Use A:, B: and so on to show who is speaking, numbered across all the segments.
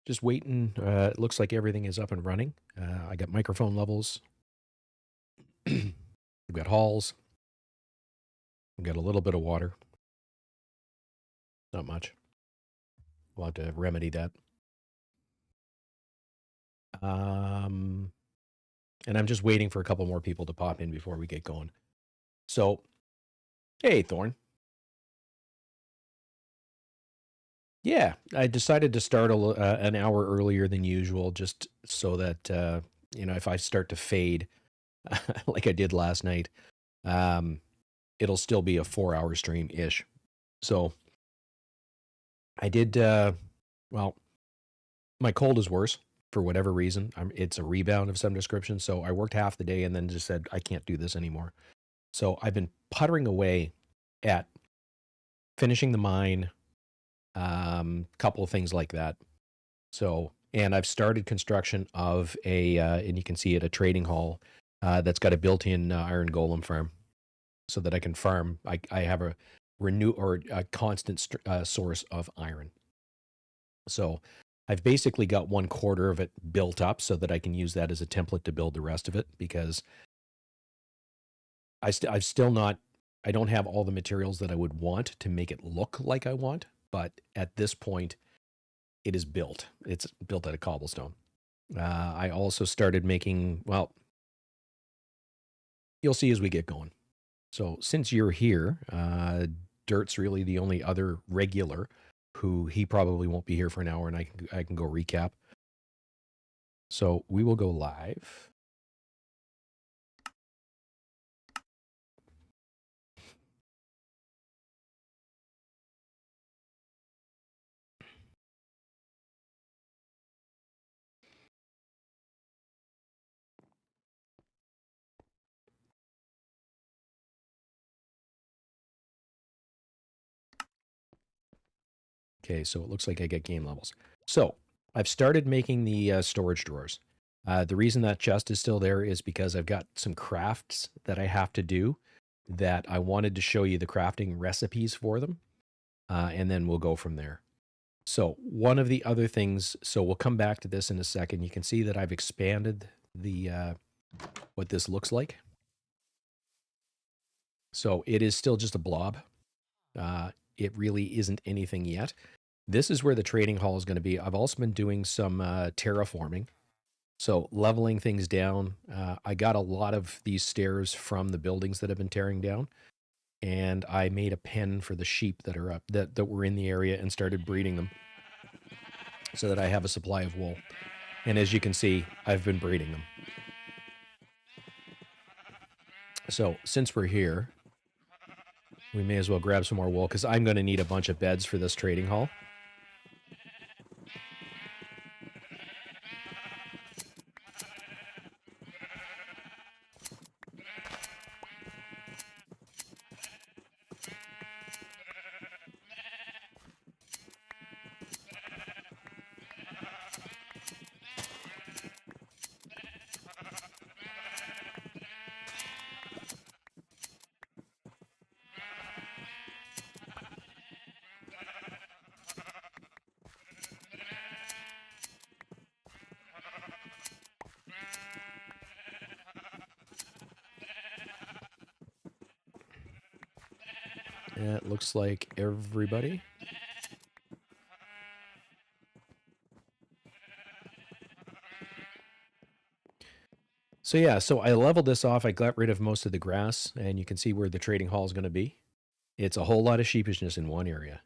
A: just waiting. It looks like everything is up and running. I got microphone levels. We've got halls. We've got a little bit of water. Not much. We'll have to remedy that. And I'm just waiting for a couple more people to pop in before we get going. So, hey, Thorn. Yeah, I decided to start an hour earlier than usual, just so that if I start to fade, like I did last night, it'll still be a 4-hour stream ish. So I did. Well, my cold is worse for whatever reason. It's a rebound of some description. So I worked half the day and then just said I can't do this anymore. So I've been puttering away at finishing the mine. Couple of things like that. So, and I've started construction of and you can see it, a trading hall that's got a built-in iron golem farm, so that I can farm. I have a constant source of iron. So, I've basically got 1/4 of it built up, so that I can use that as a template to build the rest of it, because I don't have all the materials that I would want to make it look like I want. But at this point, it is built. It's built out of cobblestone. I also started making, well, you'll see as we get going. So since you're here, Dirt's really the only other regular who he probably won't be here for an hour, and I can go recap. So we will go live. Okay, so it looks like I get game levels. So I've started making the storage drawers. The reason that chest is still there is because I've got some crafts that I have to do that I wanted to show you the crafting recipes for them. And then we'll go from there. So one of the other things, so we'll come back to this in a second. You can see that I've expanded the what this looks like. So it is still just a blob. It really isn't anything yet. This is where the trading hall is going to be. I've also been doing some terraforming. So leveling things down. I got a lot of these stairs from the buildings that have been tearing down. And I made a pen for the sheep that are up, that were in the area, and started breeding them so that I have a supply of wool. And as you can see, I've been breeding them. So since we're here, we may as well grab some more wool, because I'm going to need a bunch of beds for this trading hall. It looks like everybody. So yeah, so I leveled this off. I got rid of most of the grass, and you can see where the trading hall is going to be. It's a whole lot of sheepishness in one area.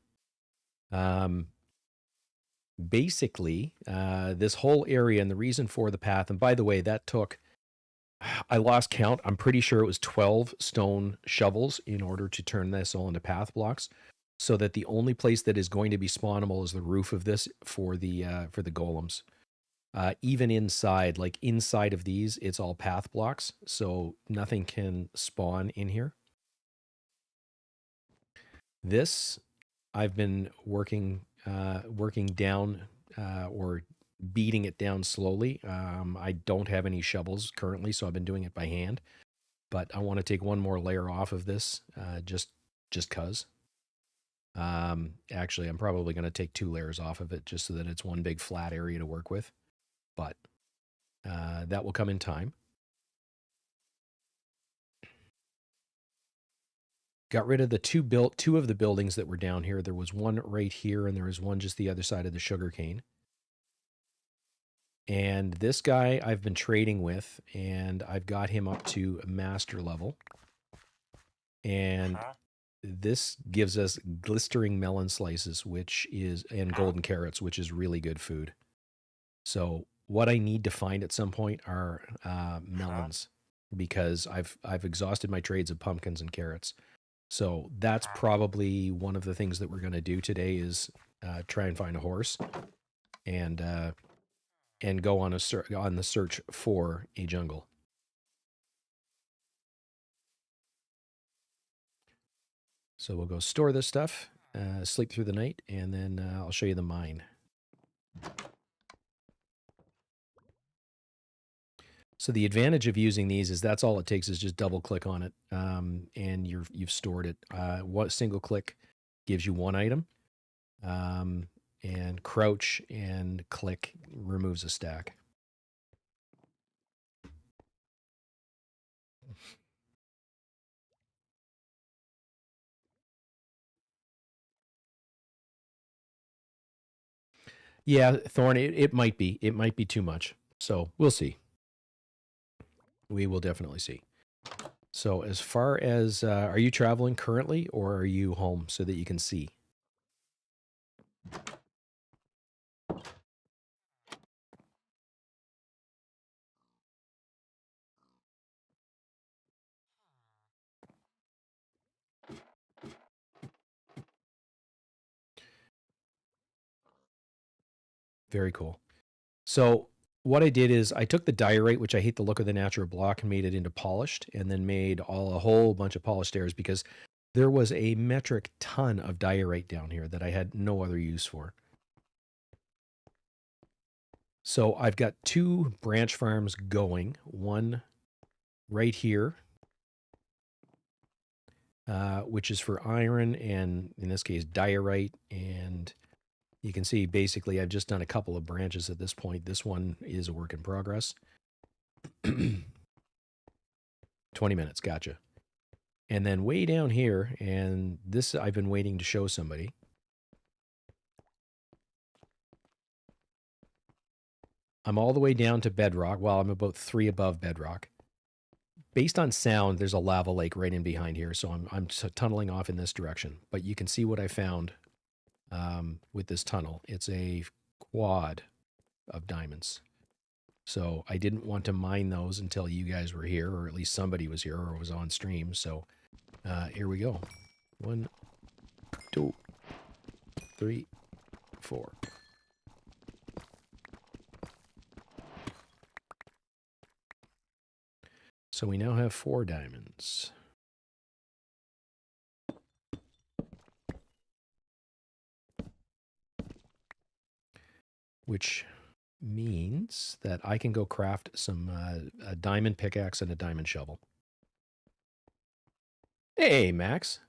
A: Basically, this whole area, and the reason for the path, and by the way, that took, I lost count. I'm pretty sure it was 12 stone shovels in order to turn this all into path blocks, so that the only place that is going to be spawnable is the roof of this for the golems. Even inside, like inside of these, it's all path blocks, so nothing can spawn in here. This, I've been working down, or beating it down slowly. I don't have any shovels currently, so I've been doing it by hand. But I want to take one more layer off of this, just 'cause. Actually, I'm probably going to take 2 layers off of it just so that it's one big flat area to work with. But that will come in time. Got rid of the two of the buildings that were down here. There was one right here, and there was one just the other side of the sugarcane. And this guy I've been trading with, and I've got him up to master level. And this gives us glistering melon slices, and golden carrots, which is really good food. So what I need to find at some point are melons, because I've exhausted my trades of pumpkins and carrots. So that's probably one of the things that we're going to do today is try and find a horse and go on the search for a jungle. So we'll go store this stuff, sleep through the night, and then I'll show you the mine. So the advantage of using these is that's all it takes is just double click on it, and you've stored it. One single click gives you one item, and crouch and click removes a stack. Yeah, Thorn, it might be. It might be too much. So we'll see. We will definitely see. So as far as, are you traveling currently or are you home so that you can see? Very cool. So what I did is I took the diorite, which I hate the look of the natural block, and made it into polished, and then made a whole bunch of polished stairs because there was a metric ton of diorite down here that I had no other use for. So I've got 2 branch farms going, one right here, which is for iron and, in this case, diorite. And you can see basically I've just done a couple of branches at this point. This one is a work in progress. 20 minutes, gotcha. And then way down here, and this I've been waiting to show somebody. I'm all the way down to bedrock. Well, I'm about 3 above bedrock. Based on sound, there's a lava lake right in behind here, so I'm tunneling off in this direction. But you can see what I found with this tunnel. It's a quad of diamonds. So I didn't want to mine those until you guys were here, or at least somebody was here or was on stream. So here we go. 1, 2, 3, 4. So we now have 4 diamonds. Which means that I can go craft some a diamond pickaxe and a diamond shovel. Hey, Max.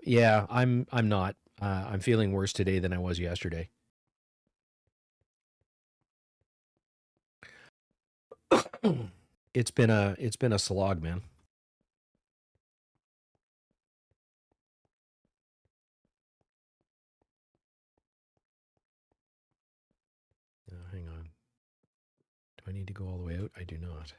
A: Yeah, I'm not. I'm feeling worse today than I was yesterday. It's been a slog, man. Hang on. Do I need to go all the way out? I do not.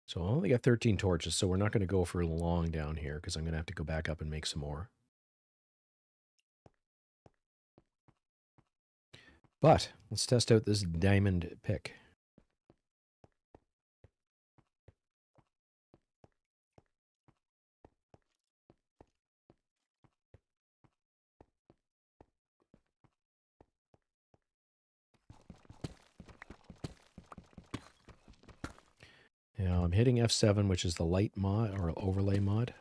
A: So I only got 13 torches, so we're not going to go for long down here because I'm going to have to go back up and make some more. But let's test out this diamond pick. Now I'm hitting F7, which is the light mod or overlay mod.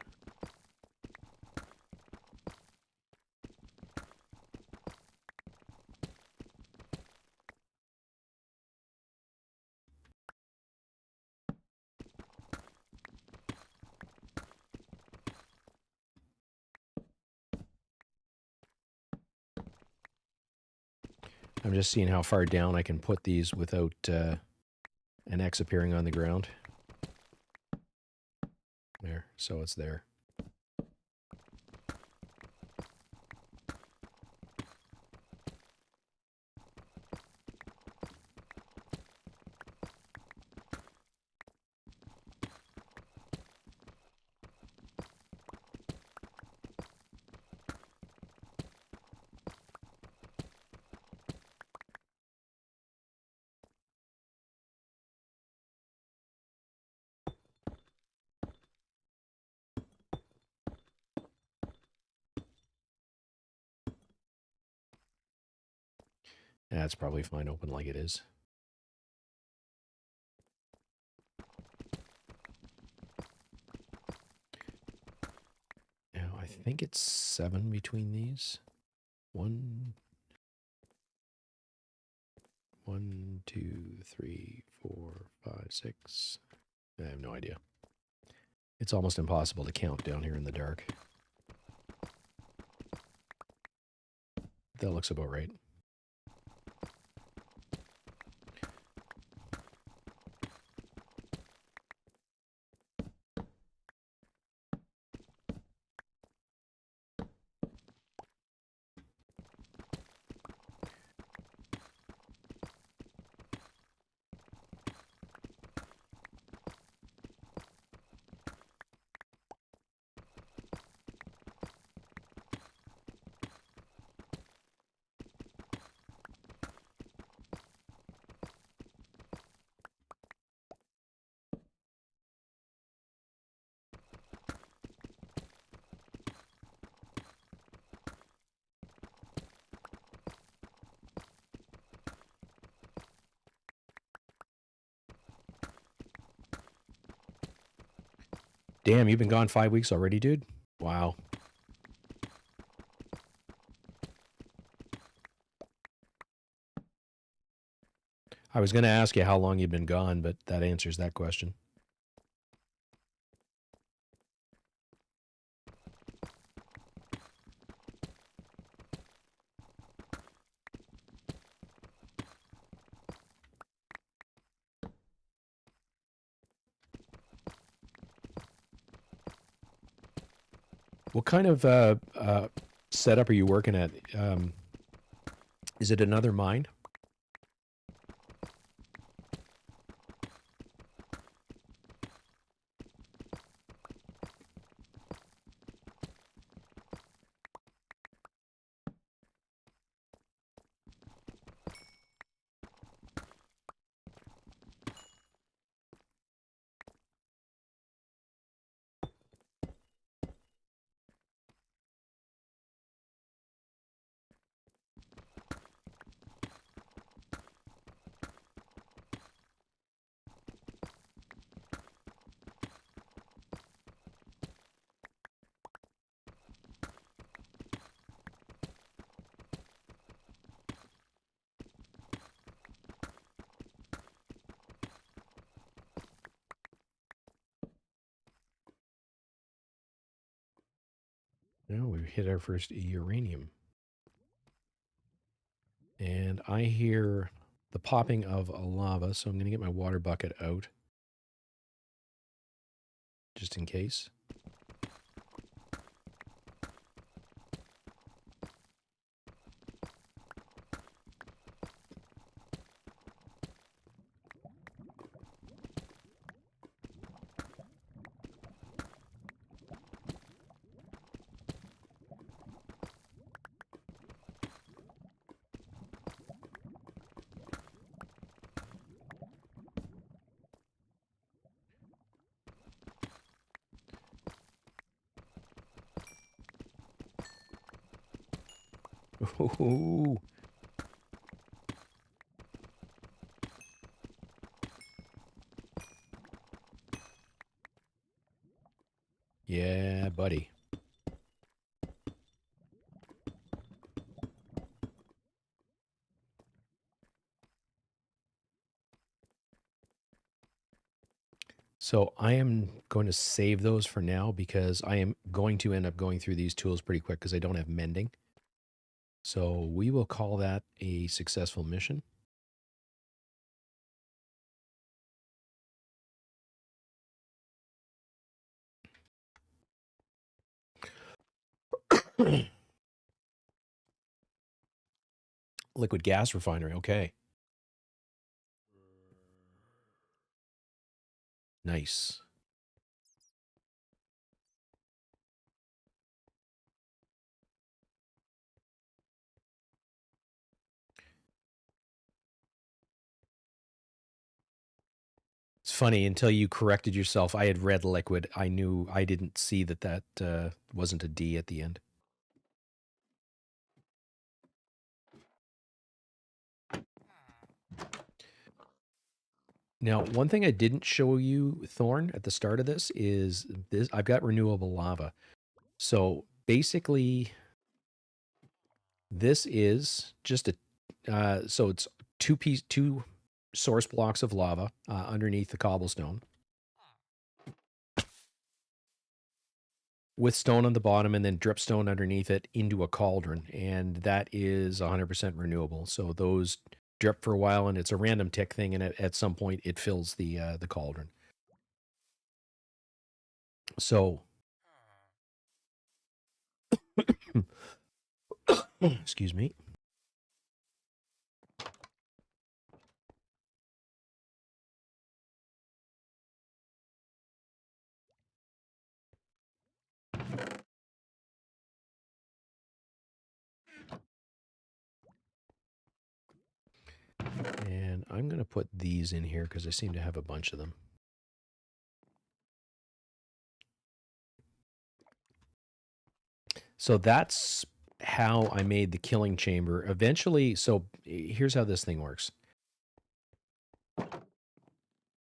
A: I'm just seeing how far down I can put these without an X appearing on the ground. There, so it's there. That's probably fine open like it is. Now I think it's 7 between these. 1, 2, 3, 4, 5, 6. I have no idea. It's almost impossible to count down here in the dark. That looks about right. Damn, you've been gone 5 weeks already, dude? Wow. I was going to ask you how long you've been gone, but that answers that question. What kind of setup are you working at? Is it another mine? No, we've hit our first uranium. And I hear the popping of a lava, so I'm going to get my water bucket out. Just in case. Ooh. Yeah, buddy. So I am going to save those for now because I am going to end up going through these tools pretty quick because I don't have mending. So we will call that a successful mission. Liquid gas refinery, okay. Nice. It's funny, until you corrected yourself, I had read liquid. I didn't see that wasn't a D at the end. Now, one thing I didn't show you, Thorn, at the start of this is this. I've got renewable lava. So basically, this is just so it's two source blocks of lava underneath the cobblestone, with stone on the bottom and then dripstone underneath it into a cauldron, and that is 100% renewable. So those drip for a while, and it's a random tick thing, and at some point it fills the cauldron. So, excuse me. And I'm going to put these in here because I seem to have a bunch of them. So that's how I made the killing chamber. Eventually, so here's how this thing works.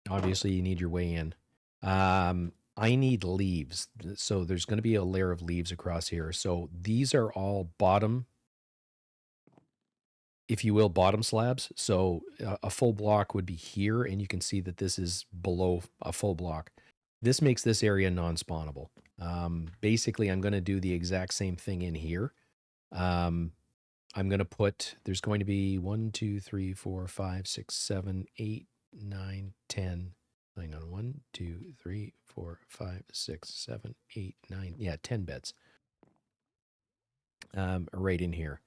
A: Obviously, you need your way in. I need leaves. So there's going to be a layer of leaves across here. So these are all bottom, if you will, bottom slabs. So a full block would be here, and you can see that this is below a full block. This makes this area non-spawnable. Basically, I'm going to do the exact same thing in here. I'm going to put, there's going to be 1, 2, 3, 4, 5, 6, 7, 8, 9, 10. Hang on, 1, 2, 3, 4, 5, 6, 7, 8, 9. Yeah, 10 beds. Right in here.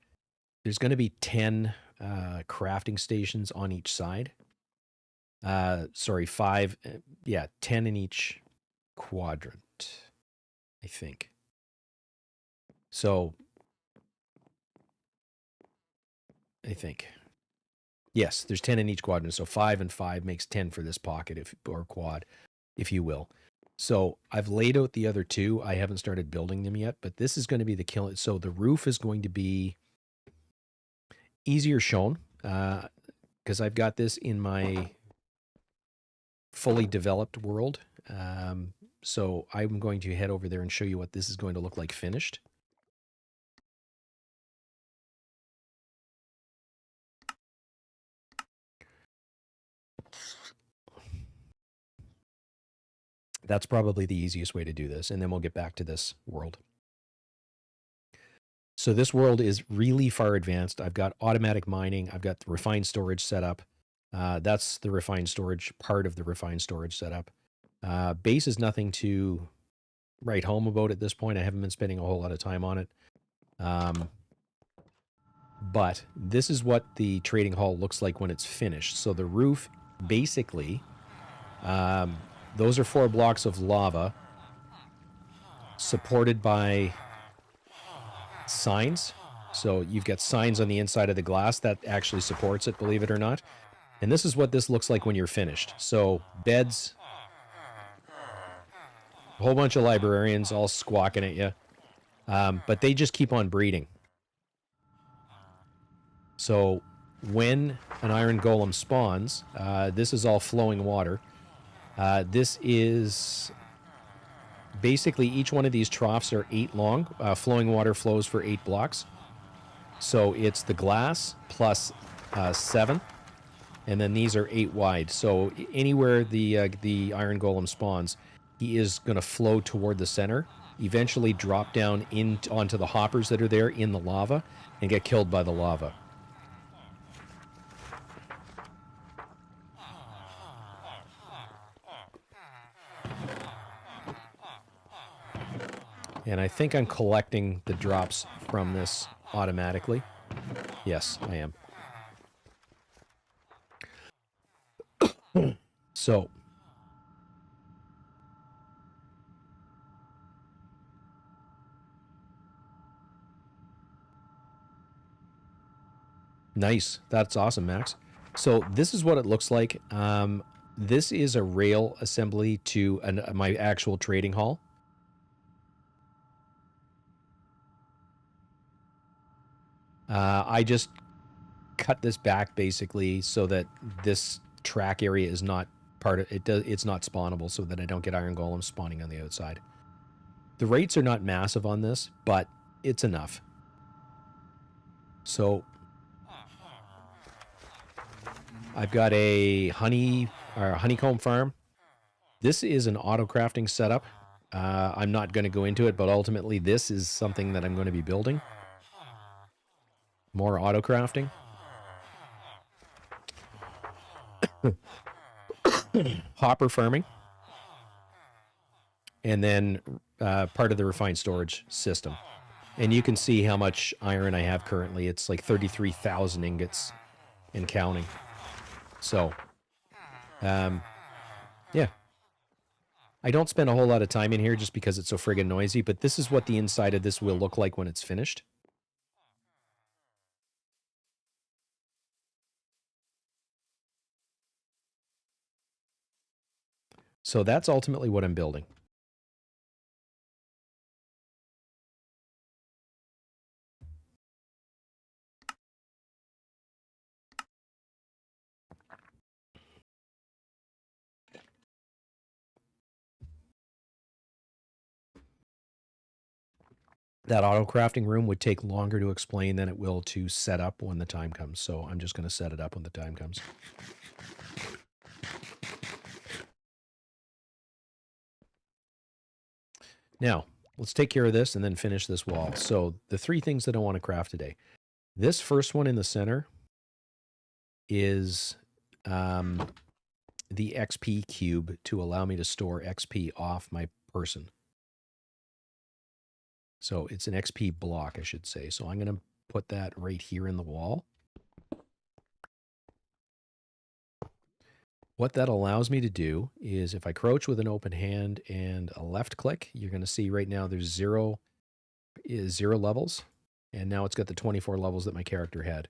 A: There's going to be 10 crafting stations on each side. Sorry, 5. Yeah, 10 in each quadrant, I think. So, I think. Yes, there's 10 in each quadrant. So 5 and 5 makes 10 for this pocket, or quad, if you will. So I've laid out the other two. I haven't started building them yet, but this is going to be the kill. So the roof is going to be easier shown because I've got this in my fully developed world. So I'm going to head over there and show you what this is going to look like finished. That's probably the easiest way to do this, and then we'll get back to this world. So this world is really far advanced. I've got automatic mining. I've got the refined storage set up. That's the refined storage part of the refined storage setup. Base is nothing to write home about at this point. I haven't been spending a whole lot of time on it. But this is what the trading hall looks like when it's finished. So the roof, basically, those are 4 blocks of lava supported by signs. So you've got signs on the inside of the glass that actually supports it, believe it or not. And this is what this looks like when you're finished. So beds, a whole bunch of librarians all squawking at you. But they just keep on breeding. So when an iron golem spawns, this is all flowing water. This is basically each one of these troughs are 8 long. Flowing water flows for 8 blocks. So it's the glass plus 7, and then these are 8 wide. So anywhere the iron golem spawns, he is going to flow toward the center, eventually drop down onto the hoppers that are there in the lava, and get killed by the lava. And I think I'm collecting the drops from this automatically. Yes, I am. So nice. That's awesome, Max. So this is what it looks like. This is a rail assembly to my actual trading hall. I just cut this back basically so that this track area is not part of it. It's not spawnable, so that I don't get iron golems spawning on the outside. The rates are not massive on this, but it's enough. So I've got a honeycomb farm. This is an auto crafting setup. I'm not going to go into it, but ultimately this is something that I'm going to be building. More auto crafting. Hopper farming. And then part of the refined storage system. And you can see how much iron I have currently. It's like 33,000 ingots and counting. So, yeah. I don't spend a whole lot of time in here just because it's so friggin' noisy, but this is what the inside of this will look like when it's finished. So that's ultimately what I'm building. That auto crafting room would take longer to explain than it will to set up when the time comes. So I'm just going to set it up when the time comes. Now, let's take care of this and then finish this wall. So the 3 things that I want to craft today. This first one in the center is the XP cube to allow me to store XP off my person. So it's an XP block, I should say. So I'm going to put that right here in the wall. What that allows me to do is if I crouch with an open hand and a left click, you're going to see right now there's 0 levels. And now it's got the 24 levels that my character had.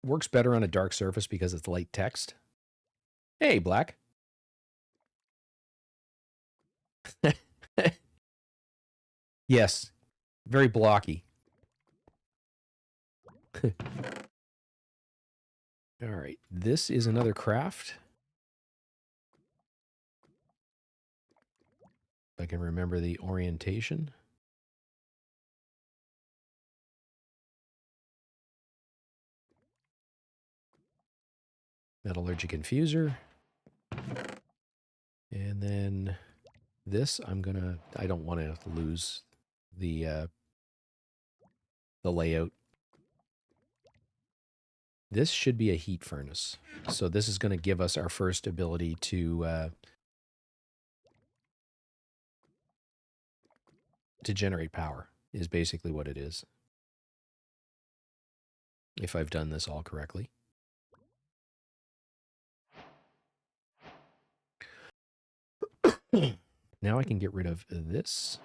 A: Works better on a dark surface because it's light text. Hey, Black. Yes, very blocky. All right, this is another craft. If I can remember the orientation. Metallurgic infuser. And then this, I don't want to lose the layout. This should be a heat furnace. So this is going to give us our first ability to generate power, is basically what it is. If I've done this all correctly. Now I can get rid of this.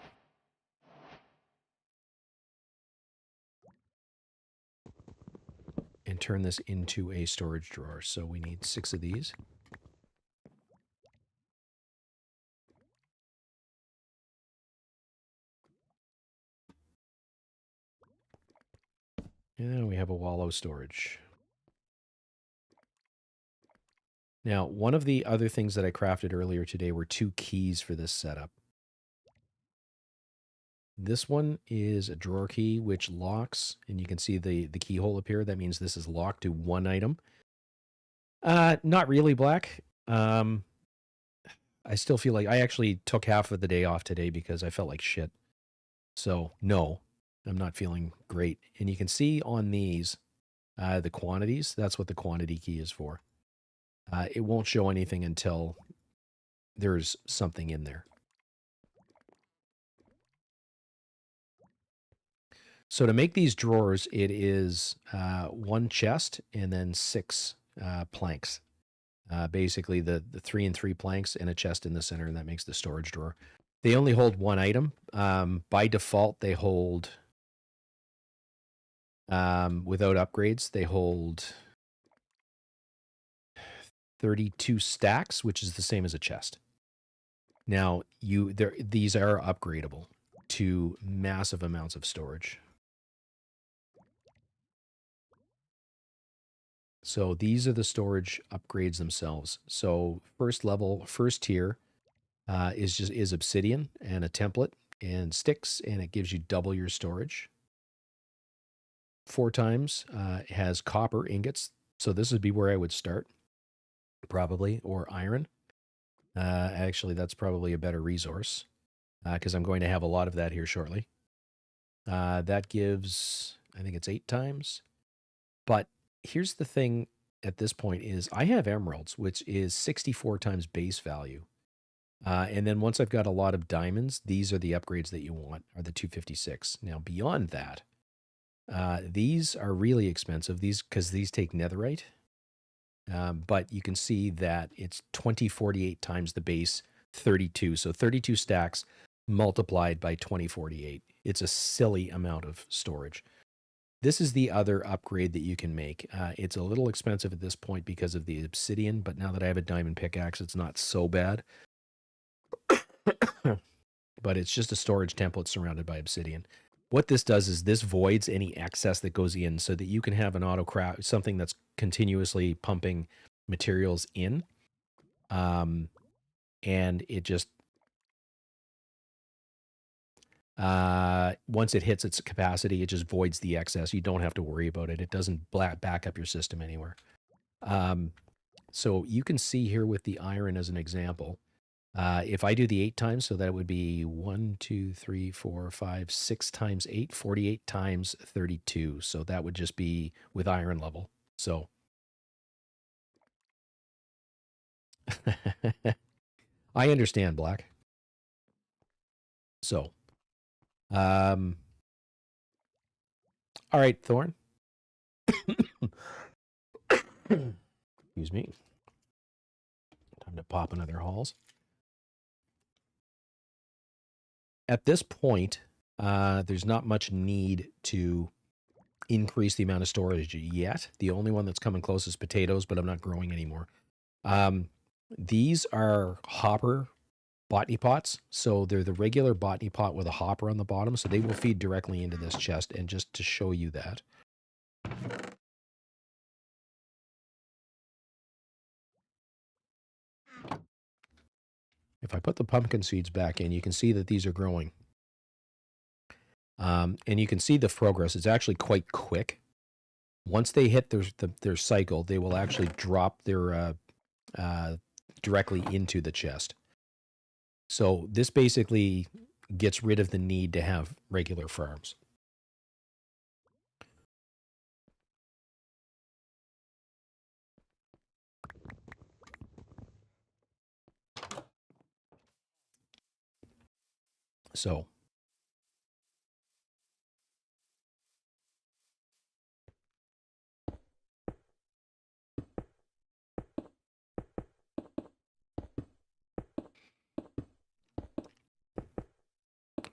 A: And turn this into a storage drawer. So we need 6 of these. And we have a wallow storage. Now, one of the other things that I crafted earlier today were 2 keys for this setup. This one is a drawer key, which locks, and you can see the keyhole appear. That means this is locked to one item. Not really, Black. I still feel like I actually took half of the day off today because I felt like shit. So, no, I'm not feeling great. And you can see on these, the quantities. That's what the quantity key is for. It won't show anything until there's something in there. So to make these drawers, it is 1 chest and then 6 planks. Basically, the 3 and 3 planks and a chest in the center, and that makes the storage drawer. They only hold 1 item. By default, they hold, without upgrades, they hold 32 stacks, which is the same as a chest. Now, these are upgradable to massive amounts of storage. So these are the storage upgrades themselves. So first level, first tier is obsidian and a template and sticks, and it gives you double your storage. 4 times has copper ingots. So this would be where I would start, probably, or iron. Actually, that's probably a better resource because I'm going to have a lot of that here shortly. That gives, I think it's 8 times. But here's the thing at this point is I have emeralds, which is 64 times base value. And then once I've got a lot of diamonds, these are the upgrades that you want, are the 256. Now, beyond that, these are really expensive, because these take netherite. But you can see that it's 2048 times the base 32. So 32 stacks multiplied by 2048. It's a silly amount of storage. This is the other upgrade that you can make. It's a little expensive at this point because of the obsidian, but now that I have a diamond pickaxe, it's not so bad. But it's just a storage template surrounded by obsidian. What this does is this voids any excess that goes in so that you can have an auto craft, something that's continuously pumping materials in. And it just, once it hits its capacity, it just voids the excess. You don't have to worry about it. It doesn't back up your system anywhere. So you can see here with the iron as an example, if I do the 8 times, so that would be 1, 2, 3, 4, 5, 6 times 8, 48 times 32. So that would just be with iron level. So I understand, Black. So, all right, Thorn. Excuse me. Time to pop another halls. At this point, there's not much need to increase the amount of storage yet. The only one that's coming close is potatoes, but I'm not growing anymore. These are hopper Botany Pots. So they're the regular Botany Pot with a hopper on the bottom. So they will feed directly into this chest. And just to show you that, if I put the pumpkin seeds back in, you can see that these are growing. And you can see the progress. It's actually quite quick. Once they hit their cycle, they will actually drop their directly into the chest. So this basically gets rid of the need to have regular farms. So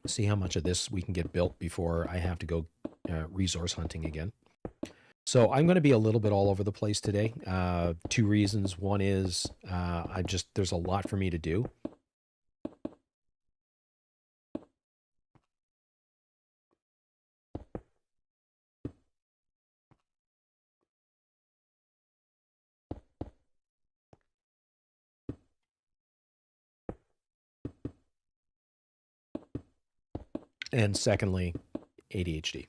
A: see how much of this we can get built before I have to go resource hunting again. So I'm going to be a little bit all over the place today. 2 reasons. One is there's a lot for me to do. And secondly, ADHD.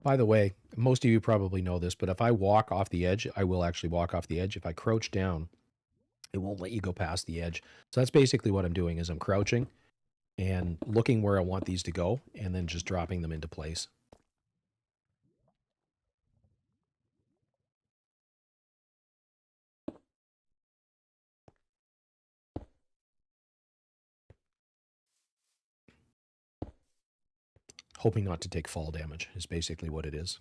A: By the way, most of you probably know this, but if I walk off the edge, I will actually walk off the edge. If I crouch down, it won't let you go past the edge. So that's basically what I'm doing is I'm crouching and looking where I want these to go and then just dropping them into place. Hoping not to take fall damage is basically what it is.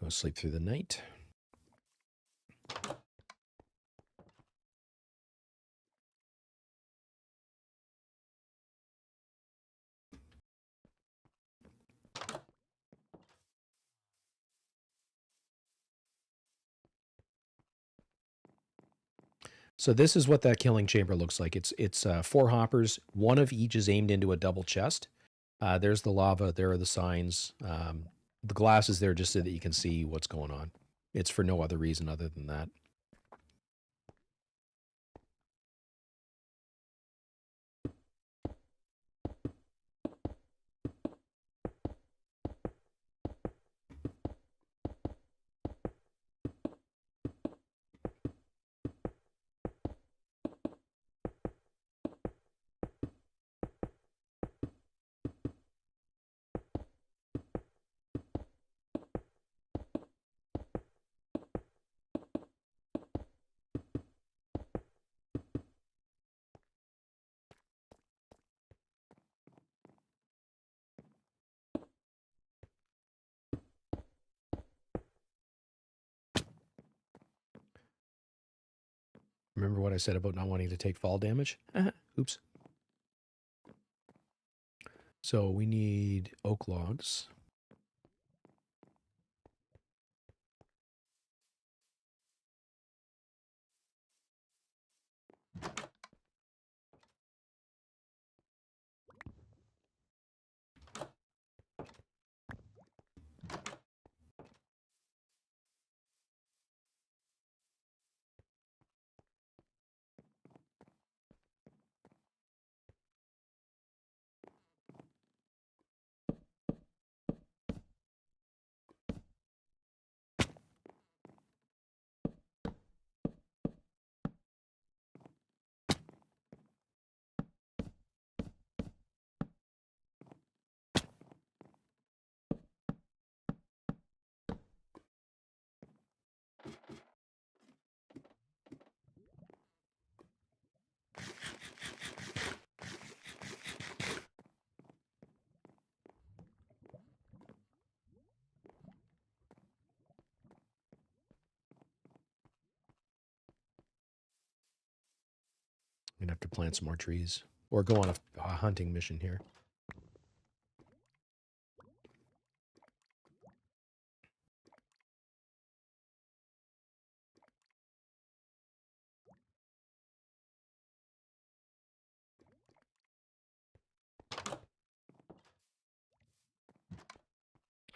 A: Go sleep through the night. So this is what that killing chamber looks like. It's 4 hoppers. One of each is aimed into a double chest. There's the lava. There are the signs. The glass is there just so that you can see what's going on. It's for no other reason other than that. Remember what I said about not wanting to take fall damage? Oops. So we need oak logs. I'm going to have to plant some more trees or go on a hunting mission here.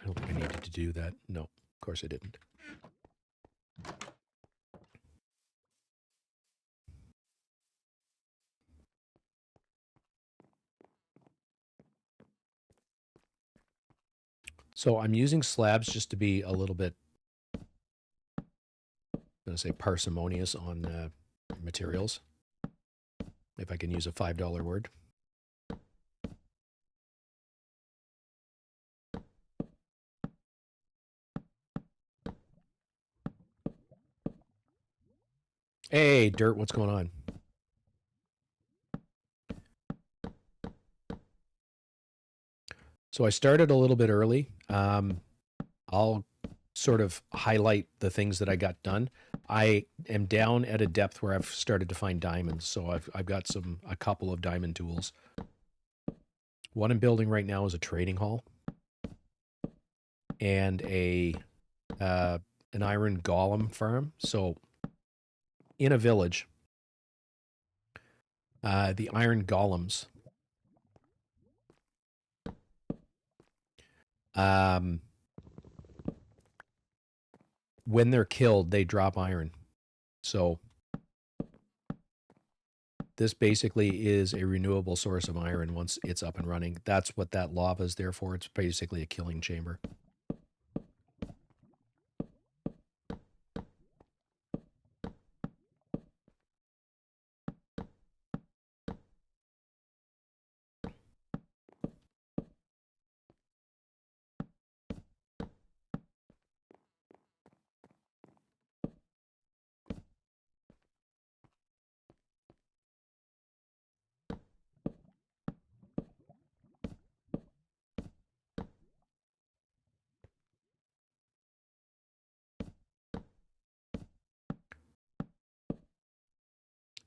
A: I don't think I needed to do that. No, of course I didn't. So I'm using slabs just to be a little bit going to say parsimonious on materials, if I can use a $5 word. Hey, Dirt, what's going on? So I started a little bit early. I'll sort of highlight the things that I got done. I am down at a depth where I've started to find diamonds, so I've got a couple of diamond tools. What I'm building right now is a trading hall and an iron golem farm. So in a village, the iron golems when they're killed, they drop iron. So this basically is a renewable source of iron once it's up and running. That's what that lava is there for. It's basically a killing chamber.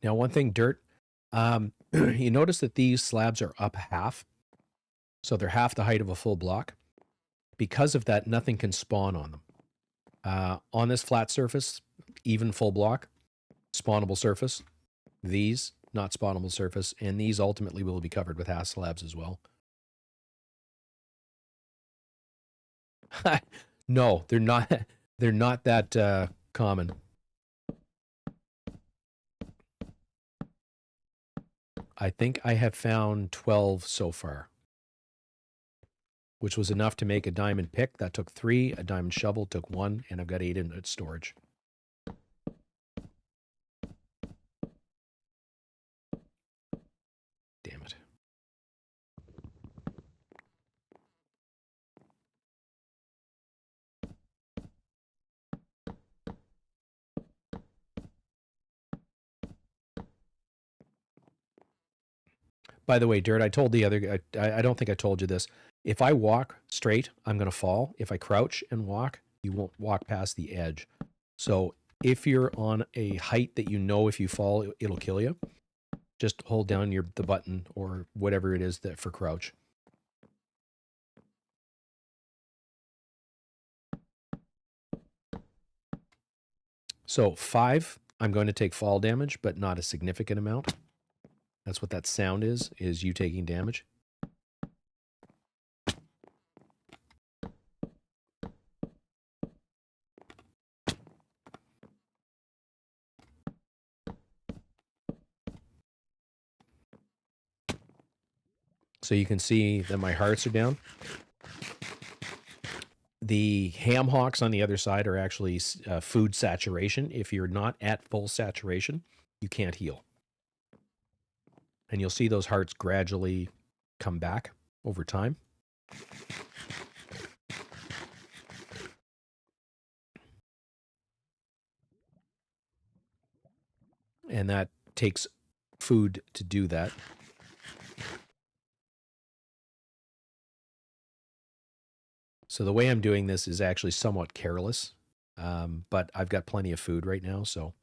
A: Now, one thing, Dirt, you notice that these slabs are up half. So they're half the height of a full block. Because of that, nothing can spawn on them. On this flat surface, even full block, spawnable surface. These, not spawnable surface. And these ultimately will be covered with half slabs as well. No, they're not. They're not that common. I think I have found 12 so far, which was enough to make a diamond pick. That took 3. A diamond shovel took 1, and I've got 8 in storage. Damn it. By the way, Dirt, I told the other, I don't think I told you this. If I walk straight, I'm going to fall. If I crouch and walk, you won't walk past the edge. So if you're on a height that you know if you fall, it'll kill you, just hold down the button or whatever it is that for crouch. So 5, I'm going to take fall damage, but not a significant amount. That's what that sound is you taking damage. So you can see that my hearts are down. The ham hocks on the other side are actually food saturation. If you're not at full saturation, you can't heal. And you'll see those hearts gradually come back over time. And that takes food to do that. So the way I'm doing this is actually somewhat careless, but I've got plenty of food right now, so.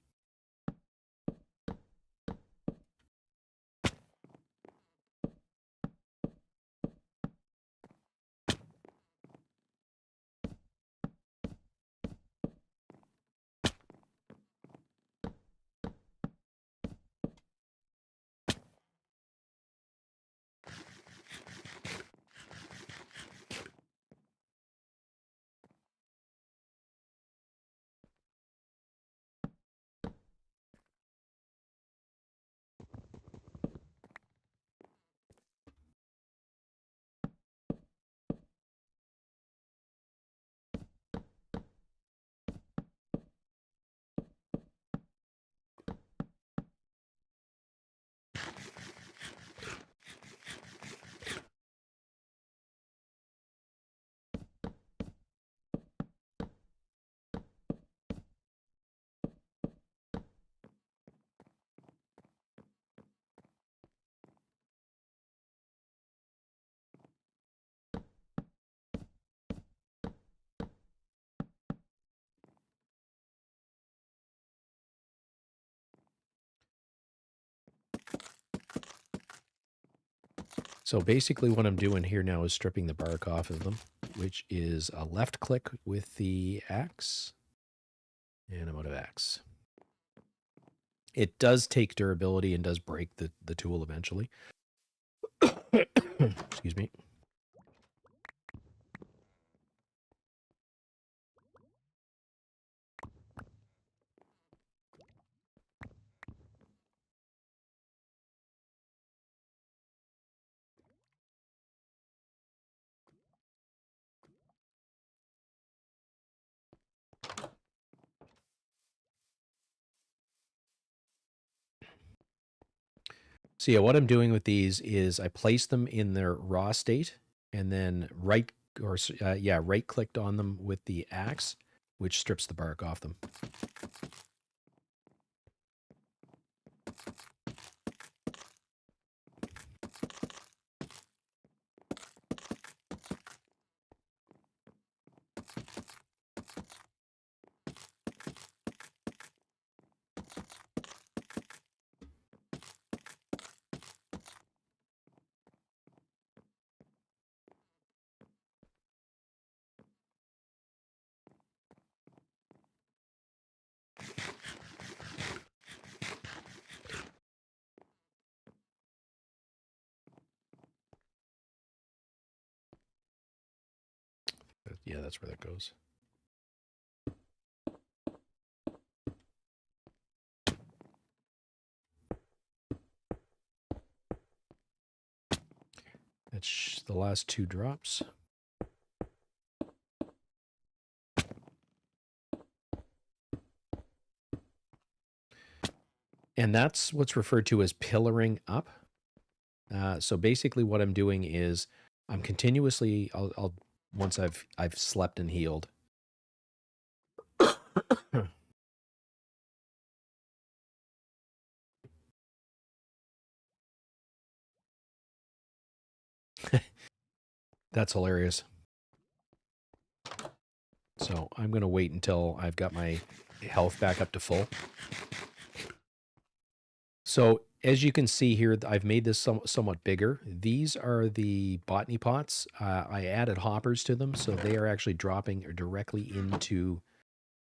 A: So basically what I'm doing here now is stripping the bark off of them, which is a left click with the axe. And I'm out of axe. It does take durability and does break the tool eventually. Excuse me. So yeah, what I'm doing with these is I place them in their raw state and then right clicked on them with the axe, which strips the bark off them. But yeah, that's where that goes. That's the last two drops. And that's what's referred to as pillaring up. So basically what I'm doing is I'm continuously, I'll once I've slept and healed. That's hilarious. So I'm going to wait until I've got my health back up to full. So as you can see here, I've made this somewhat bigger. These are the Botany Pots. I added hoppers to them, so they are actually dropping directly into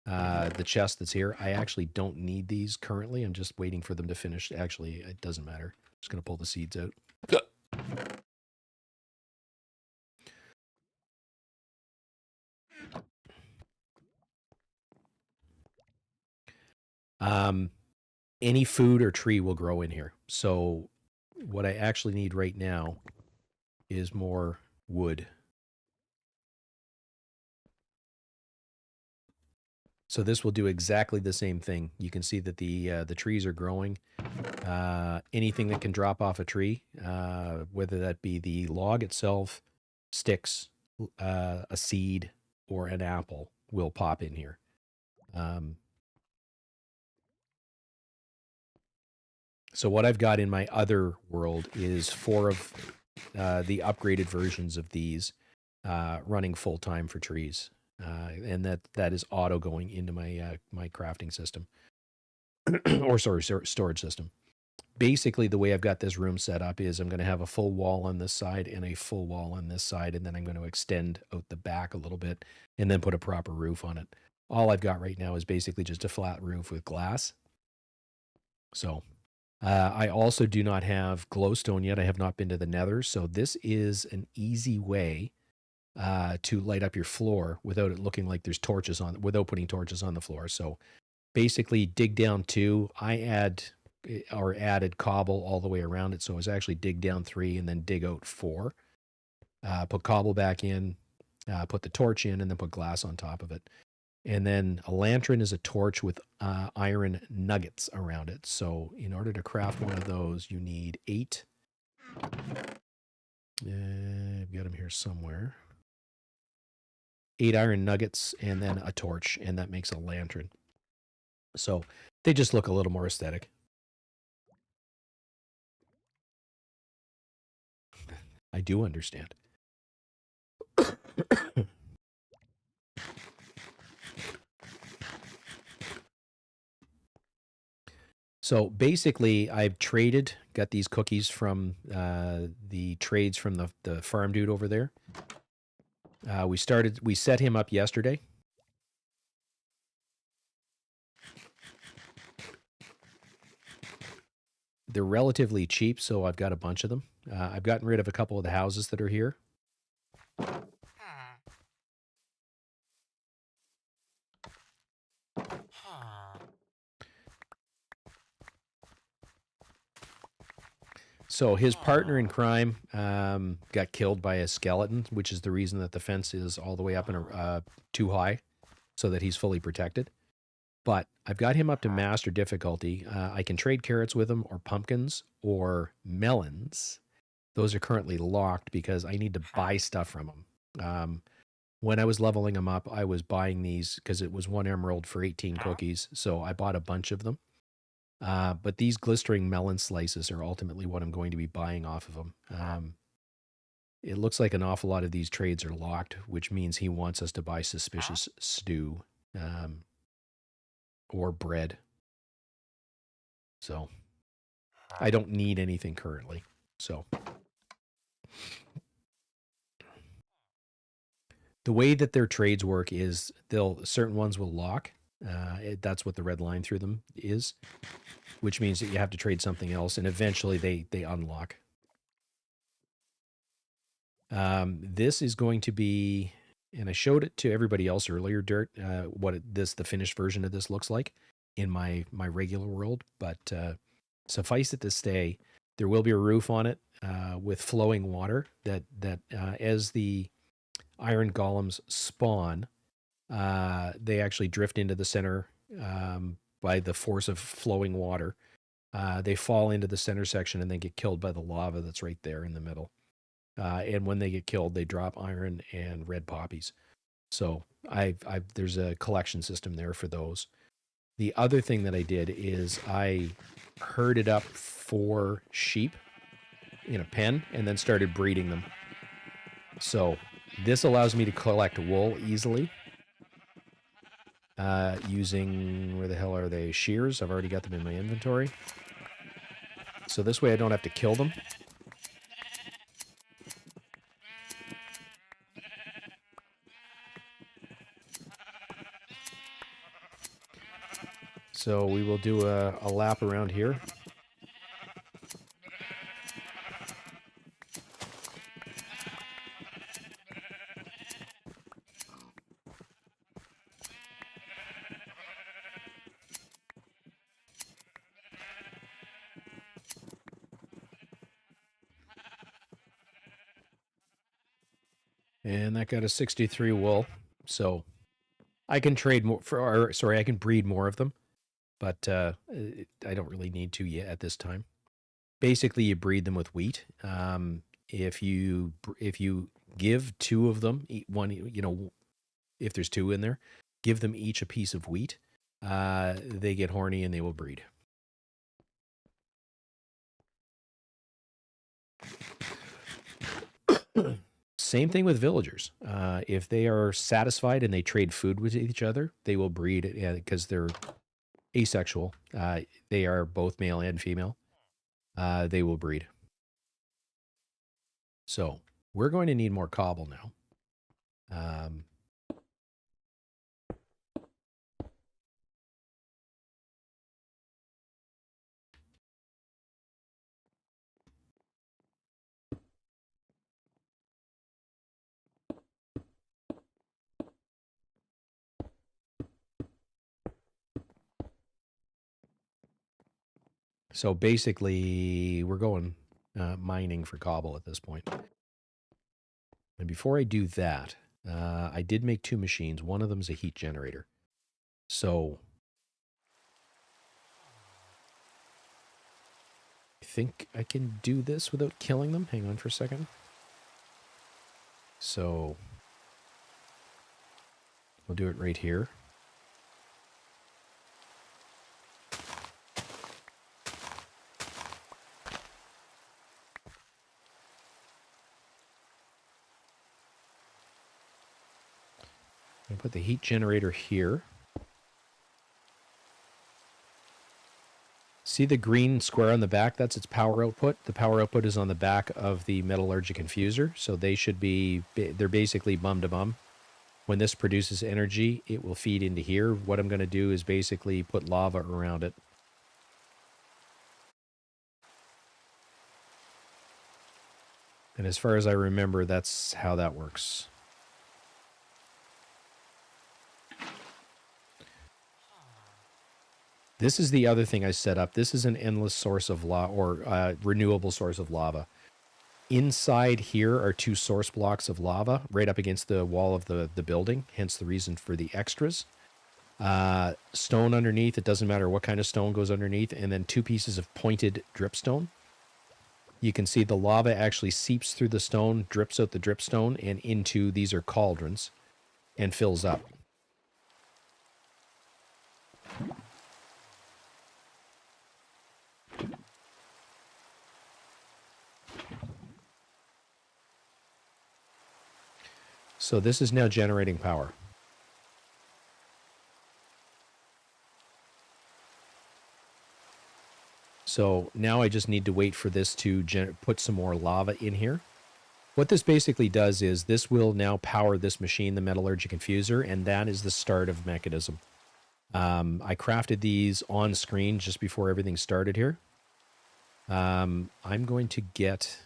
A: the chest that's here. I actually don't need these currently. I'm just waiting for them to finish. Actually, it doesn't matter. I'm just going to pull the seeds out. Any food or tree will grow in here. So what I actually need right now is more wood. So this will do exactly the same thing. You can see that the trees are growing. Anything that can drop off a tree, whether that be the log itself, sticks, a seed, or an apple, will pop in here. So what I've got in my other world is 4 of the upgraded versions of these running full time for trees. And that is auto going into my my crafting system. Or sorry, storage system. Basically, the way I've got this room set up is I'm going to have a full wall on this side and a full wall on this side, and then I'm going to extend out the back a little bit and then put a proper roof on it. All I've got right now is basically just a flat roof with glass. So I also do not have glowstone yet. I have not been to the nether, so this is an easy way to light up your floor without it looking like there's torches on, without putting torches on the floor. So basically dig down 2. I added cobble all the way around it. So it was actually dig down 3 and then dig out 4. Put cobble back in, put the torch in, and then put glass on top of it. And then a lantern is a torch with iron nuggets around it. So in order to craft one of those, you need 8. I've got them here somewhere. 8 iron nuggets and then a torch, and that makes a lantern. So they just look a little more aesthetic. I do understand. So basically, I've traded got these cookies from the trades from the farm dude over there. We set him up yesterday. They're relatively cheap, so I've got a bunch of them. I've gotten rid of a couple of the houses that are here. So his partner in crime got killed by a skeleton, which is the reason that the fence is all the way up and too high, so that he's fully protected. But I've got him up to master difficulty. I can trade carrots with him, or pumpkins, or melons. Those are currently locked because I need to buy stuff from him. When I was leveling him up, I was buying these because it was 1 emerald for 18 cookies. So I bought a bunch of them. But these glistering melon slices are ultimately what I'm going to be buying off of him. It looks like an awful lot of these trades are locked, which means he wants us to buy suspicious stew or bread. So I don't need anything currently. So the way that their trades work is certain ones will lock. That's what the red line through them is, which means that you have to trade something else, and eventually they unlock. This is going to be, and I showed it to everybody else earlier, Dirt, the finished version of this looks like in my regular world, but suffice it to say, there will be a roof on it with flowing water that as the iron golems spawn, they actually drift into the center by the force of flowing water. They fall into the center section and then get killed by the lava that's right there in the middle. And when they get killed, they drop iron and red poppies. So there's a collection system there for those. The other thing that I did is I herded up 4 sheep in a pen and then started breeding them. So this allows me to collect wool easily using, where the hell are they? Shears. I've already got them in my inventory. So this way I don't have to kill them. So we will do a lap around here. And that got a 63 wool. So I can trade more I can breed more of them, but I don't really need to yet at this time. Basically, you breed them with wheat. If you give 2 of them, one, if there's 2 in there, give them each a piece of wheat. They get horny and they will breed. Same thing with villagers. If they are satisfied and they trade food with each other, they will breed because they're asexual. They are both male and female. They will breed. So we're going to need more cobble now. So basically, we're going mining for cobble at this point. And before I do that, I did make 2 machines. One of them is a heat generator. So I think I can do this without killing them. Hang on for a second. So we'll do it right here. I'm going to put the heat generator here. See the green square on the back? That's its power output. The power output is on the back of the metallurgic infuser, so they should be, they're basically bum to bum. When this produces energy, it will feed into here. What I'm going to do is basically put lava around it. And as far as I remember, that's how that works. This is the other thing I set up. This is an endless source of lava, or renewable source of lava. Inside here are 2 source blocks of lava right up against the wall of the building, hence the reason for the extras. Stone underneath, it doesn't matter what kind of stone goes underneath, and then 2 pieces of pointed dripstone. You can see the lava actually seeps through the stone, drips out the dripstone, and into, these are cauldrons, and fills up. So this is now generating power. So now I just need to wait for this to put some more lava in here. What this basically does is this will now power this machine, the metallurgic infuser, and that is the start of Mekanism. I crafted these on screen just before everything started here. I'm going to get...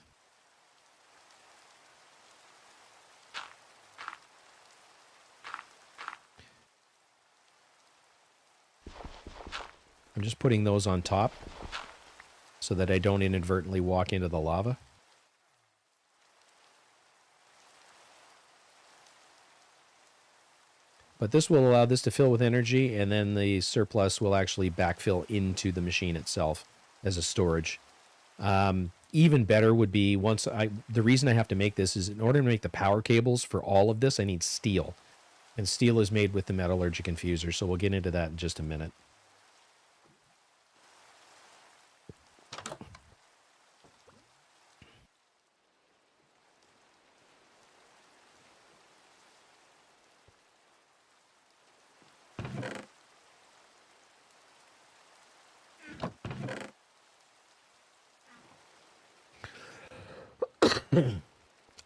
A: I'm just putting those on top so that I don't inadvertently walk into the lava. But this will allow this to fill with energy, and then the surplus will actually backfill into the machine itself as a storage. Even better would be the reason I have to make this is in order to make the power cables for all of this, I need steel. And steel is made with the metallurgic infuser, so we'll get into that in just a minute.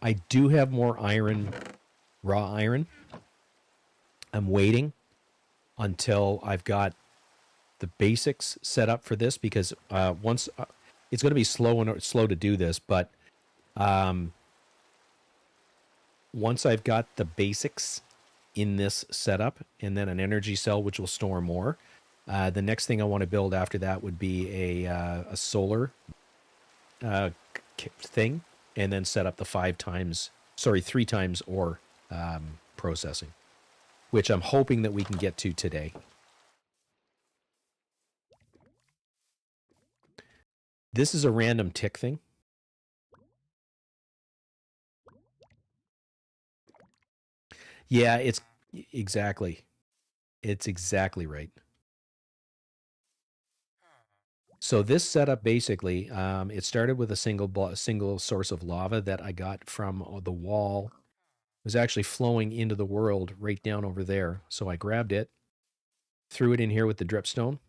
A: I do have more iron, raw iron. I'm waiting until I've got the basics set up for this, because once it's going to be slow to do this, but once I've got the basics in this setup and then an energy cell which will store more, the next thing I want to build after that would be a solar thing, and then set up the 3 times ore processing, which I'm hoping that we can get to today. This is a random tick thing. Yeah, it's exactly right. So this setup basically, it started with a single source of lava that I got from the wall. It was actually flowing into the world right down over there. So I grabbed it, threw it in here with the dripstone.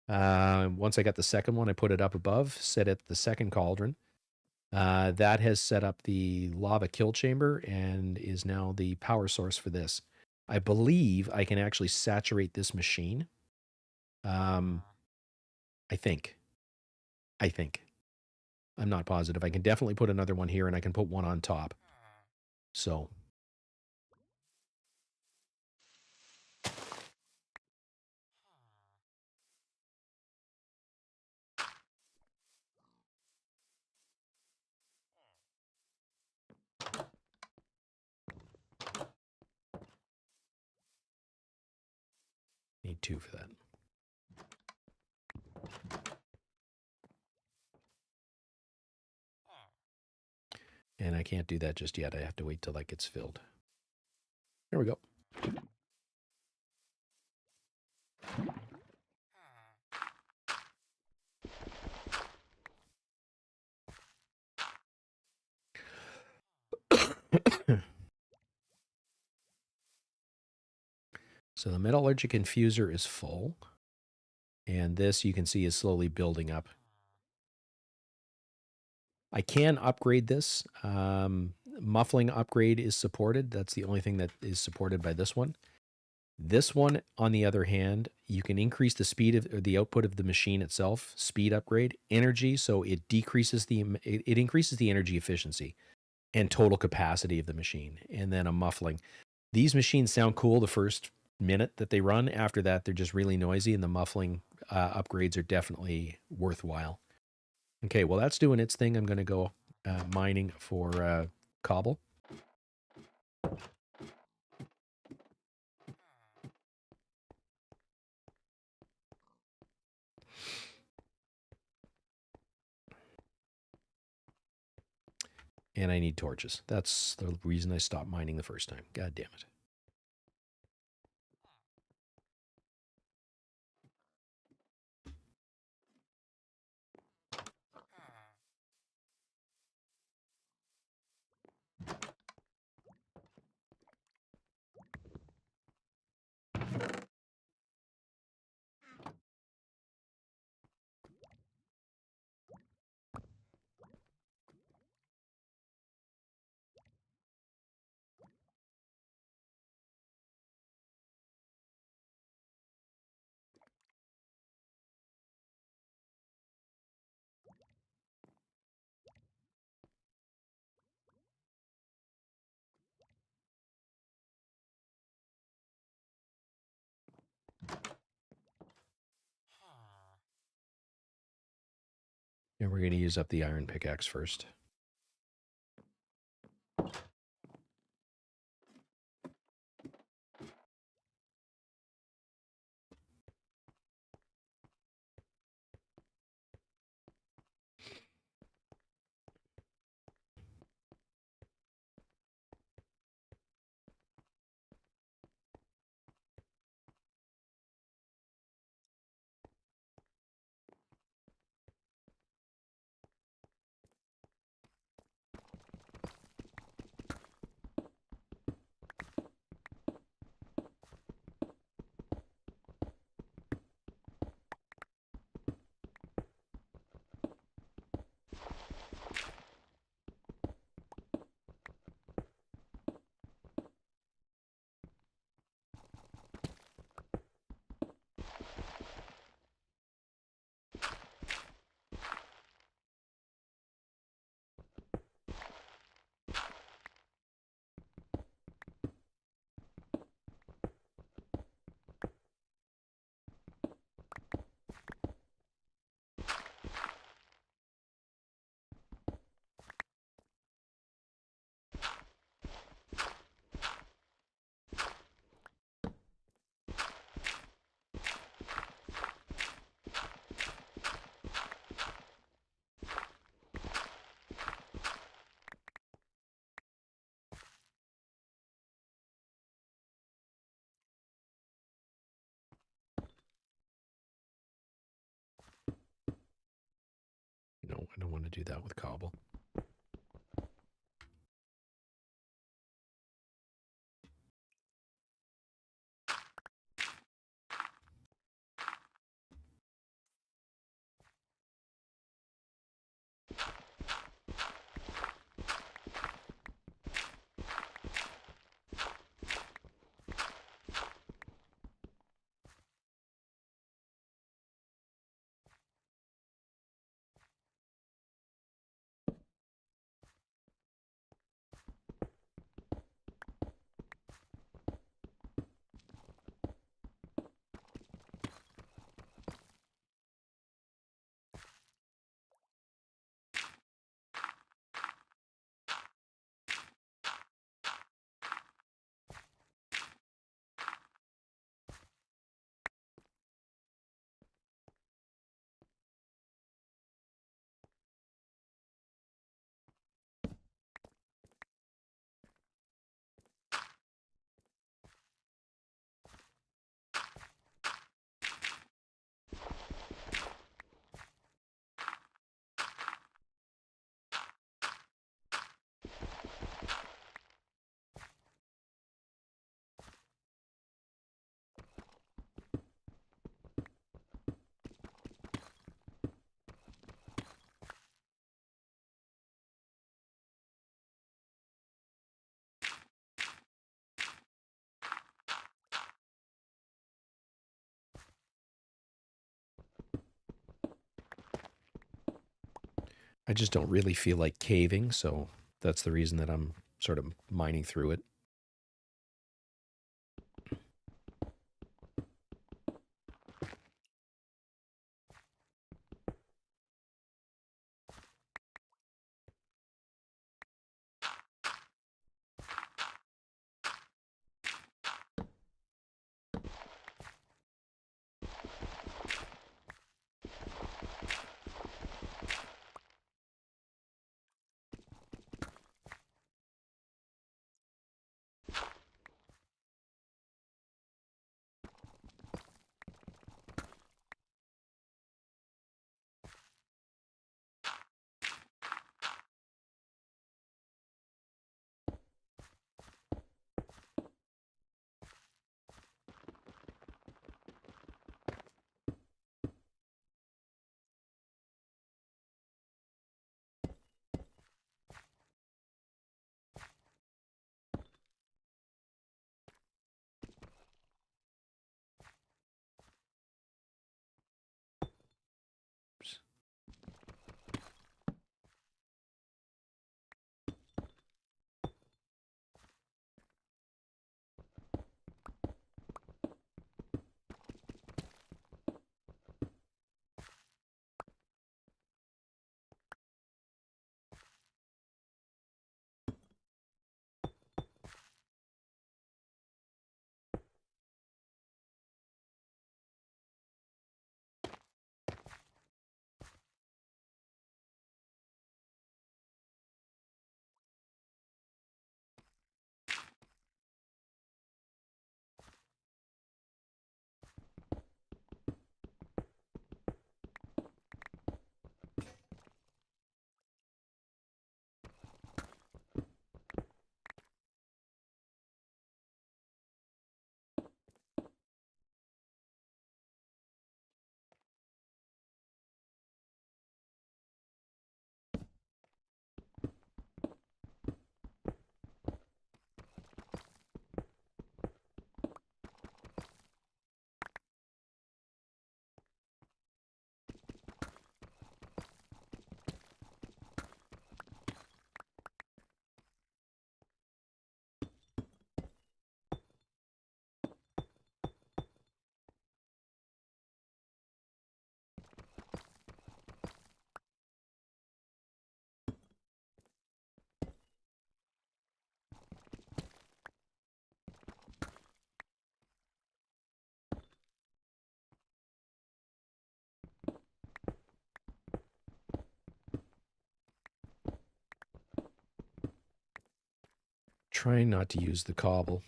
A: Once I got the second one, I put it up above, set it the second cauldron. That has set up the lava kill chamber and is now the power source for this. I believe I can actually saturate this machine. I think. I'm not positive. I can definitely put another one here, and I can put one on top. So. Need 2 for that. And I can't do that just yet. I have to wait till that gets filled. There we go. So the metallurgic infuser is full. And this you can see is slowly building up. I can upgrade this. Muffling upgrade is supported. That's the only thing that is supported by this one. This one, on the other hand, you can increase the speed of or the output of the machine itself, speed upgrade, energy, so it decreases it increases the energy efficiency and total capacity of the machine, and then a muffling. These machines sound cool the first minute that they run. After that, they're just really noisy, and the muffling upgrades are definitely worthwhile. Okay, well, that's doing its thing. I'm going to go mining for cobble. And I need torches. That's the reason I stopped mining the first time. God damn it. And we're going to use up the iron pickaxe first. No, I don't want to do that with cobble. I just don't really feel like caving, so that's the reason that I'm sort of mining through it. Trying not to use the cobble.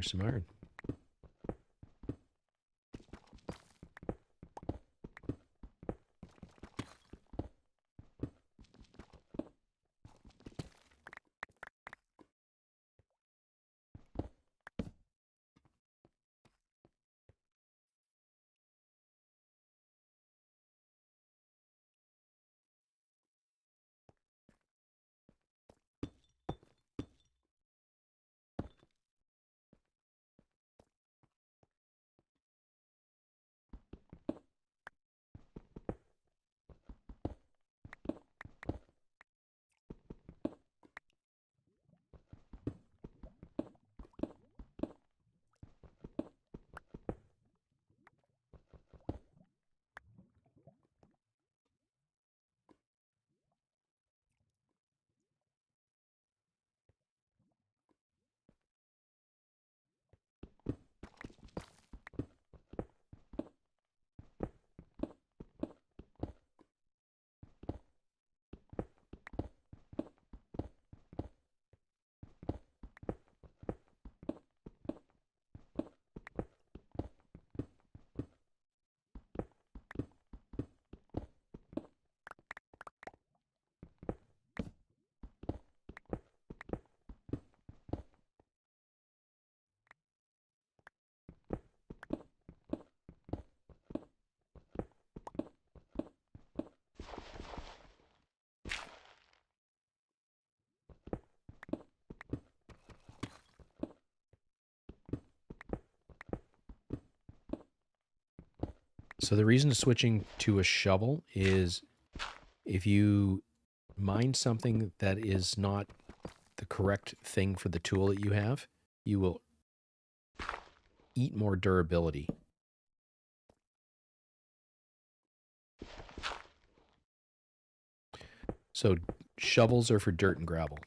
A: There's some iron. So the reason switching to a shovel is if you mine something that is not the correct thing for the tool that you have, you will eat more durability. So shovels are for dirt and gravel.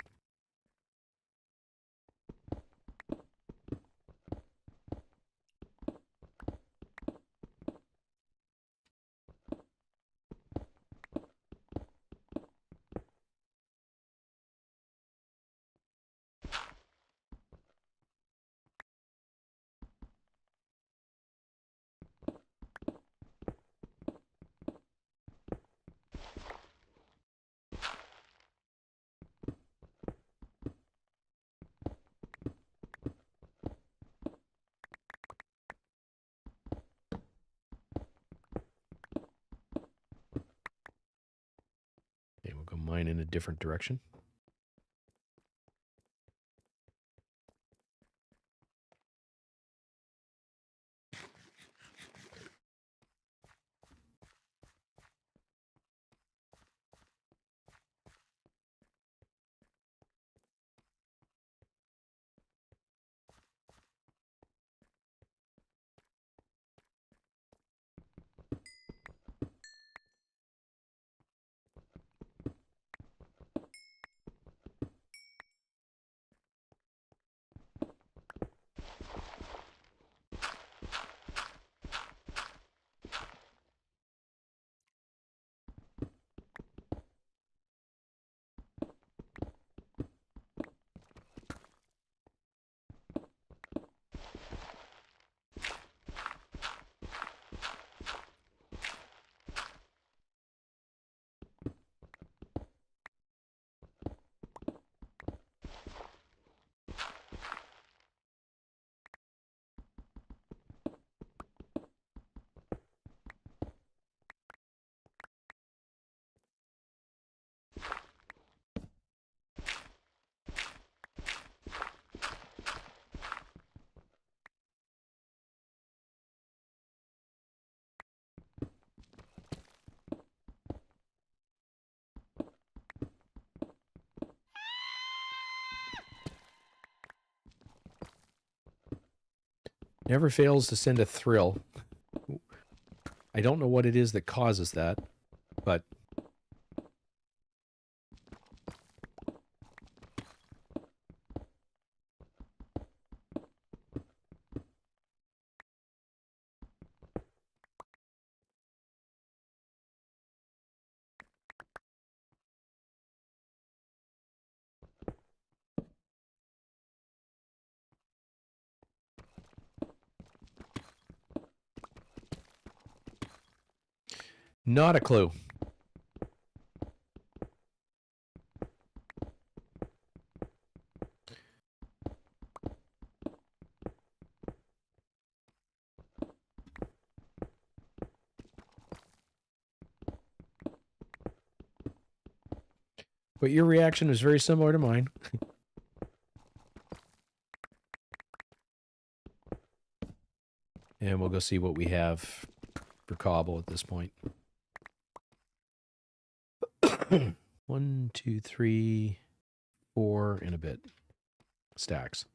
A: Okay, we'll go mine in a different direction. Never fails to send a thrill. I don't know what it is that causes that, but not a clue. But your reaction was very similar to mine. And we'll go see what we have for cobble at this point. 1, 2, 3, 4, and a bit stacks.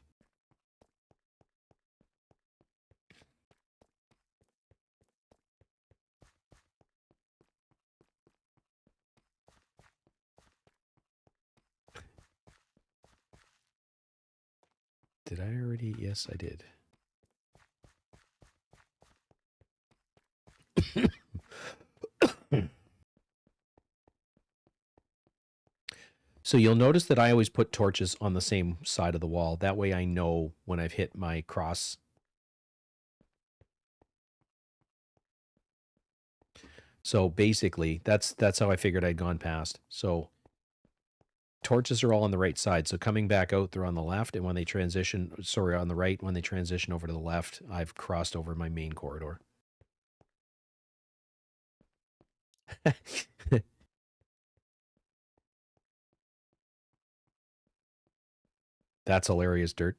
A: Did I already? Yes, I did. So you'll notice that I always put torches on the same side of the wall. That way I know when I've hit my cross. So basically, that's how I figured I'd gone past. So torches are all on the right side. So coming back out, they're on the left. And when they transition, sorry, on the right, when they transition over to the left, I've crossed over my main corridor. That's hilarious, Dirt.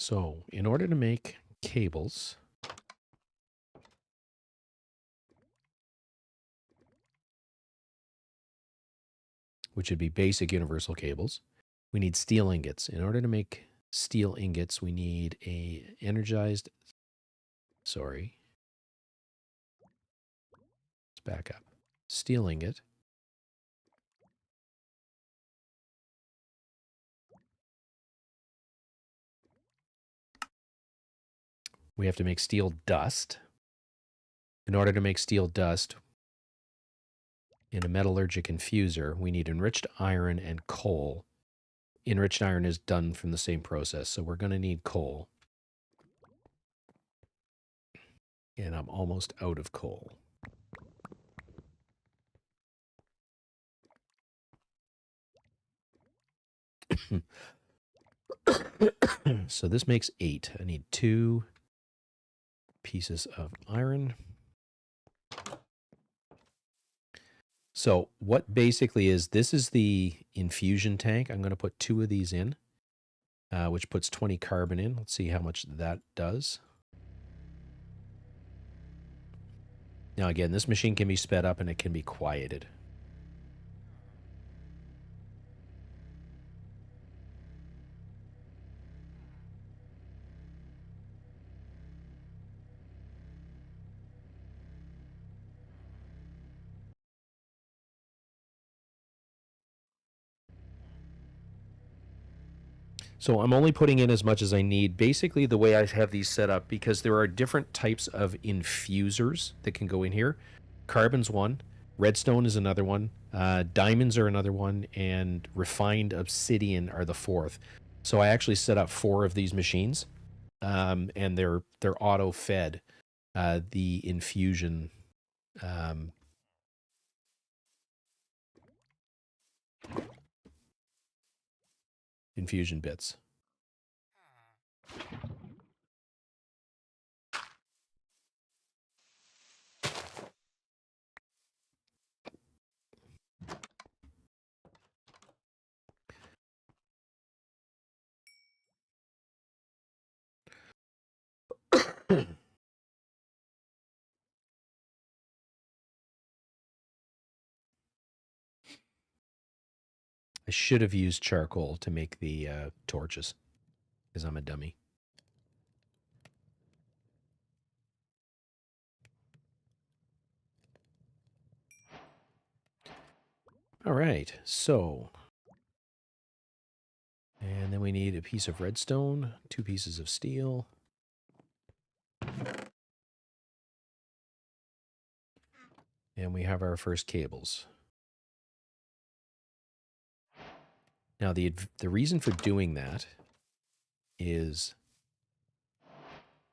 A: So in order to make cables, which would be basic universal cables, we need steel ingots. In order to make steel ingots, we need a energized, sorry, let's back up. Steel ingot. We have to make steel dust. In order to make steel dust, in a metallurgic infuser, we need enriched iron and coal. Enriched iron is done from the same process, so we're going to need coal. And I'm almost out of coal. So this makes 8. I need 2 pieces of iron. So what basically is, this is the infusion tank. I'm going to put 2 of these in, which puts 20 carbon in. Let's see how much that does. Now again, this machine can be sped up and it can be quieted. So I'm only putting in as much as I need. Basically, the way I have these set up, because there are different types of infusers that can go in here. Carbon's one, redstone is another one, diamonds are another one, and refined obsidian are the 4th. So I actually set up 4 of these machines, and they're auto fed the infusion. Infusion bits. I should have used charcoal to make the torches, because I'm a dummy. All right, so... And then we need a piece of redstone, 2 pieces of steel. And we have our first cables. Now, the reason for doing that is...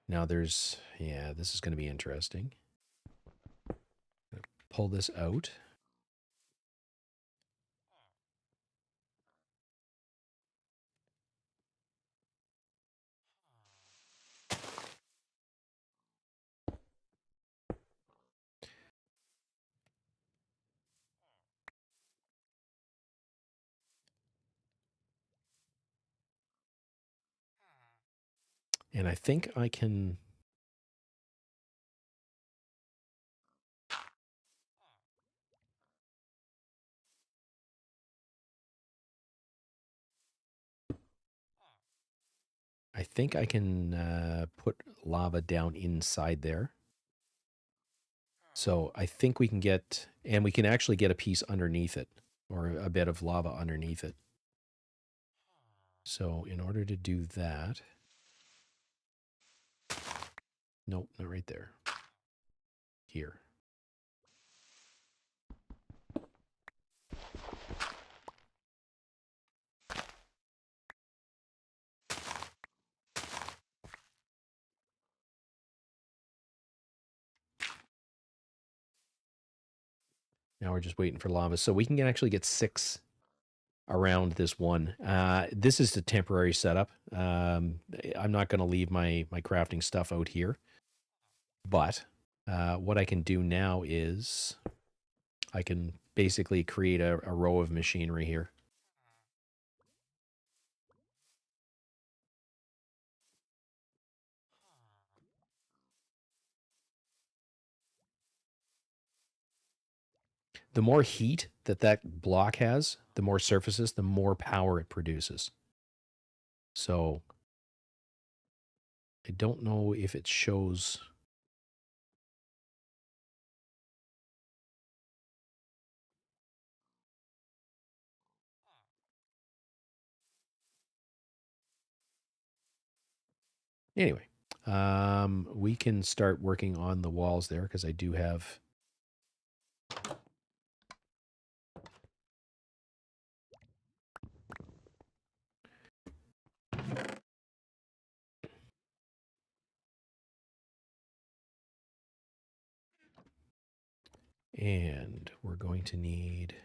A: Now there's... Yeah, this is going to be interesting. Pull this out. And I think I can... I think I can put lava down inside there. So I think we can get... And we can actually get a piece underneath it, or a bit of lava underneath it. So in order to do that... Nope, not right there. Here. Now we're just waiting for lava. So we can actually get 6 around this one. This is the temporary setup. I'm not going to leave my crafting stuff out here. But what I can do now is I can basically create a row of machinery here. the more heat that block has, the more surfaces, the more power it produces. So I don't know if it shows. Anyway, we can start working on the walls there because I do have. And we're going to need.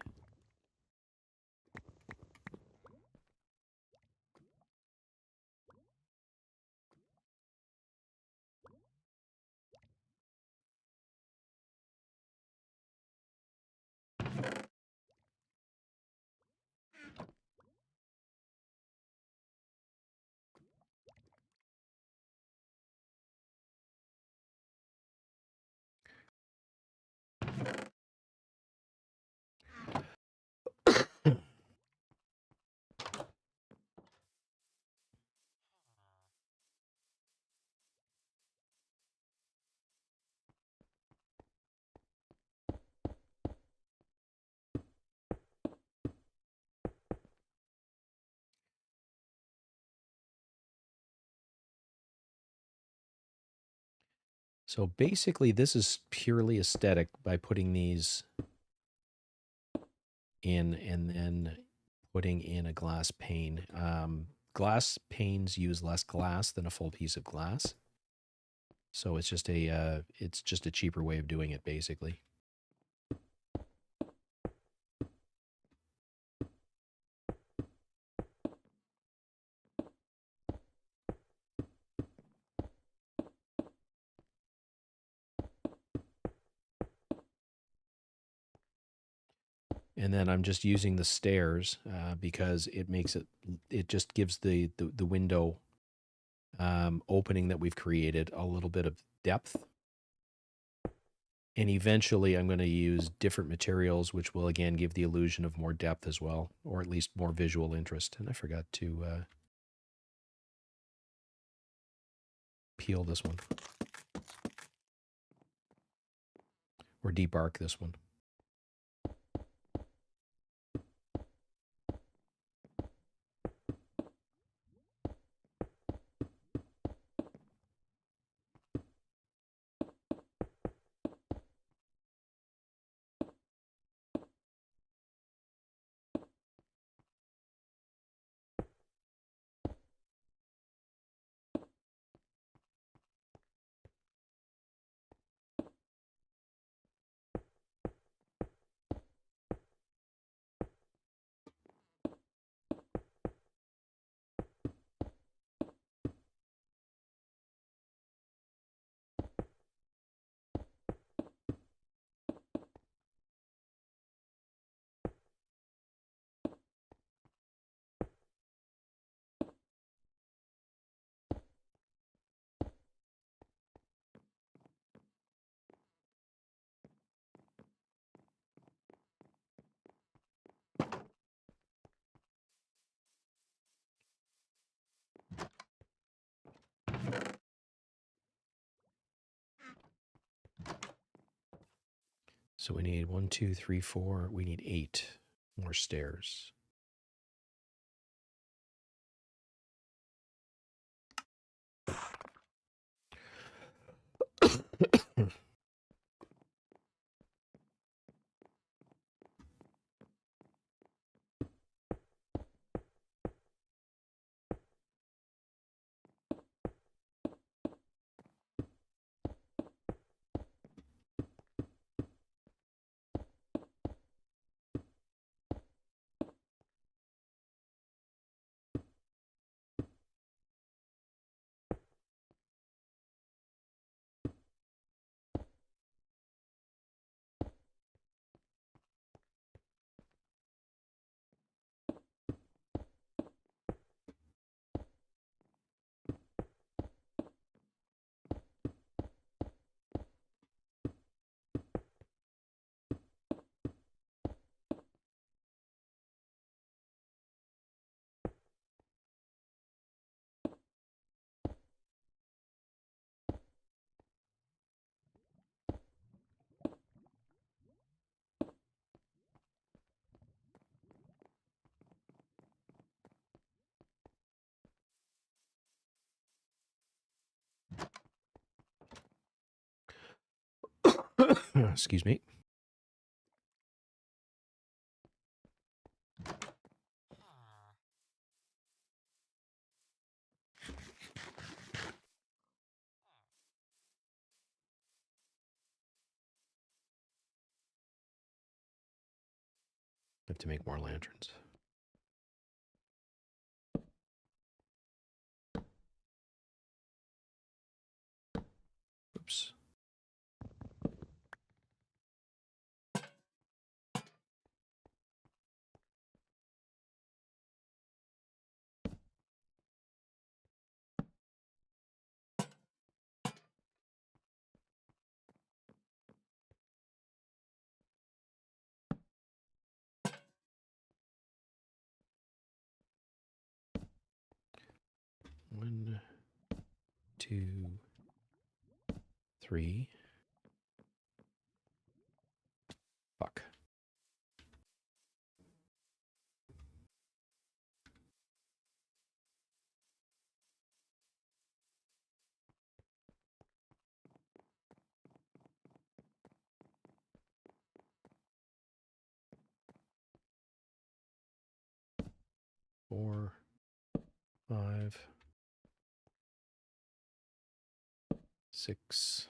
A: So basically, this is purely aesthetic by putting these in and then putting in a glass pane. Glass panes use less glass than a full piece of glass. So it's just a cheaper way of doing it, basically. And then I'm just using the stairs because it just gives the window opening that we've created a little bit of depth. And eventually I'm going to use different materials, which will again give the illusion of more depth as well, or at least more visual interest. And I forgot to peel this one or debark this one. So we need 1, 2, 3, 4. We need 8 more stairs. Excuse me. Have to make more lanterns. Oops. One, two, three. Fuck. Four, 5, 6,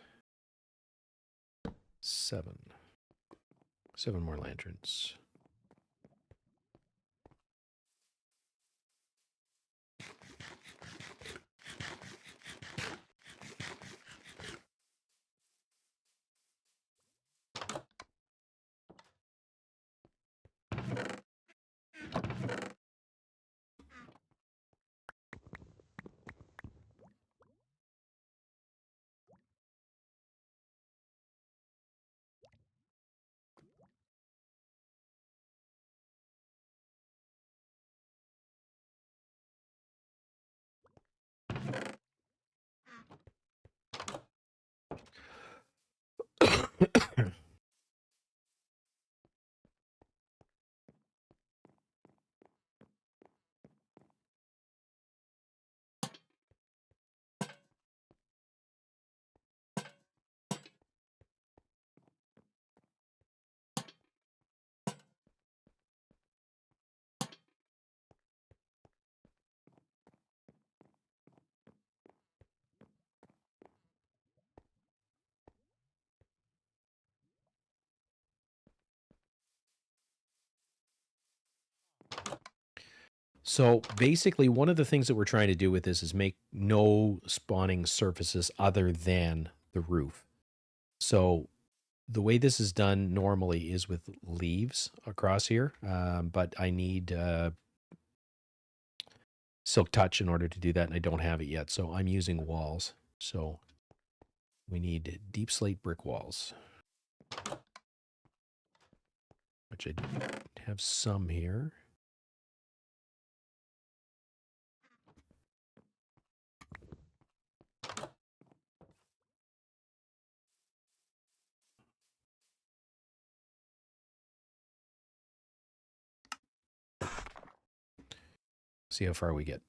A: 7. 7 more lanterns. So basically, one of the things that we're trying to do with this is make no spawning surfaces other than the roof. So the way this is done normally is with leaves across here, but I need Silk Touch in order to do that, and I don't have it yet. So I'm using walls. So we need deep slate brick walls, which I have some here. See how far we get.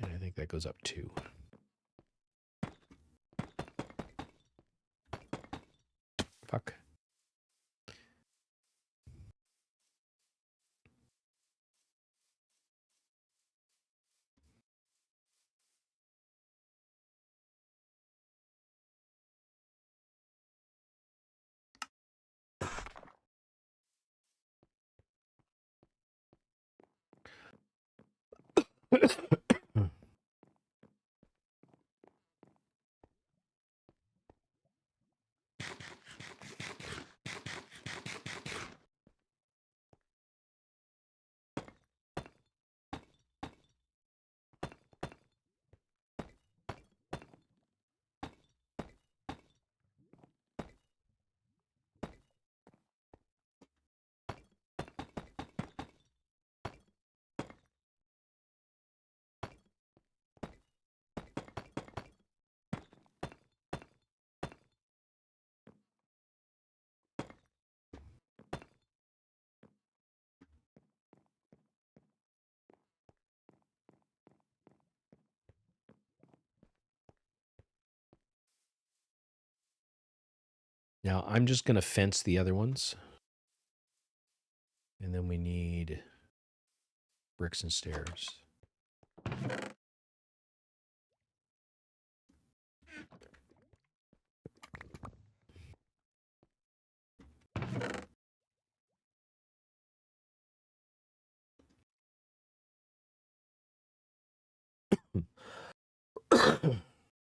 A: And I think that goes up 2. Fuck. Now I'm just going to fence the other ones. And then we need bricks and stairs.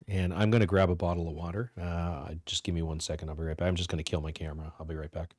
A: And I'm going to grab a bottle of water. Just give me 1 second. I'll be right back. I'm just going to kill my camera. I'll be right back.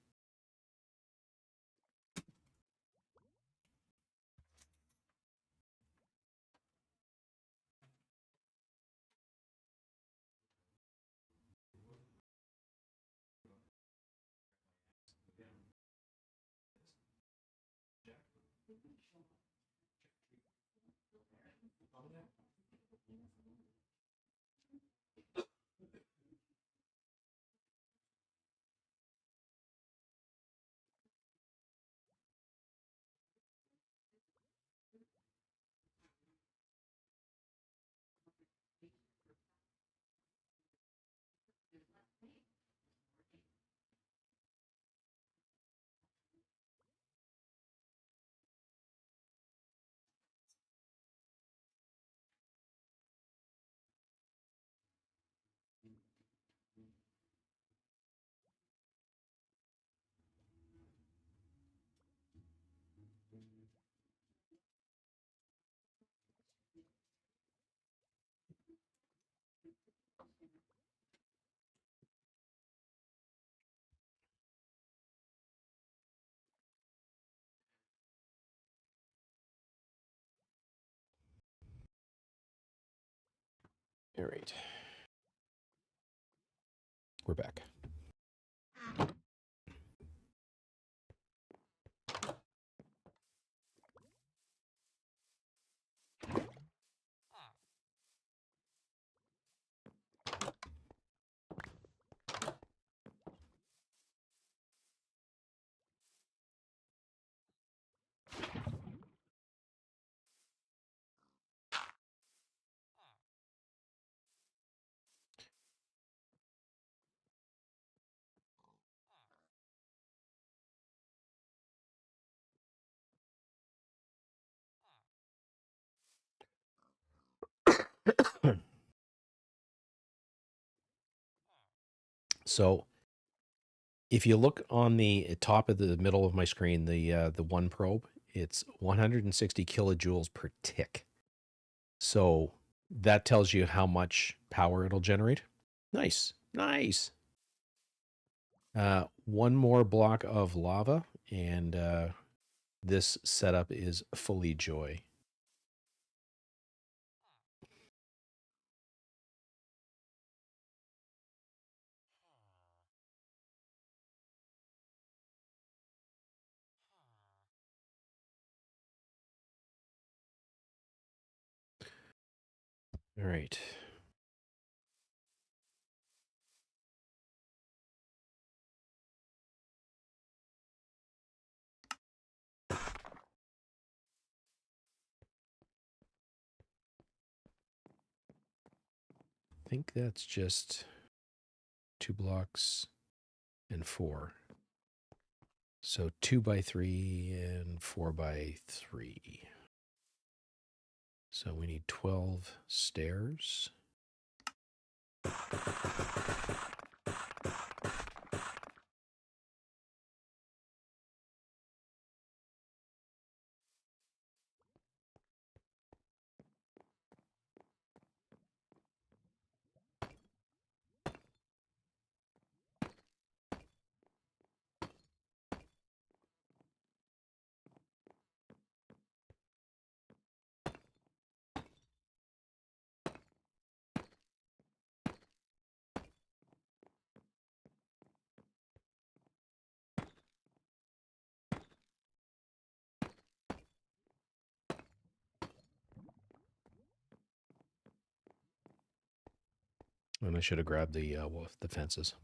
A: All right. We're back. So if you look on the top of the middle of my screen, the one probe, it's 160 kilojoules per tick. So that tells you how much power it'll generate. Nice, nice. One more block of lava, and this setup is fully joy. All right. I think that's just 2 blocks and 4. So 2 by 3 and 4 by 3. So we need 12 stairs. And I should have grabbed the fences.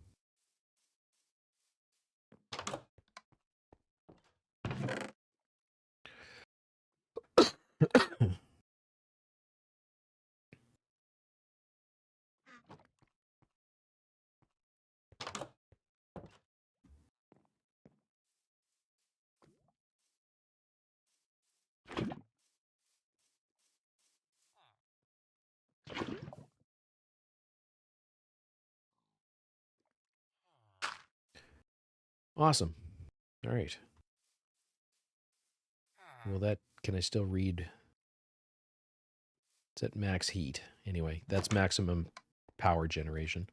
A: Awesome. All right. Well, that can I still read? It's at max heat. Anyway, that's maximum power generation.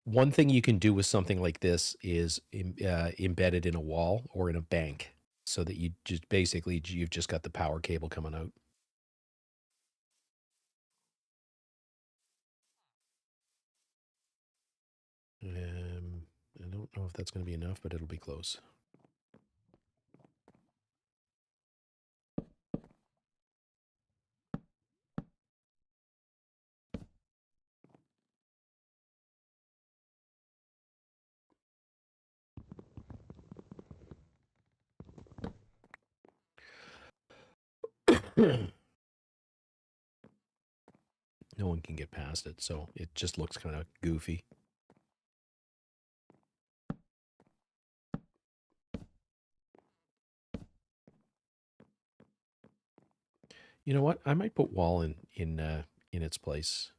A: One thing you can do with something like this is embed it in a wall or in a bank so that you just basically you've just got the power cable coming out. I don't know if that's going to be enough, but it'll be close. No one can get past it, so it just looks kind of goofy. You know what? I might put wall in its place.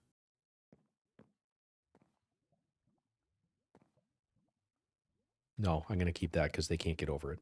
A: No, I'm going to keep that because they can't get over it.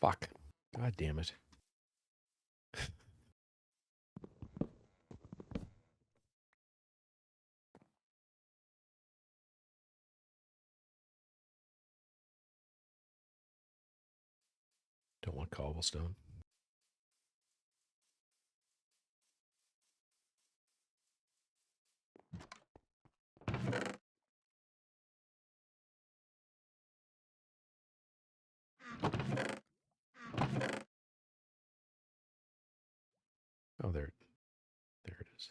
A: Fuck. God damn it. Don't want cobblestone. Oh, there it is.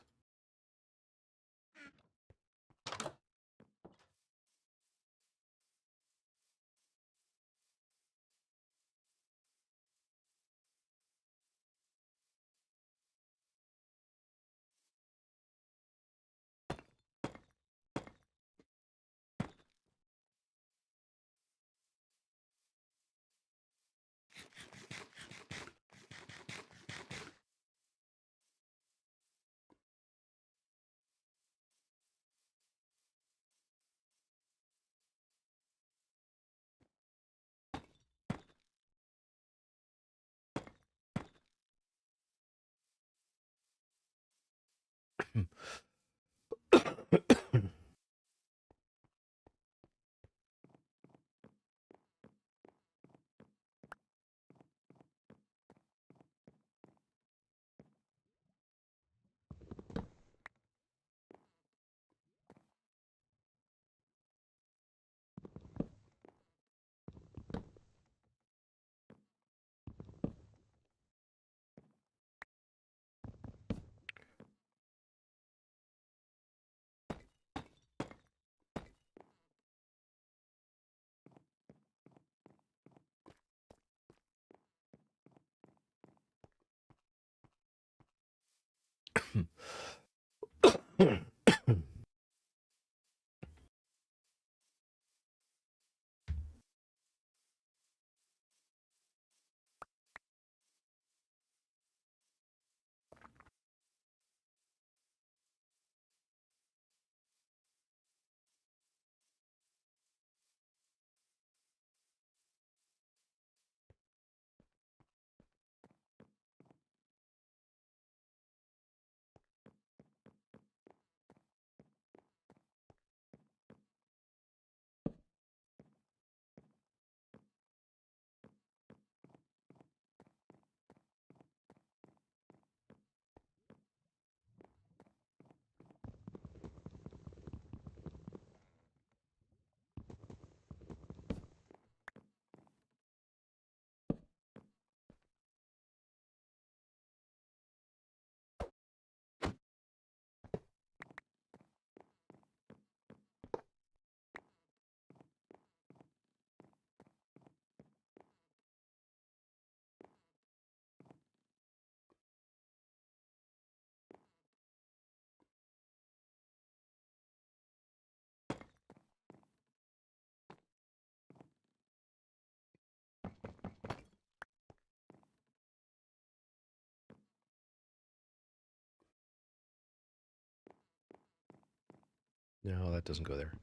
A: No, that doesn't go there.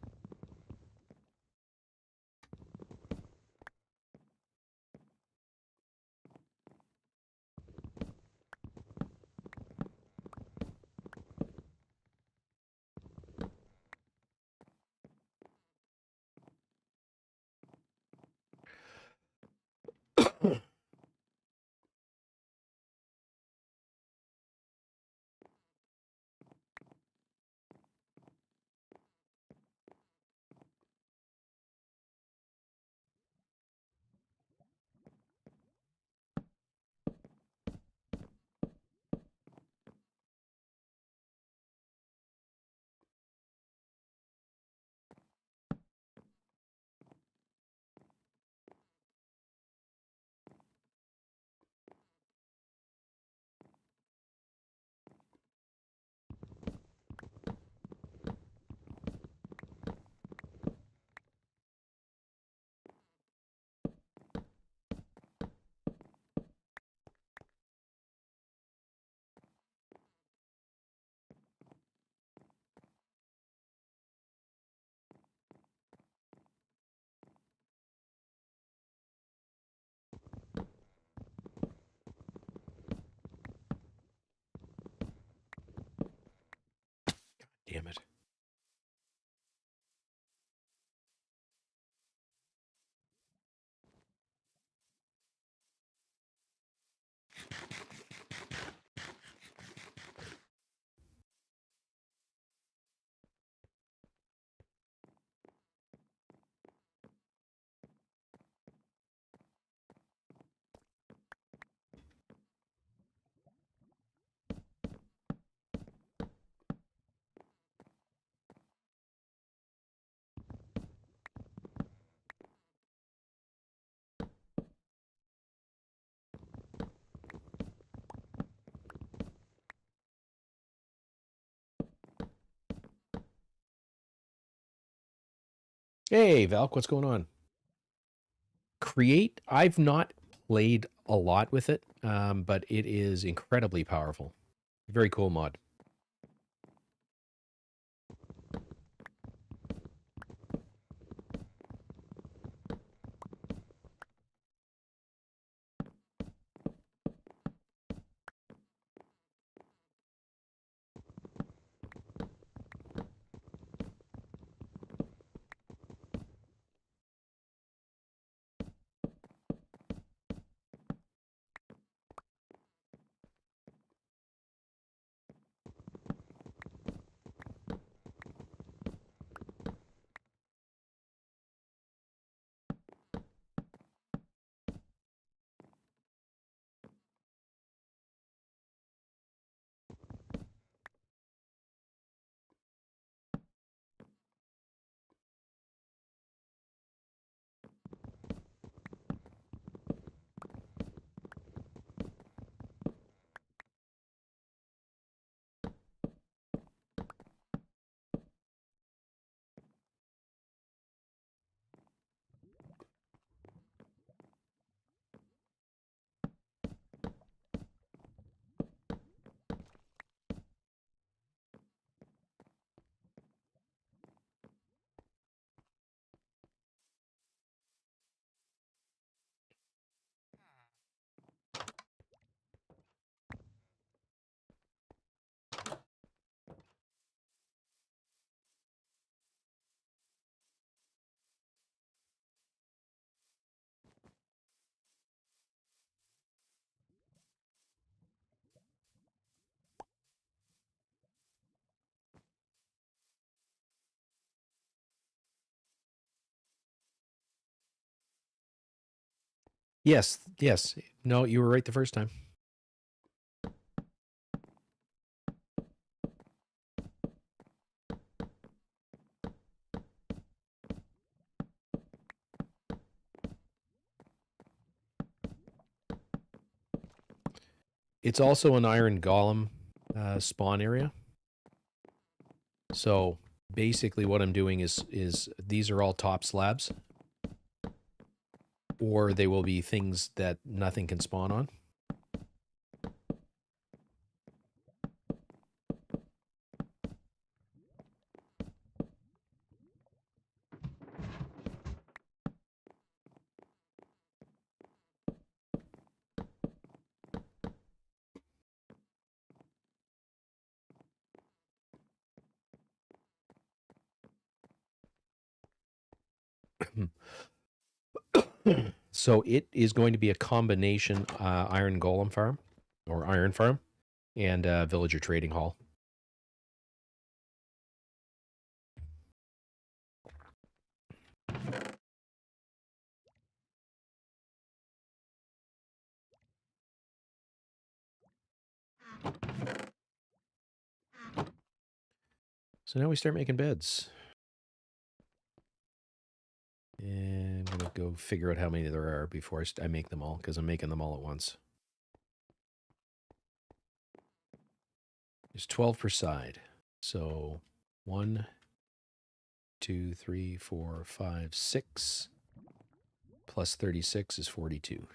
A: Damn it. Hey, Valk, what's going on? Create, I've not played a lot with it, but it is incredibly powerful. Very cool mod. Yes, yes. No, you were right the first time. It's also an iron golem spawn area. So basically what I'm doing is these are all top slabs, or they will be things that nothing can spawn on. So it is going to be a combination iron golem farm or iron farm and villager trading hall. So now we start making beds. And I'm going to go figure out how many there are before I make them all, because I'm making them all at once. There's 12 per side. So 1, 2, 3, 4, 5, 6. Plus 36 is 42.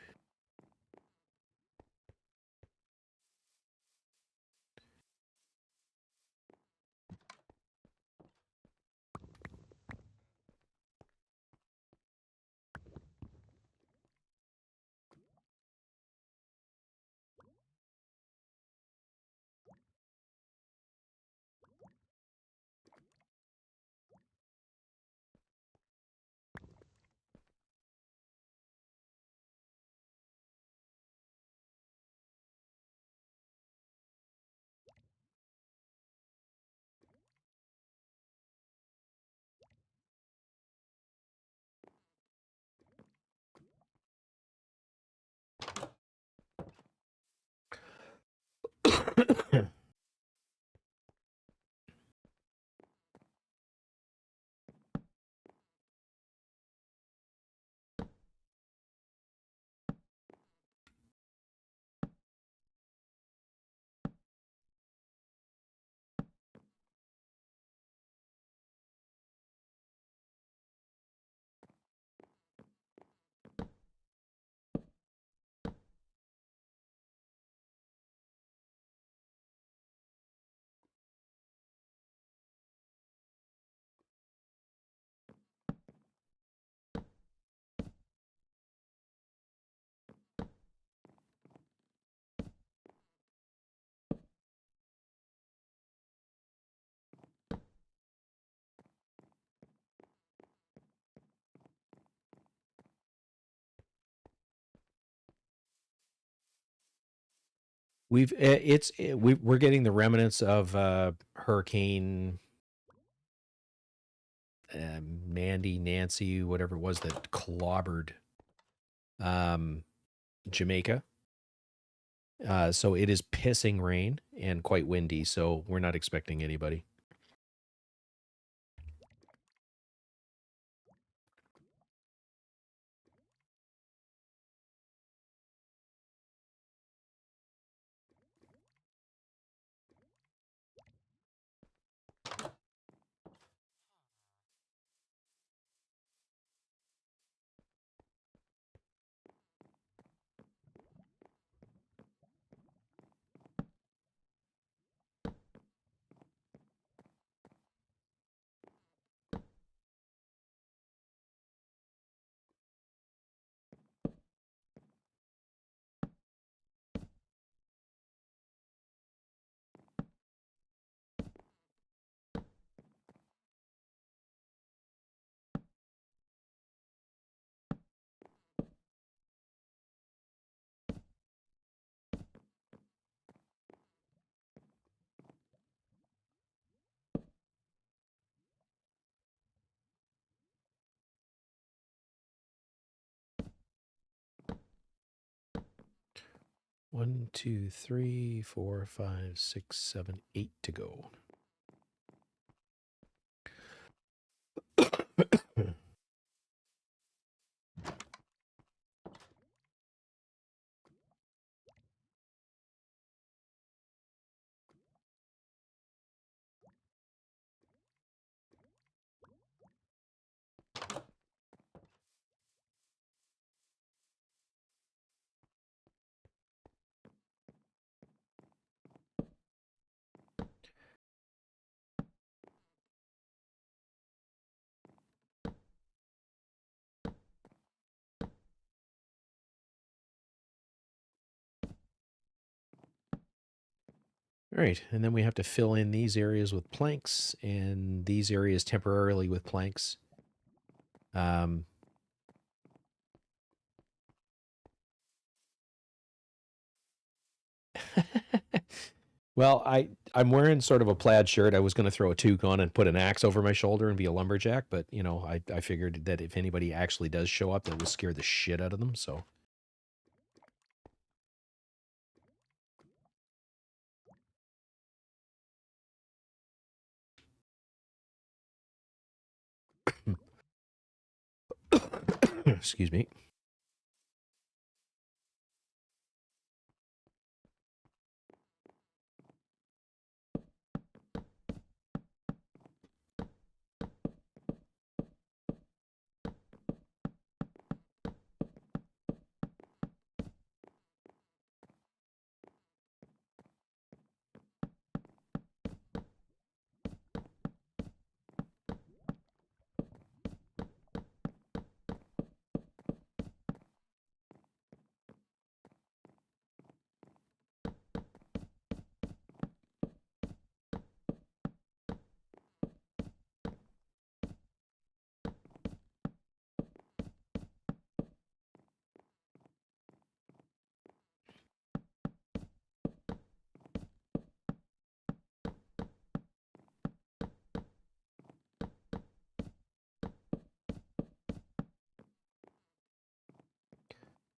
A: We're getting the remnants of Hurricane Mandy, Nancy, whatever it was that clobbered Jamaica. So it is pissing rain and quite windy, so we're not expecting anybody. One, two, 3, 4, 5, 6, 7, 8 to go. All right, and then we have to fill in these areas with planks and these areas temporarily with planks. Well, I'm wearing sort of a plaid shirt. I was going to throw a toque on and put an axe over my shoulder and be a lumberjack, but you know, I figured that if anybody actually does show up, that will scare the shit out of them. So. Excuse me.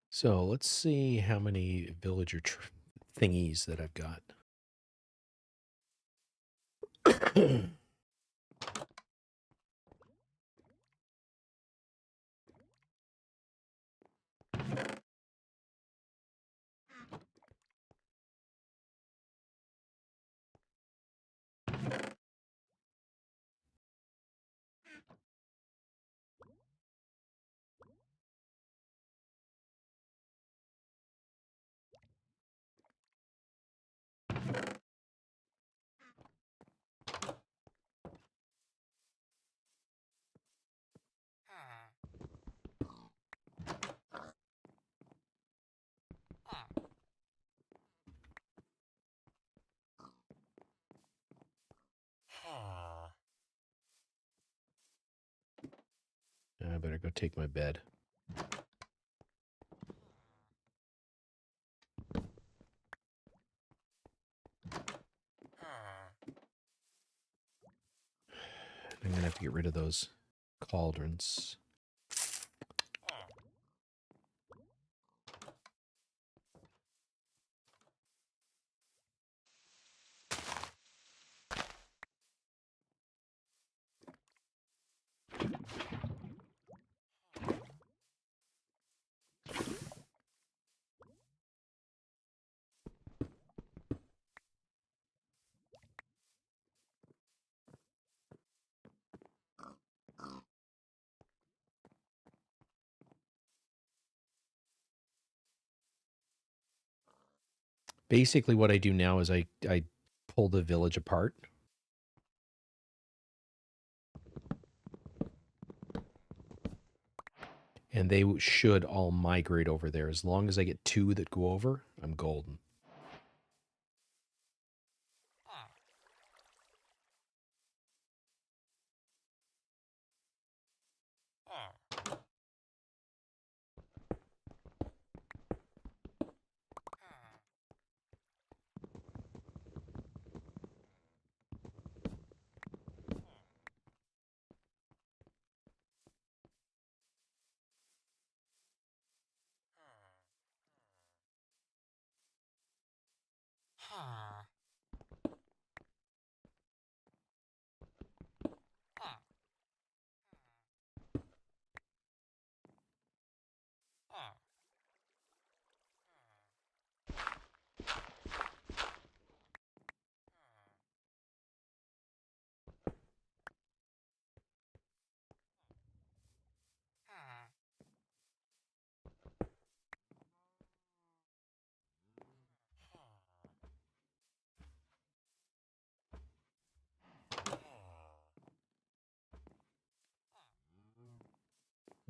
A: So let's see how many villager thingies that I've got. I better go take my bed. I'm going to have to get rid of those cauldrons. Basically, what I do now is I pull the village apart. And they should all migrate over there. As long as I get 2 that go over, I'm golden.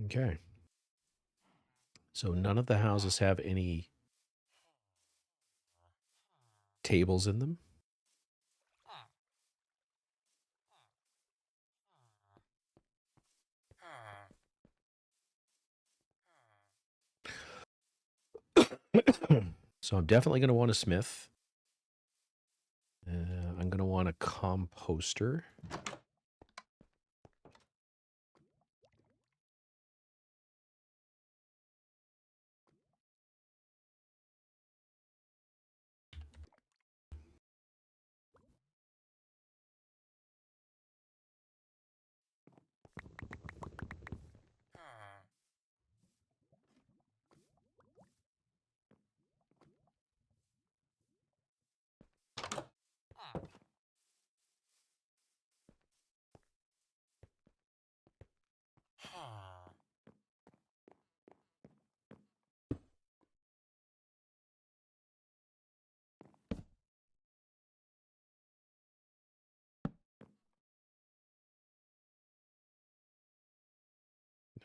A: Okay. So none of the houses have any tables in them. So I'm definitely going to want a smith. I'm going to want a composter.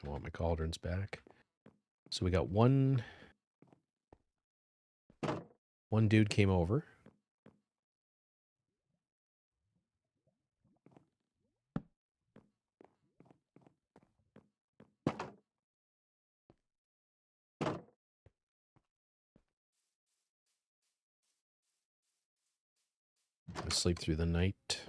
A: I want my cauldrons back. So we got one dude came over. I sleep through the night.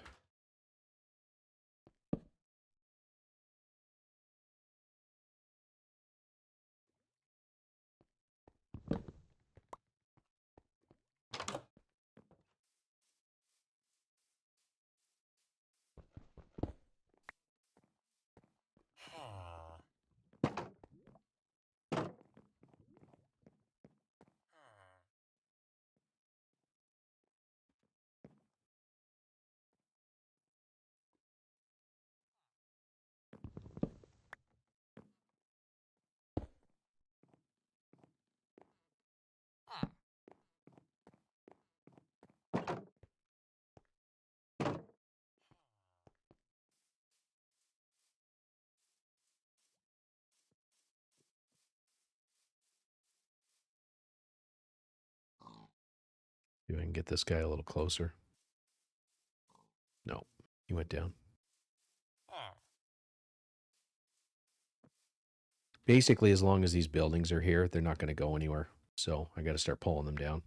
A: See if I can get this guy a little closer. No, he went down. Basically, as long as these buildings are here, they're not going to go anywhere. So I got to start pulling them down.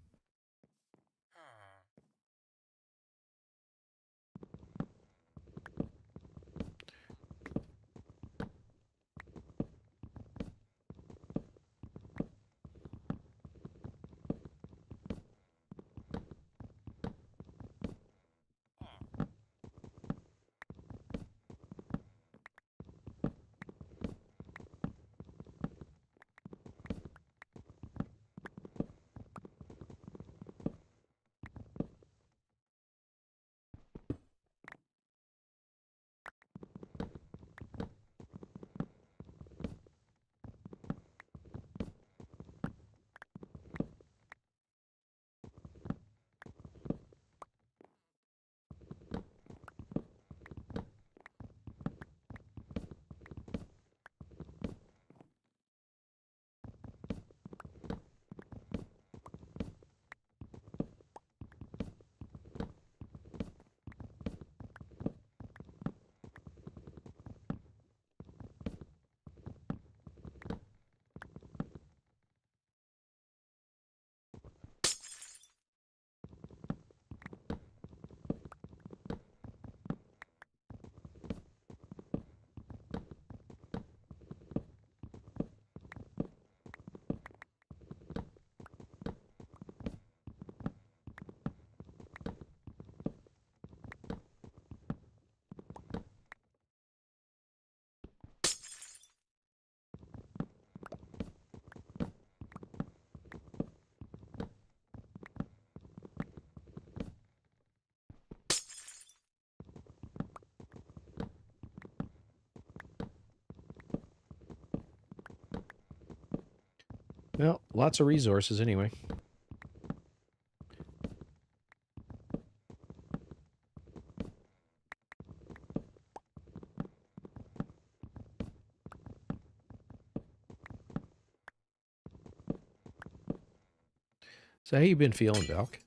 A: Well, lots of resources anyway. So how you been feeling, Valk?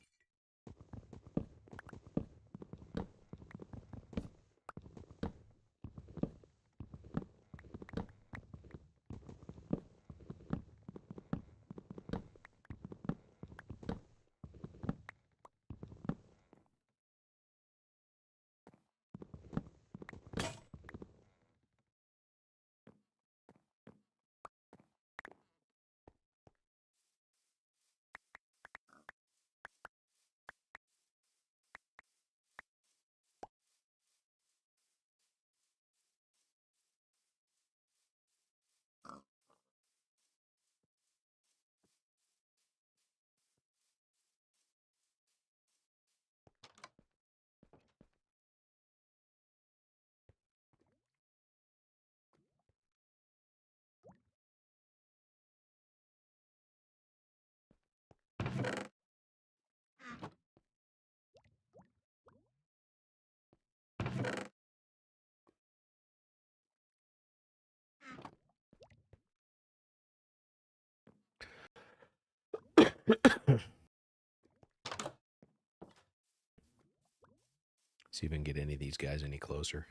A: See if we can get any of these guys any closer.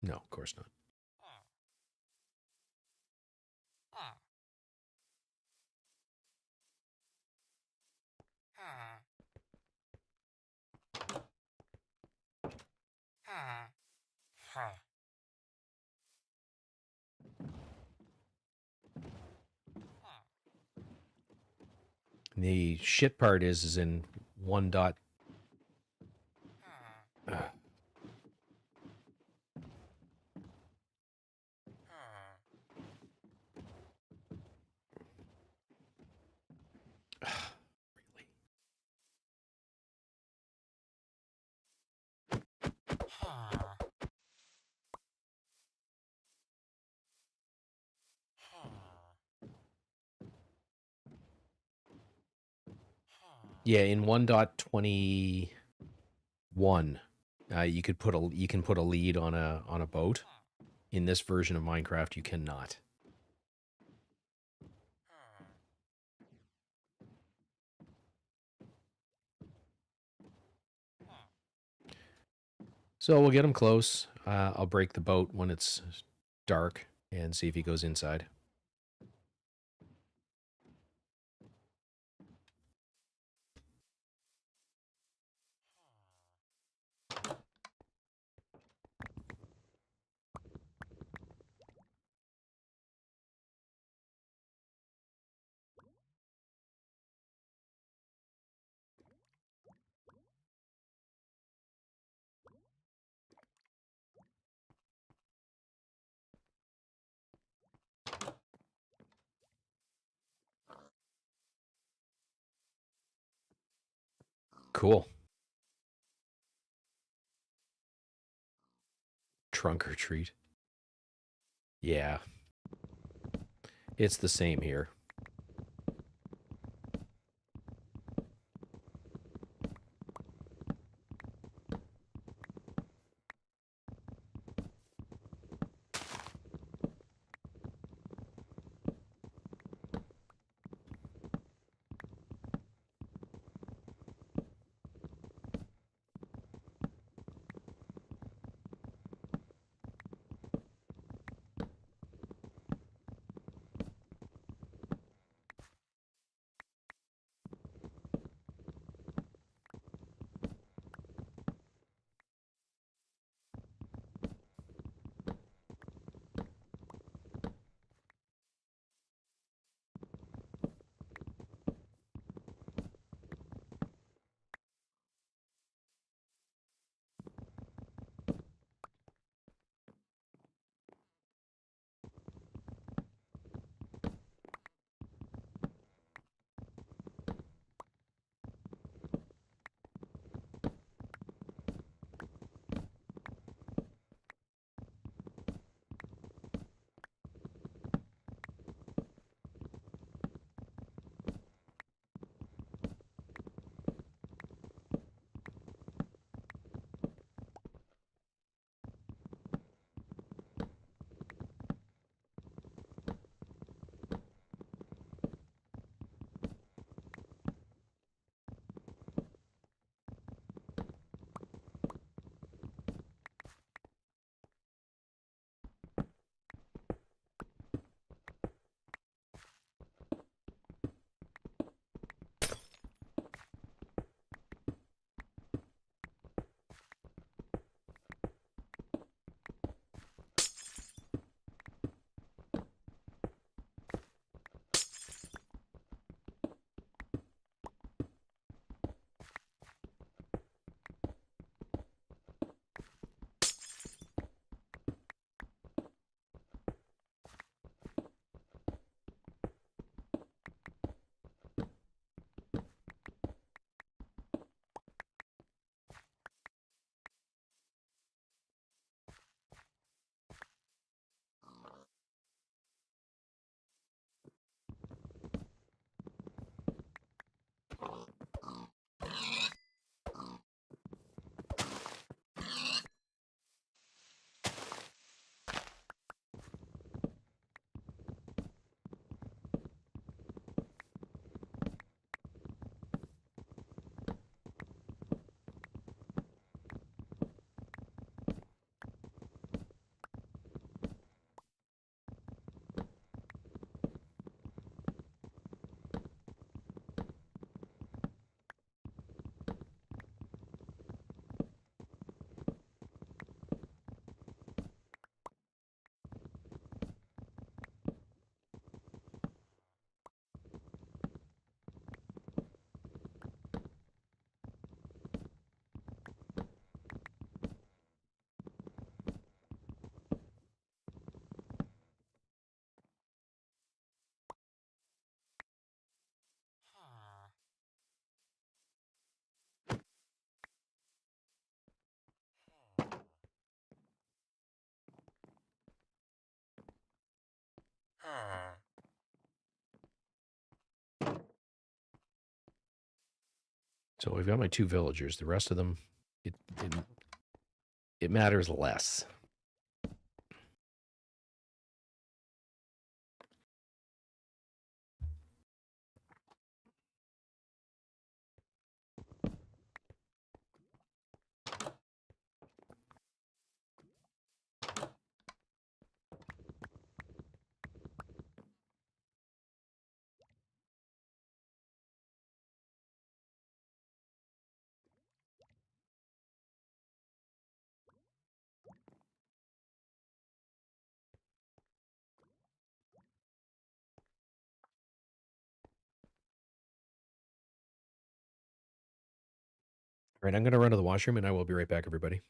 A: No, of course not. The shit part is in 1 dot. Really? Yeah, in 1.21, you can put a lead on a boat. In this version of Minecraft, you cannot. So we'll get him close. I'll break the boat when it's dark and see if he goes inside. Cool. Trunk or treat. Yeah. It's the same here. So we've got my 2 villagers. The rest of them, it matters less. All right, I'm going to run to the washroom, and I will be right back, everybody.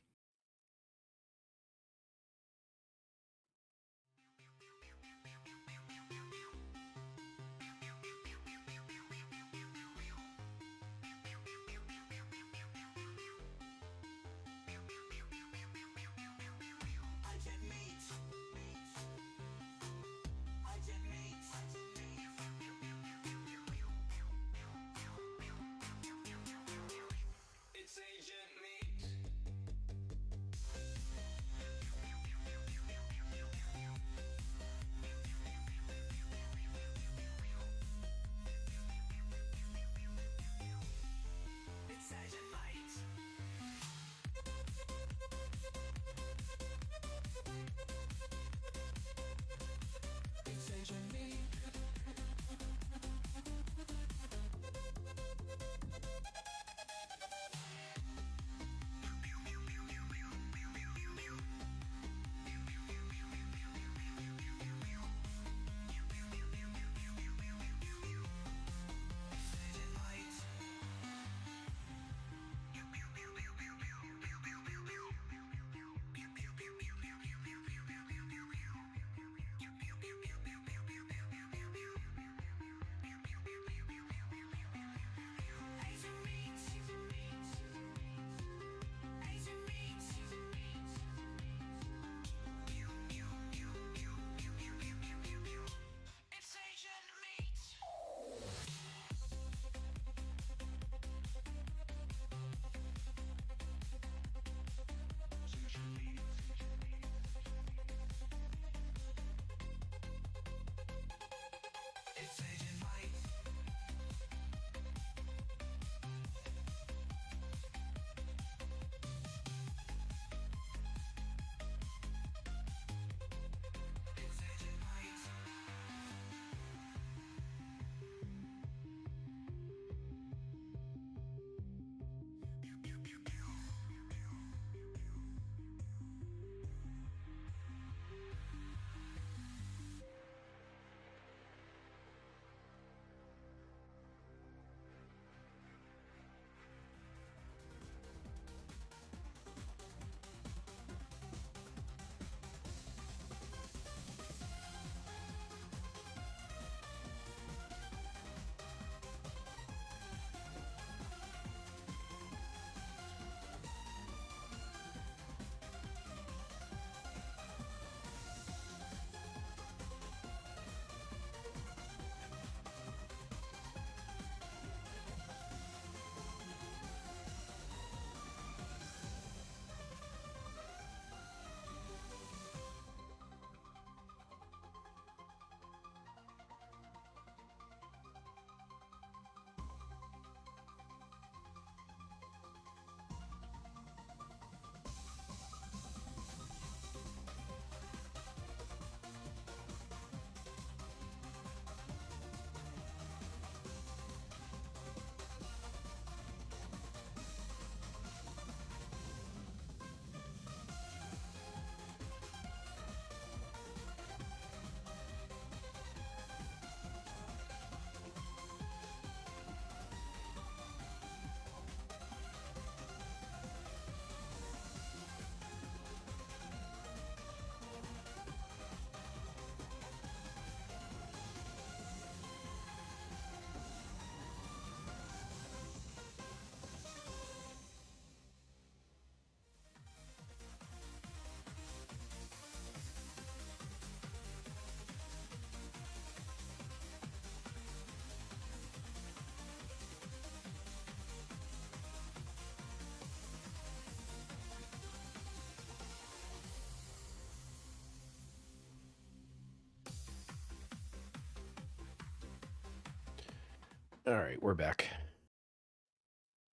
A: All right, we're back.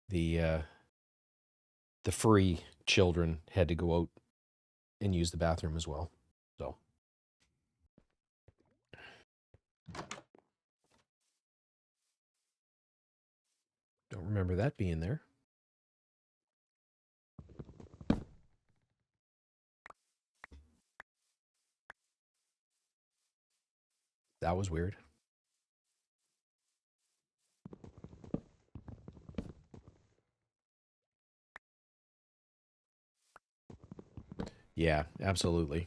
A: The furry children had to go out and use the bathroom as well. So don't remember that being there. That was weird. Yeah, absolutely.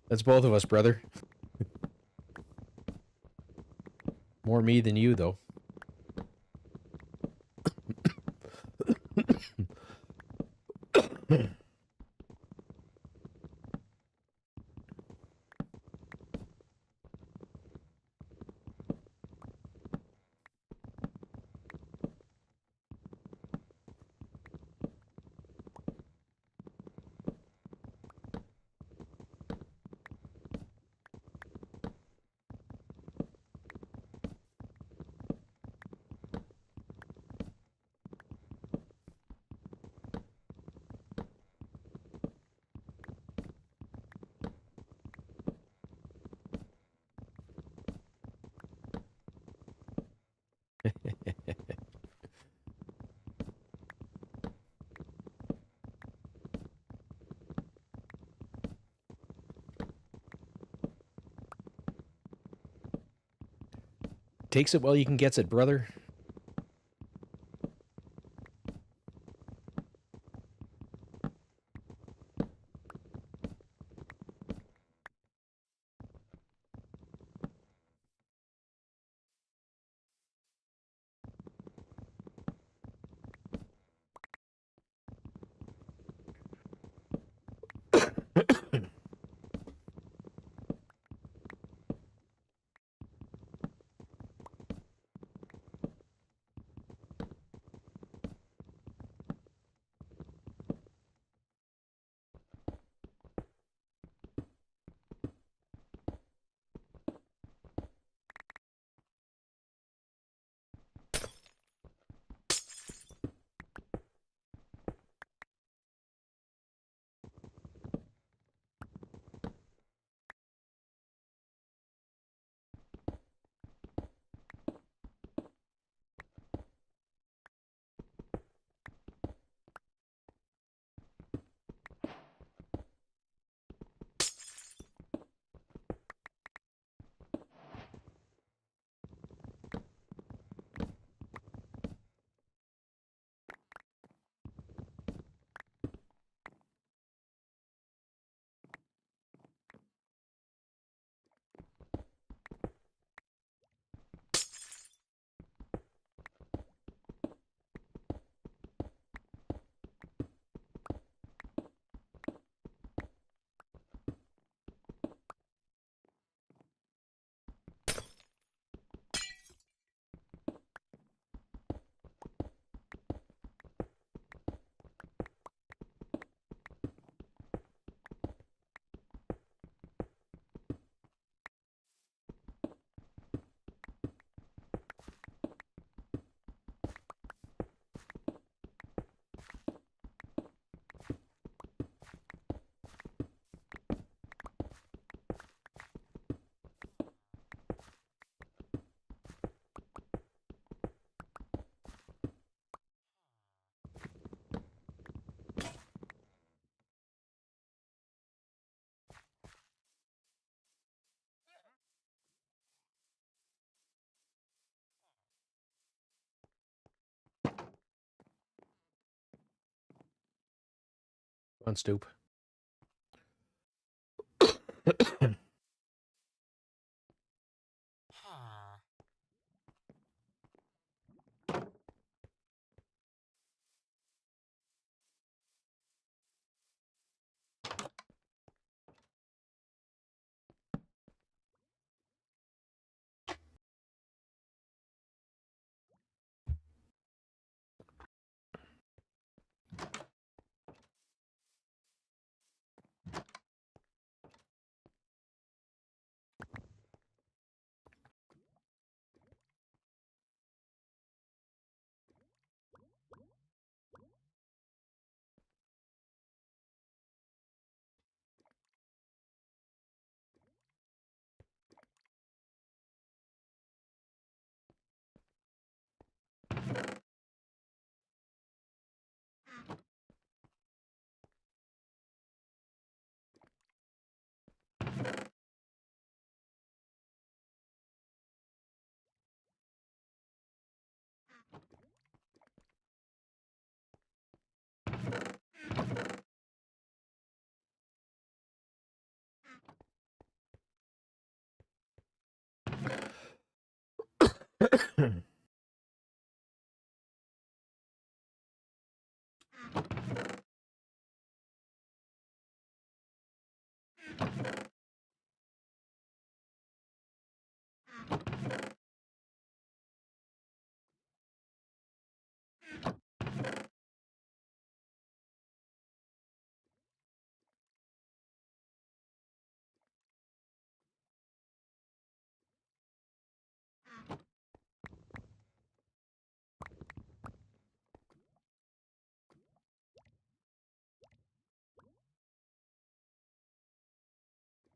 A: That's both of us, brother. More me than you, though. Takes it while you can gets it, brother. On Stoop.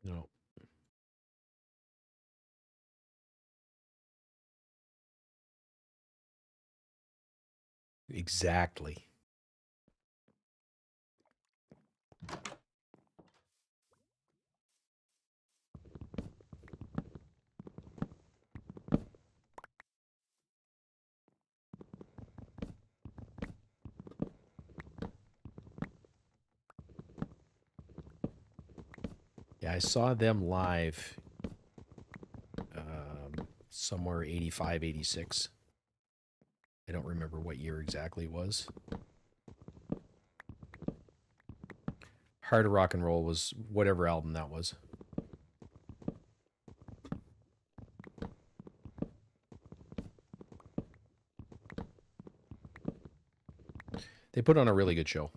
A: No. Exactly. Yeah, I saw them live somewhere 85, 86. I don't remember what year exactly it was. Heart of Rock and Roll was whatever album that was. They put on a really good show.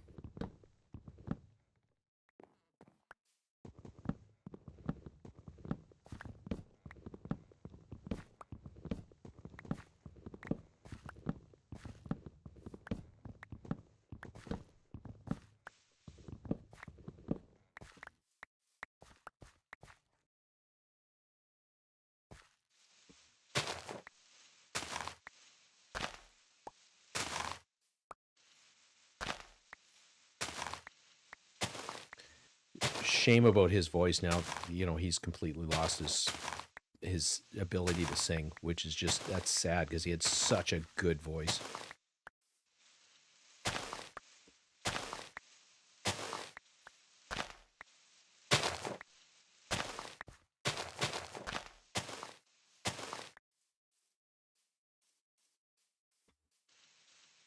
A: Shame about his voice now. You know, he's completely lost his ability to sing, which is just, that's sad because he had such a good voice.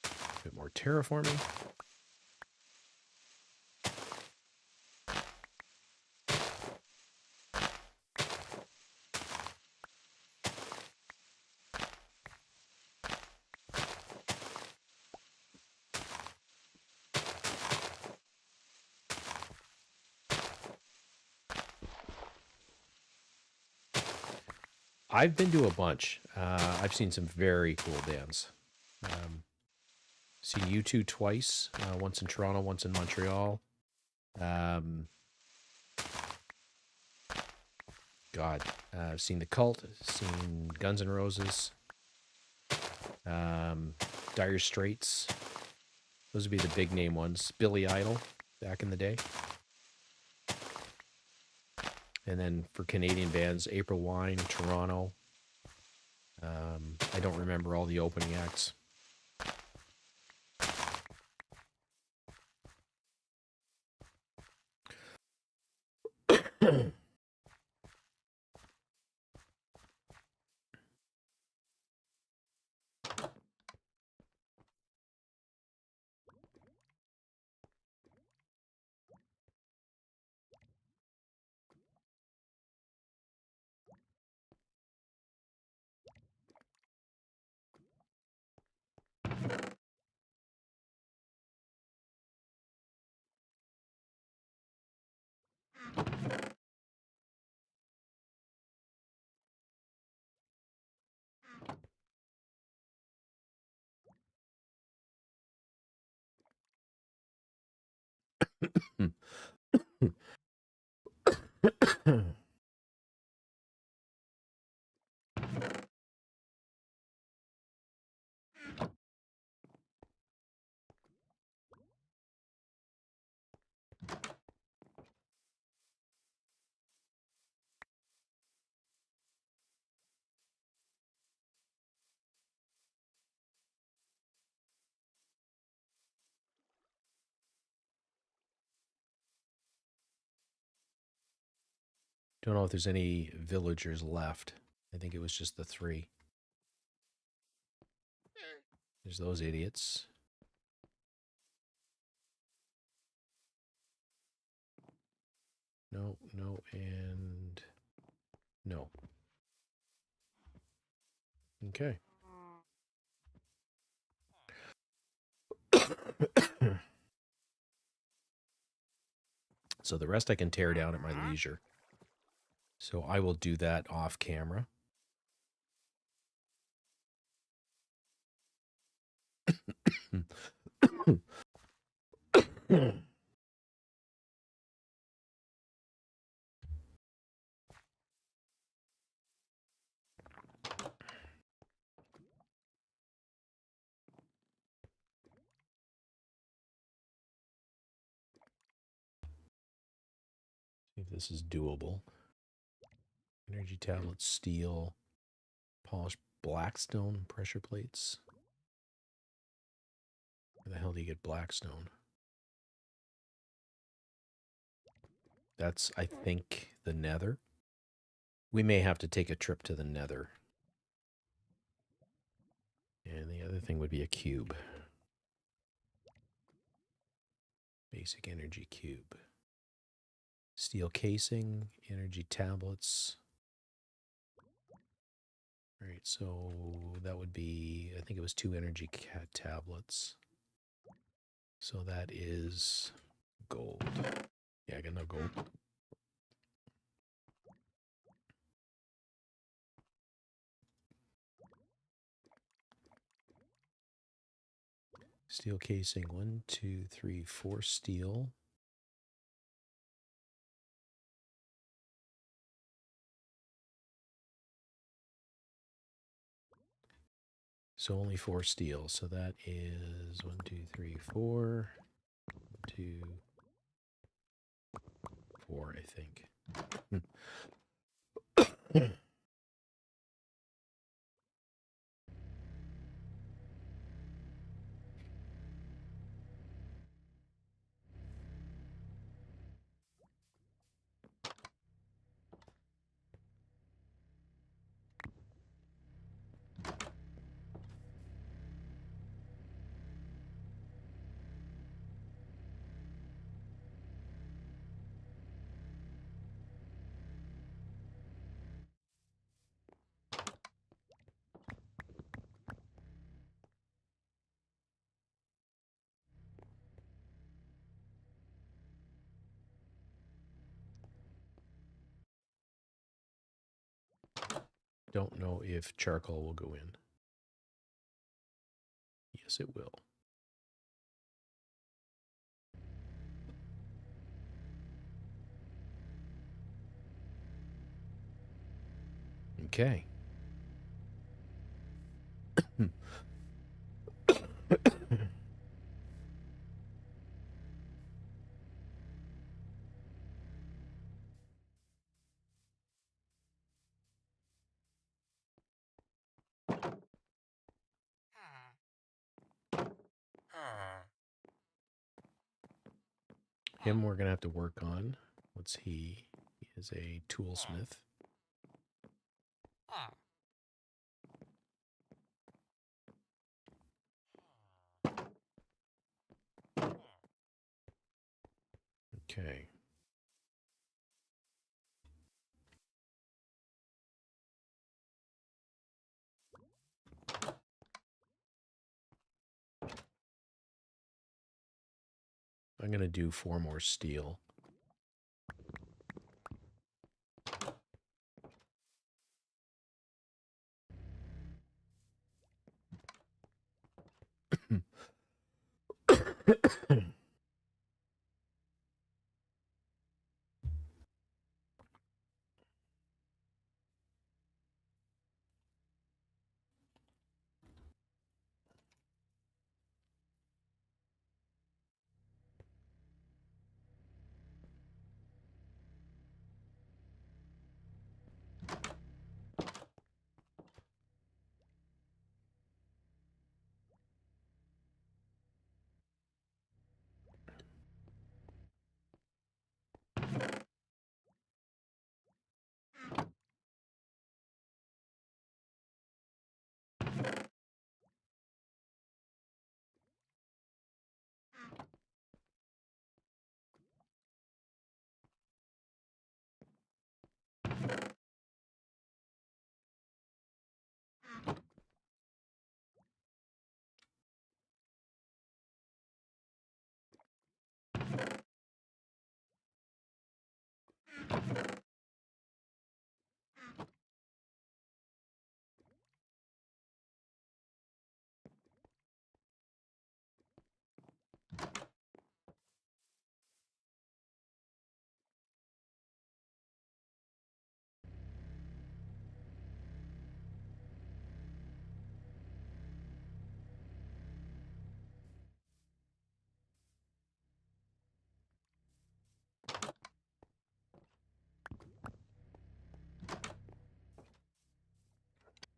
A: A bit more terraforming. I've been to a bunch. I've seen some very cool bands. Seen U2 twice, once in Toronto, once in Montreal. I've seen The Cult, seen Guns N' Roses, Dire Straits. Those would be the big name ones. Billy Idol, back in the day. And then for Canadian bands, April Wine, Toronto. I don't remember all the opening acts. Don't know if there's any villagers left. I think it was just the 3. There's those idiots. No, no, and no. Okay. So the rest I can tear down at my leisure. So I will do that off camera. See if this is doable. Energy tablets, steel, polished blackstone pressure plates. Where the hell do you get blackstone? That's, I think, the nether. We may have to take a trip to the nether. And the other thing would be a cube. Basic energy cube. Steel casing, energy tablets. All right, so that would be, I think it was 2 energy tablets. So that is gold. Yeah, I got no gold. Steel casing, 1, 2, 3, 4 steel. So only 4 steel. So that is 1, 2, 3, 4. 2, 4, I think. Don't know if charcoal will go in. Yes, it will. Okay. Him we're going to have to work on. What's he? He is a toolsmith. Okay. I'm going to do 4 more steel.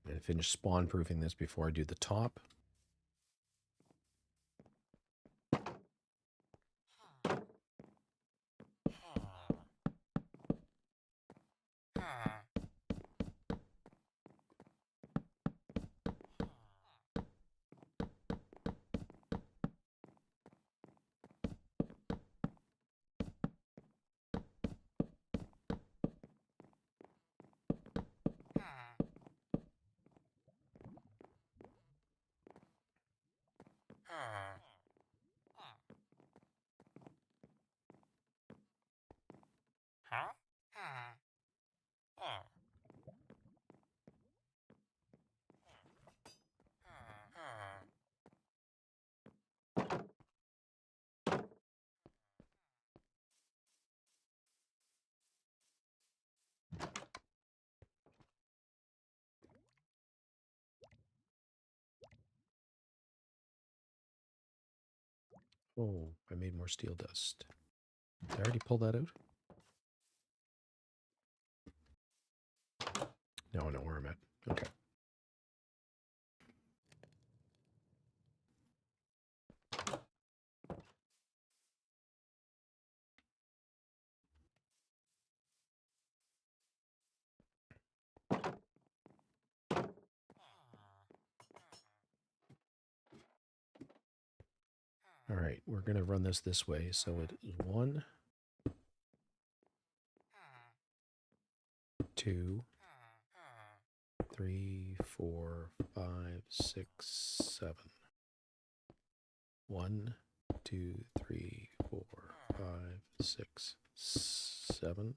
A: And finish spawn proofing this before I do the top. Oh, I made more steel dust. Did I already pull that out? No, I know where I'm at. Okay. All right, we're going to run this way. So it is 1, 2, 3, 4, 5, 6, 7. 1, 2, 3, 4, 5, 6, 7.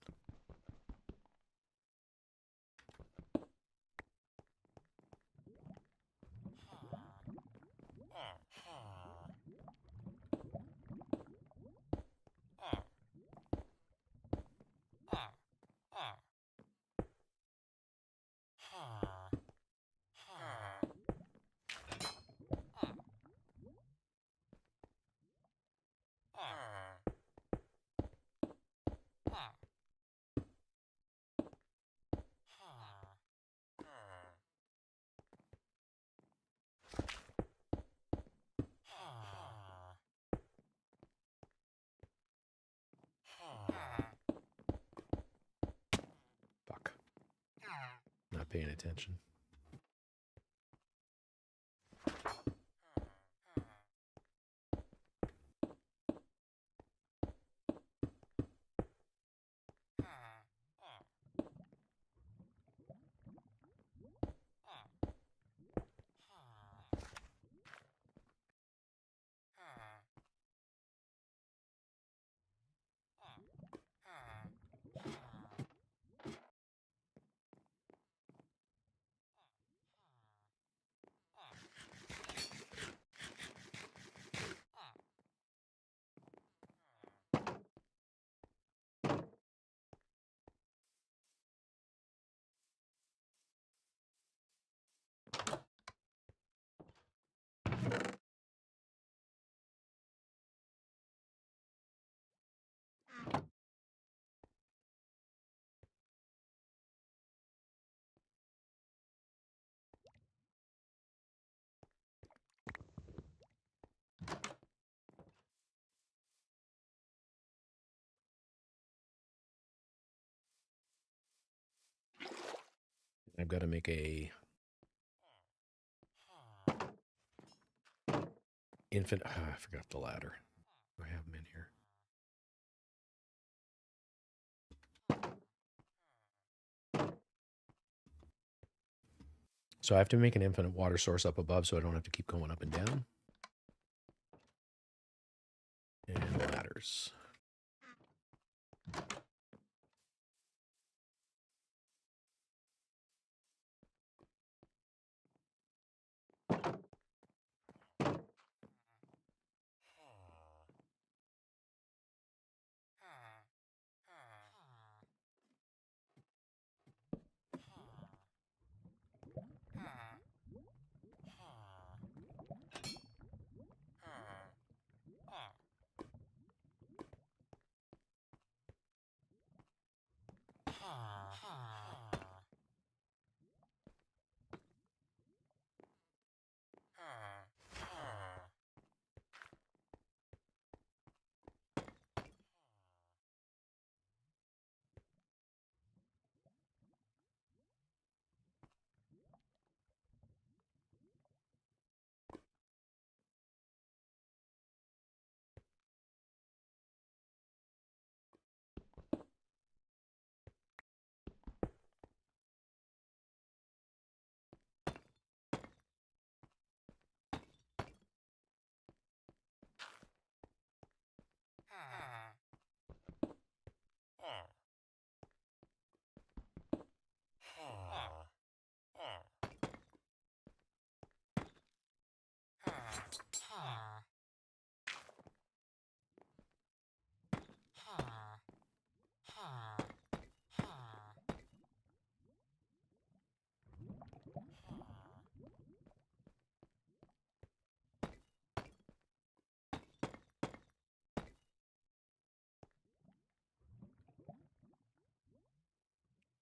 A: Fuck. Not paying attention. I've got to make a infinite. I forgot the ladder. I have them in here. So I have to make an infinite water source up above so I don't have to keep going up and down. And ladders.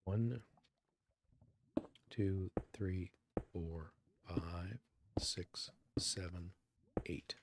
A: 1, 2, 3, 4, 5, 6, 7, 8.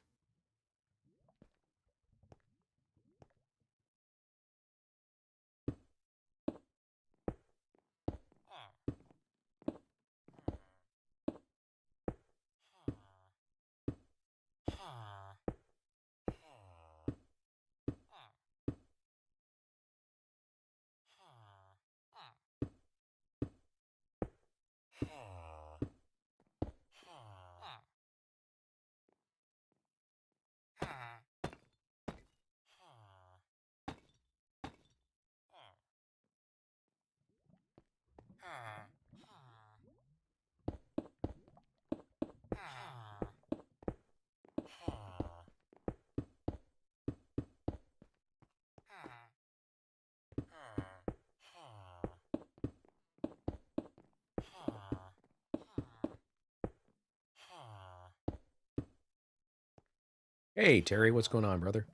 A: Hey, Terry, what's going on, brother?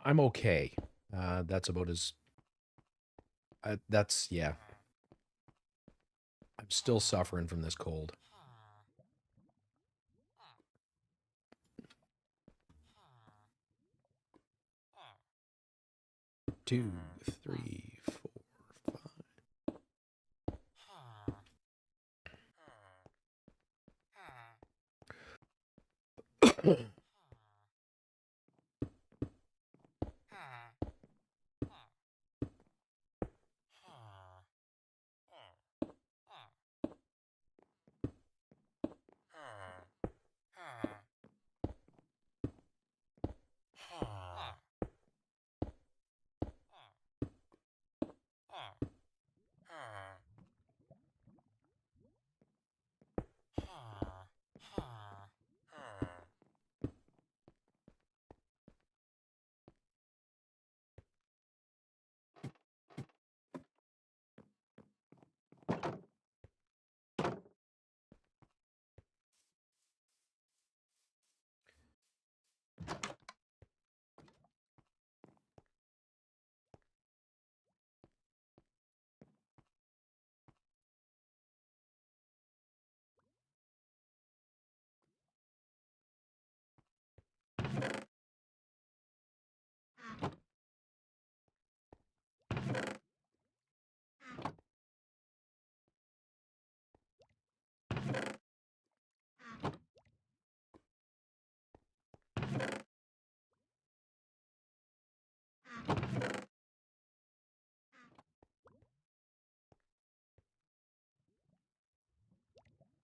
A: I'm okay. That's about as... that's, yeah. I'm still suffering from this cold. 2, 3, 4, 5.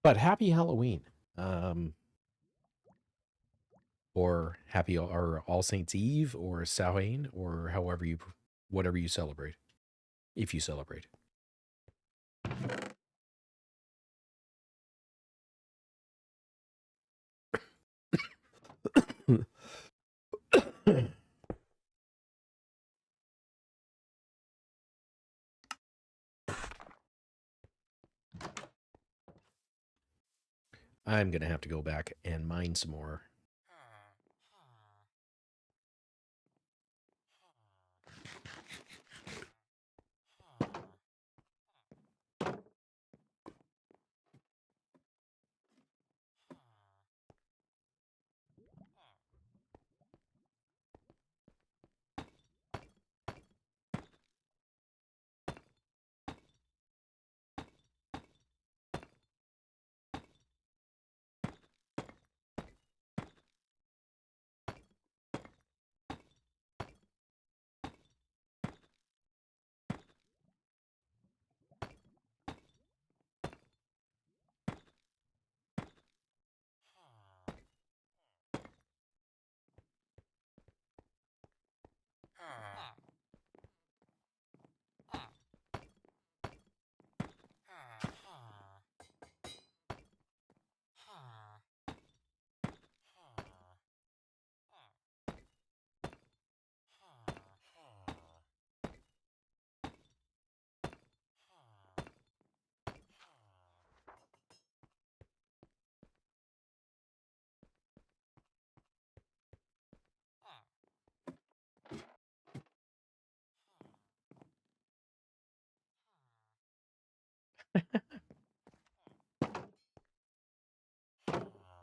A: But happy Halloween. Or happy or All Saints Eve or Samhain or however you, whatever you celebrate, if you celebrate. I'm going to have to go back and mine some more.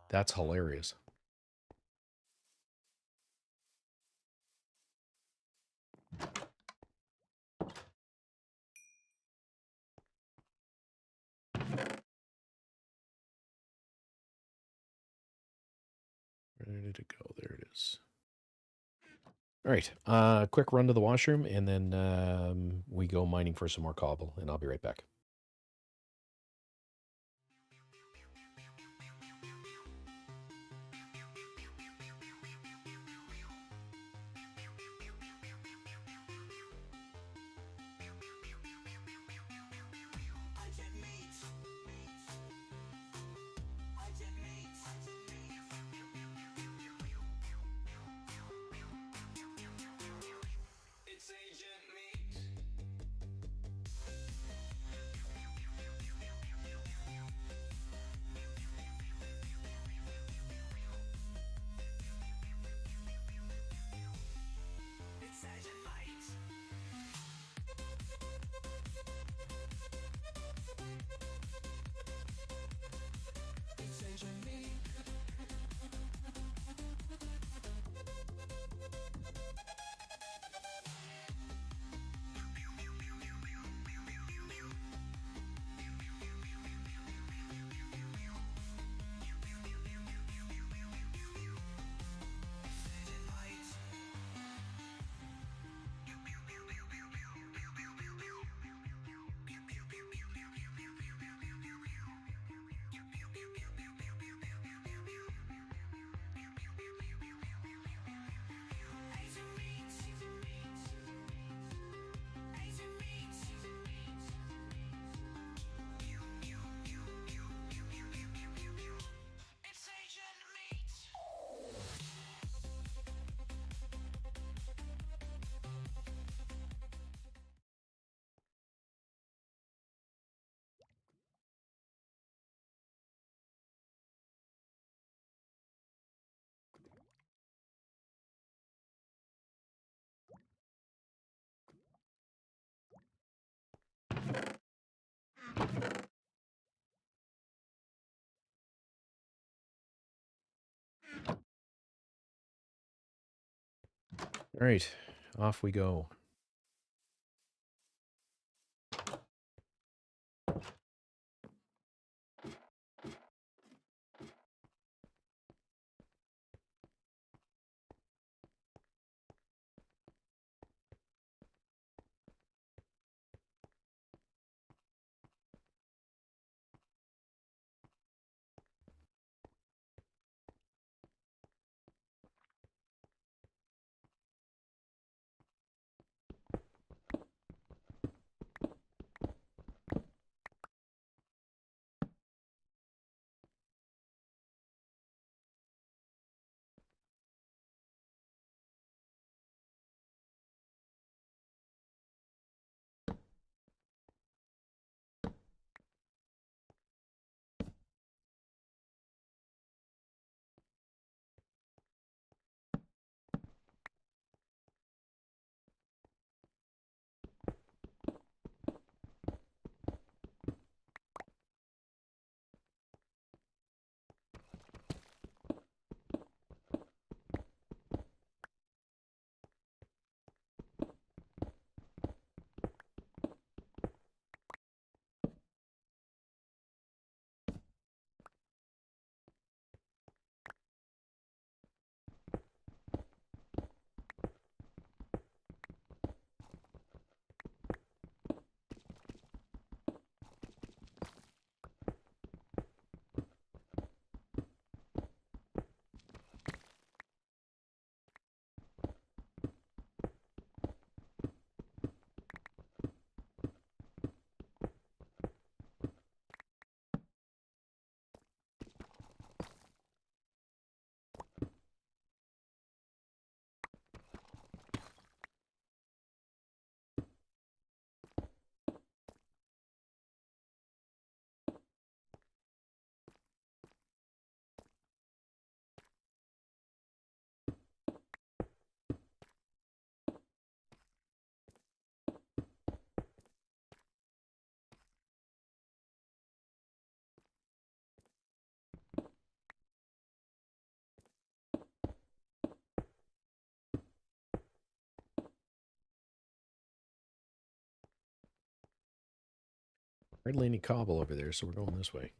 A: That's hilarious. Where did it go? There it is. All right. Quick run to the washroom, and then we go mining for some more cobble, and I'll be right back. All right, off we go. Hardly any cobble over there, so we're going this way.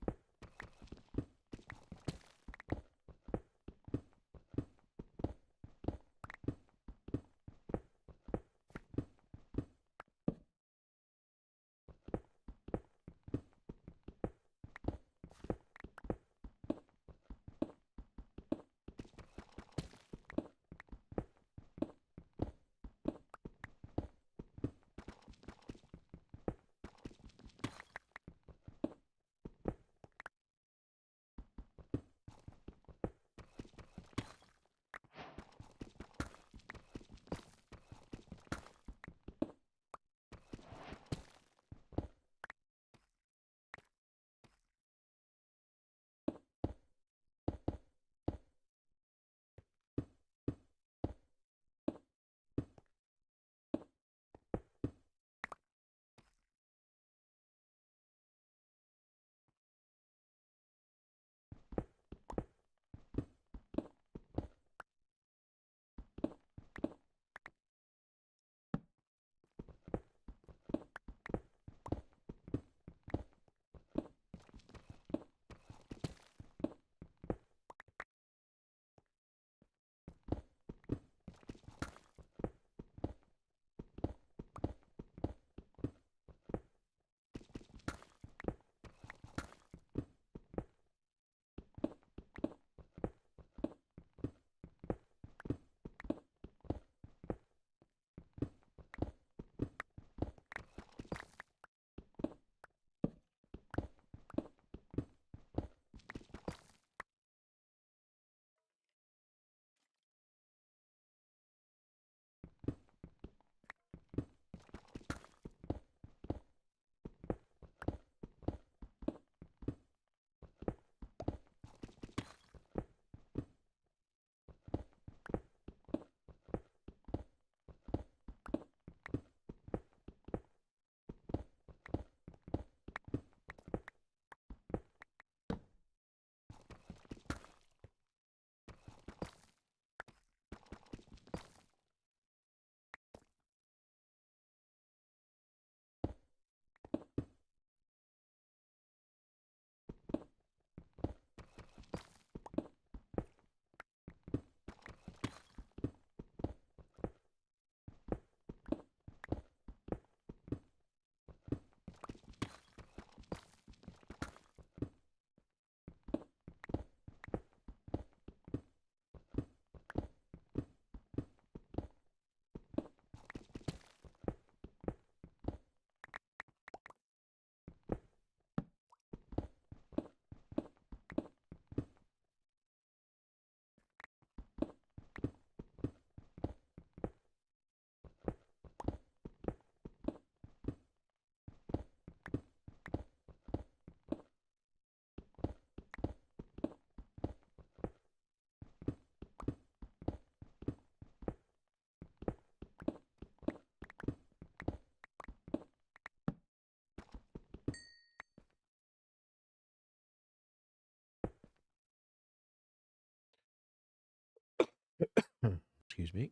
A: Excuse me.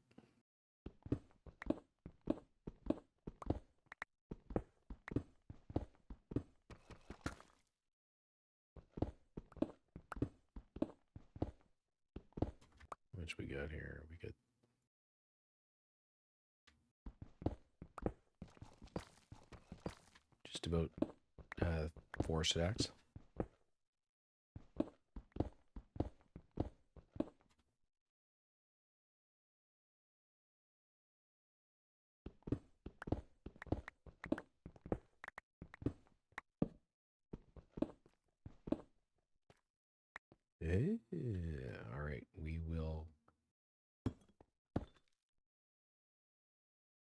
A: Which we got here? We got just about 4 stacks. All right, we will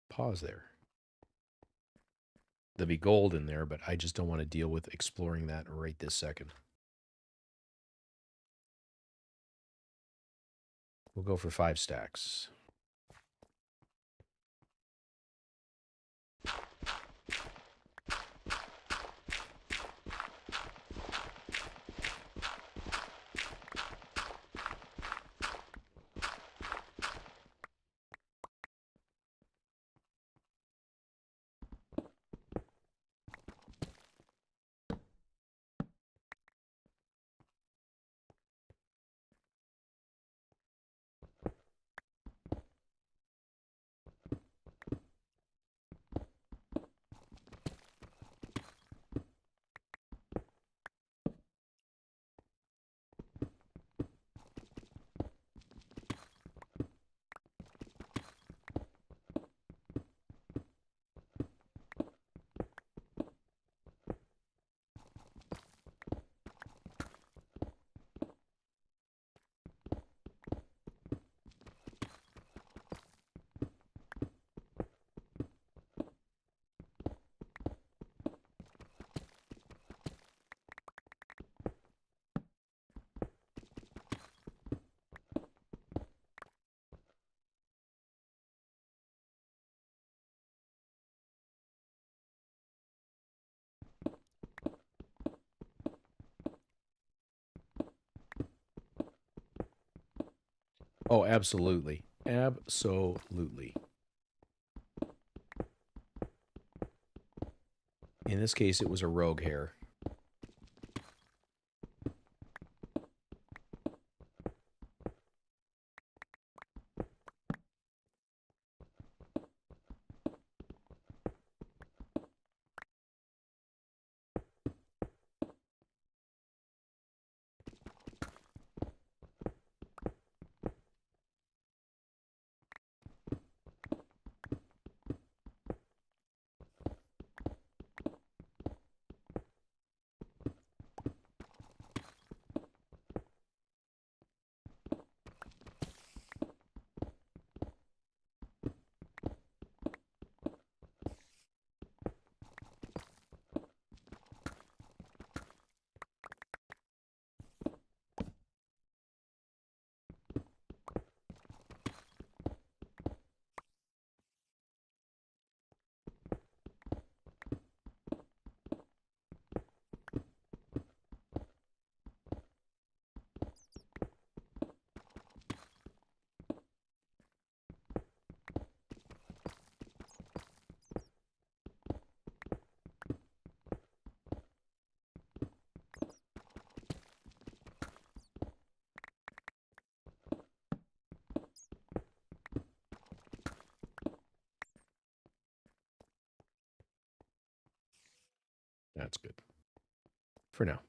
A: pause there. There'll be gold in there, but I just don't want to deal with exploring that right this second. We'll go for 5 stacks. Oh, absolutely. Absolutely. In this case, it was a rogue hare. That's good. For now.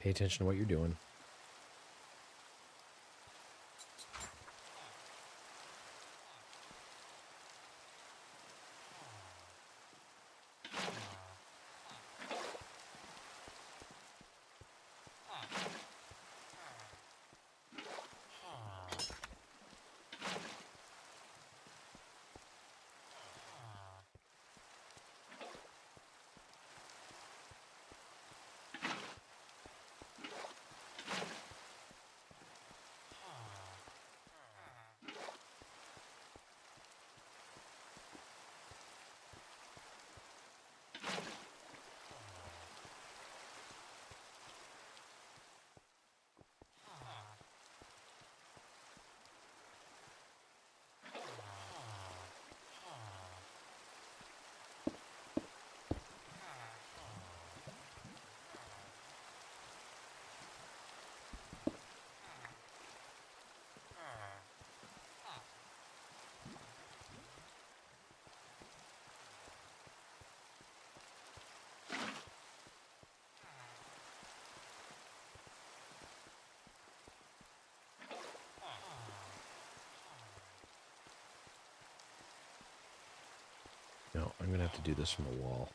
A: Pay attention to what you're doing. No, I'm going to have to do this from a wall.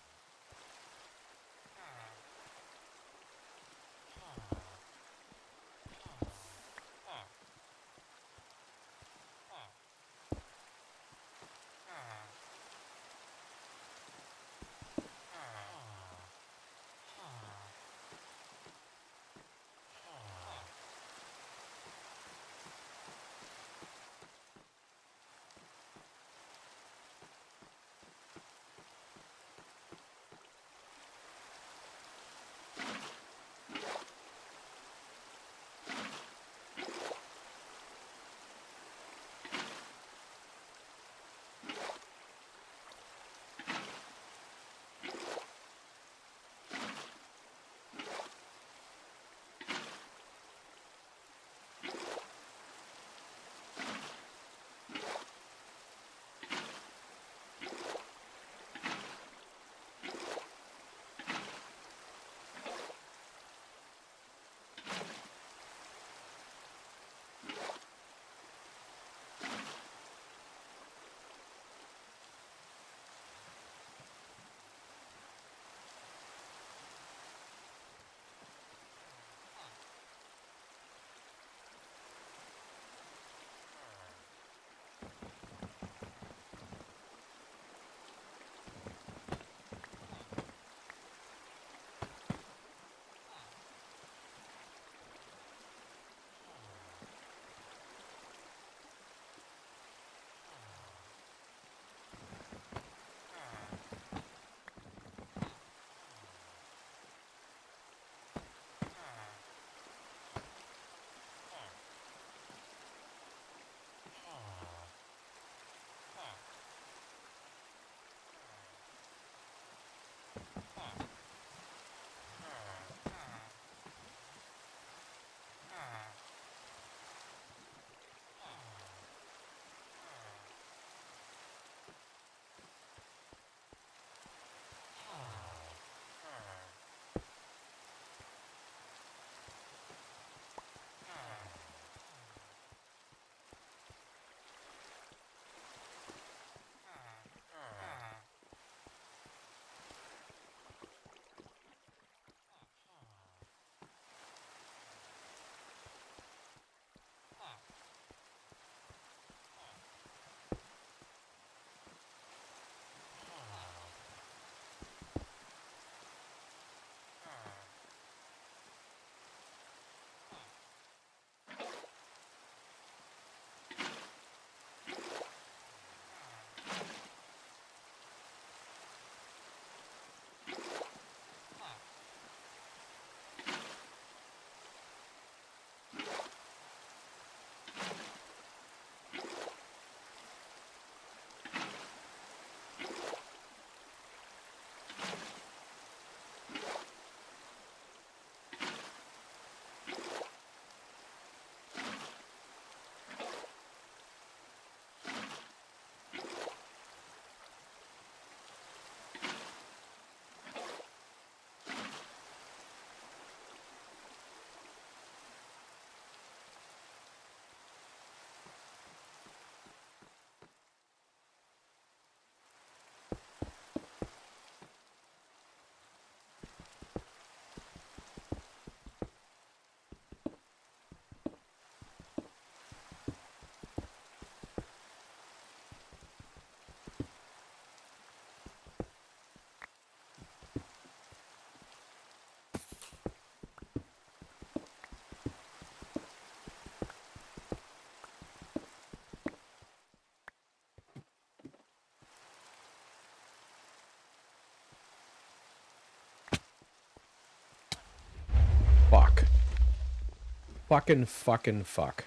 A: fuck.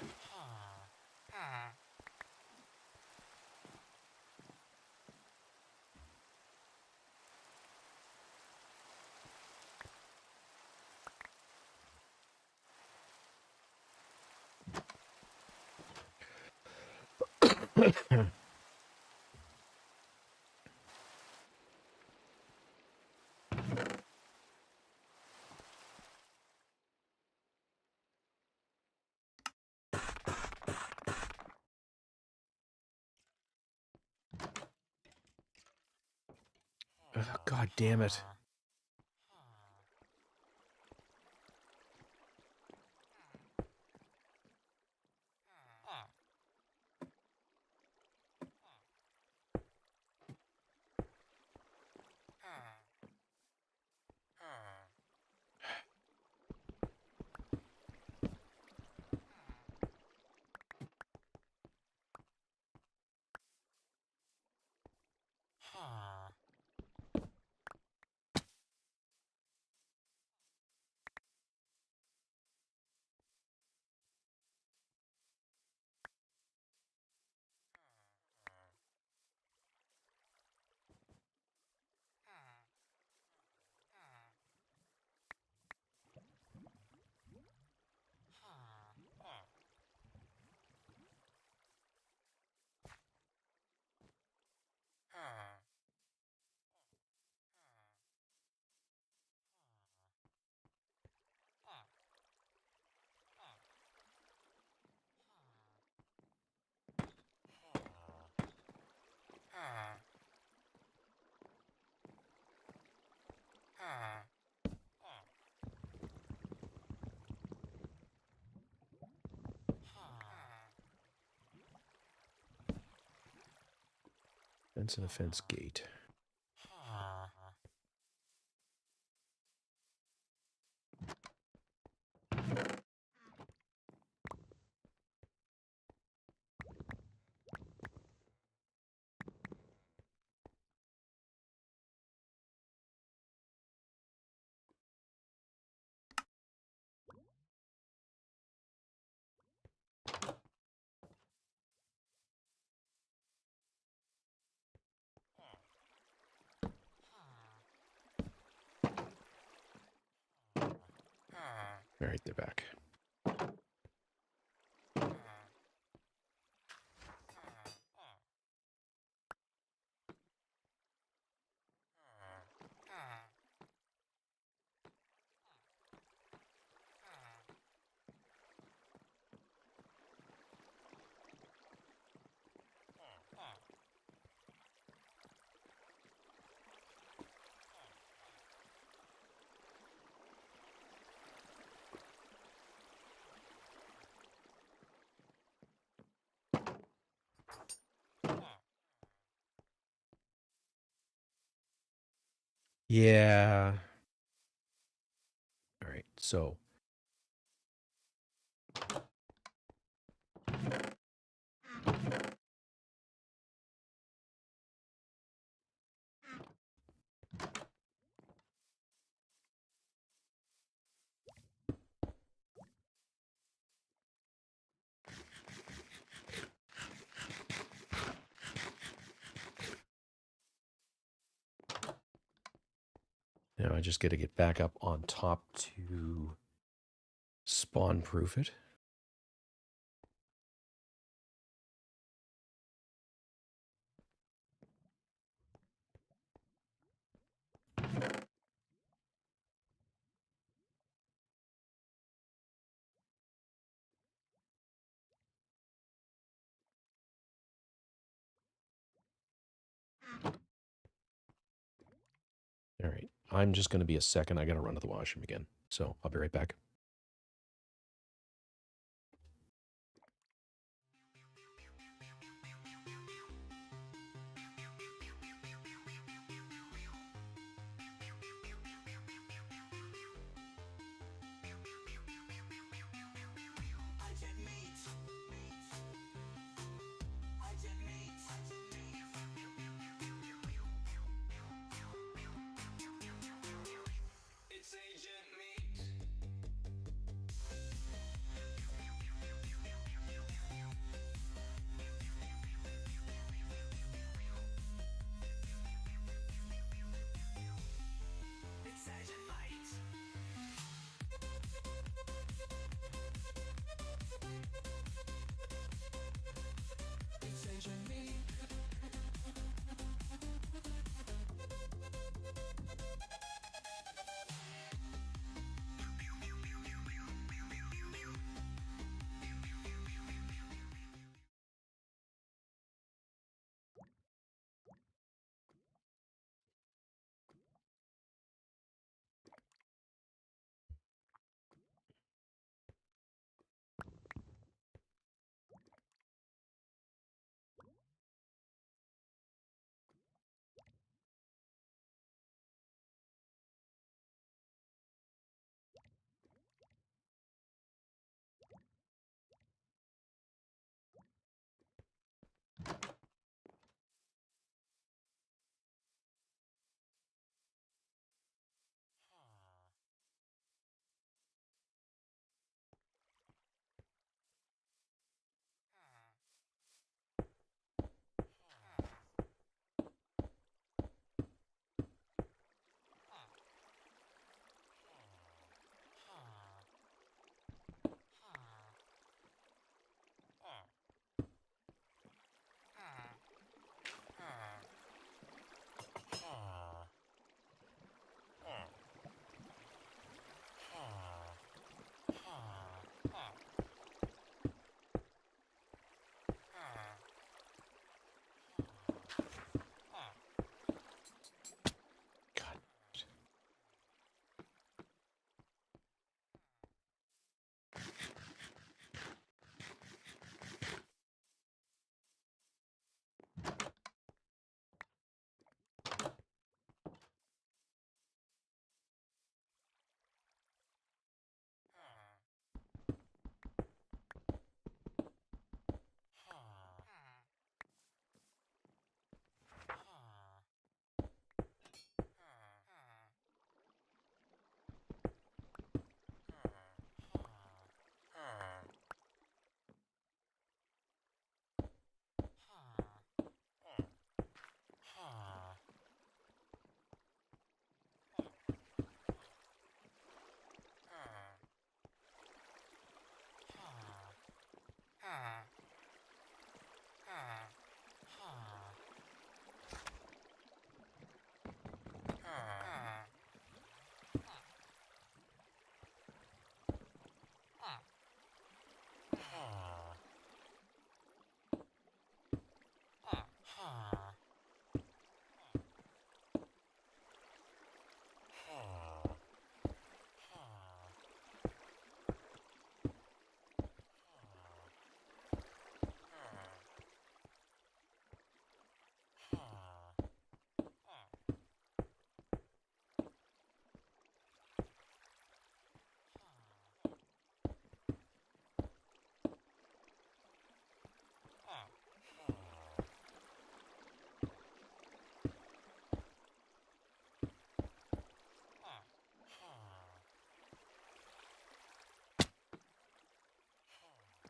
A: Oh, God damn it. Fence and a fence gate. All right, they're back. Yeah. All right, so. Now I just got to get back up on top to spawn proof it. All right, I'm just going to be a second. I got to run to the washroom again. So I'll be right back.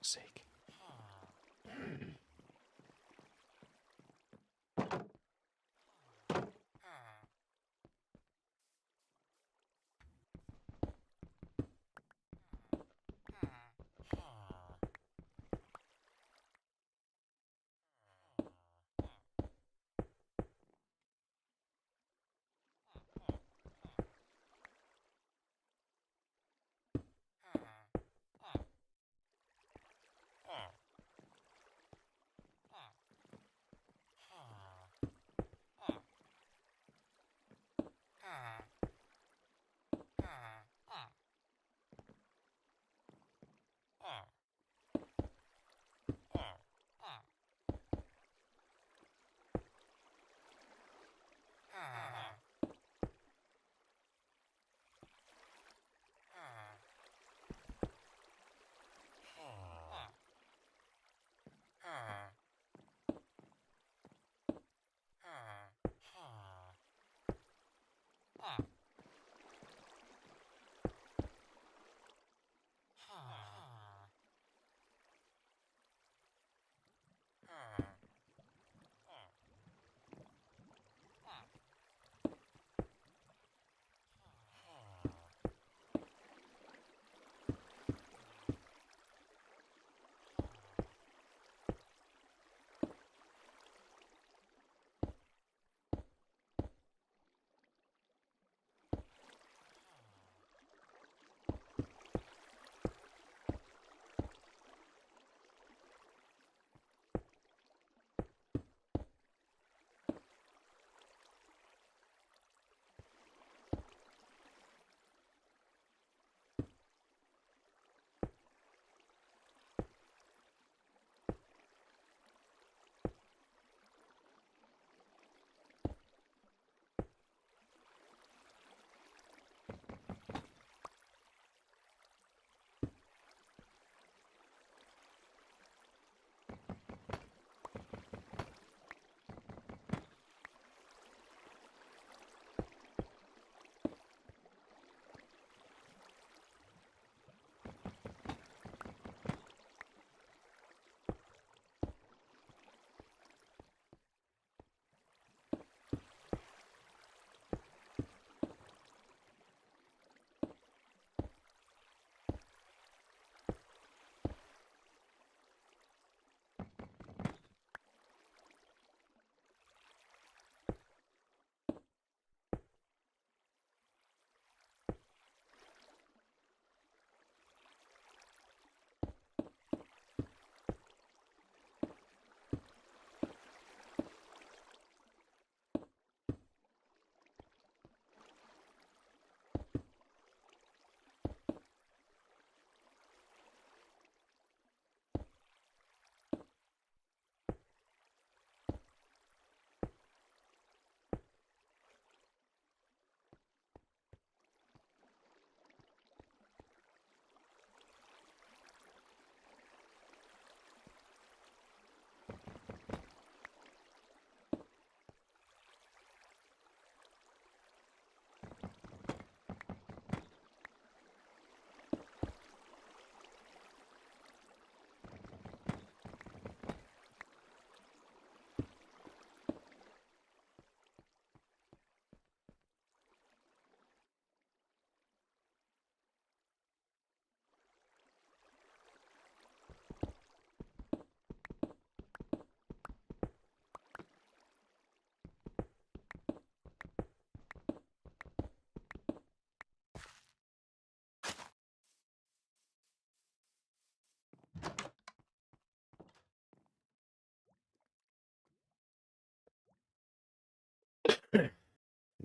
A: fuck's sake.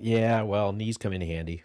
A: Yeah, well, knees come in handy.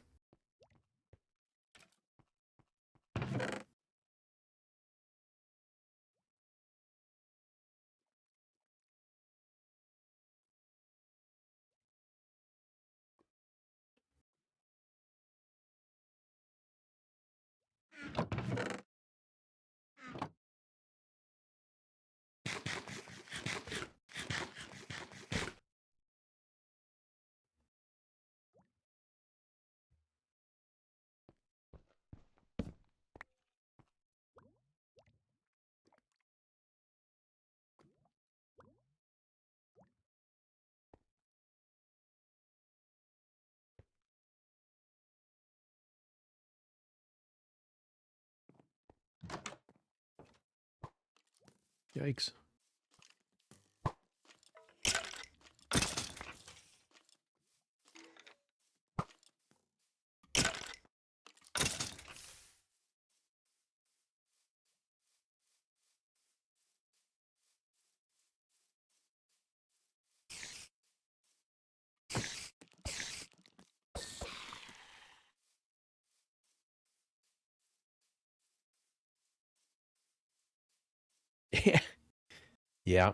A: Yikes. Yeah.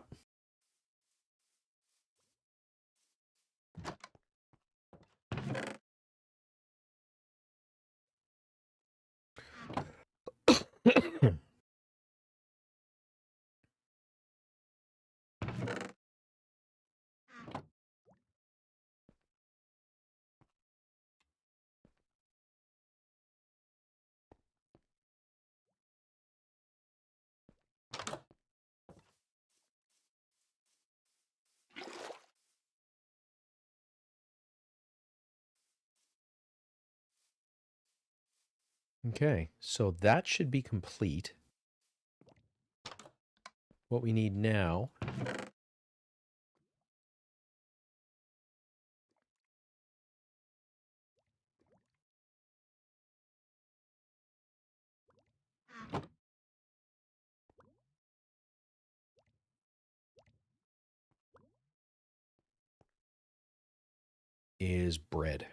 A: Okay, so that should be complete. What we need now is bread.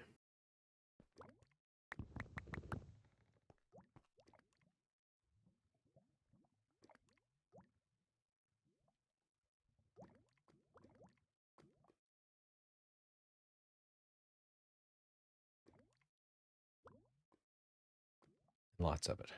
A: Lots of it.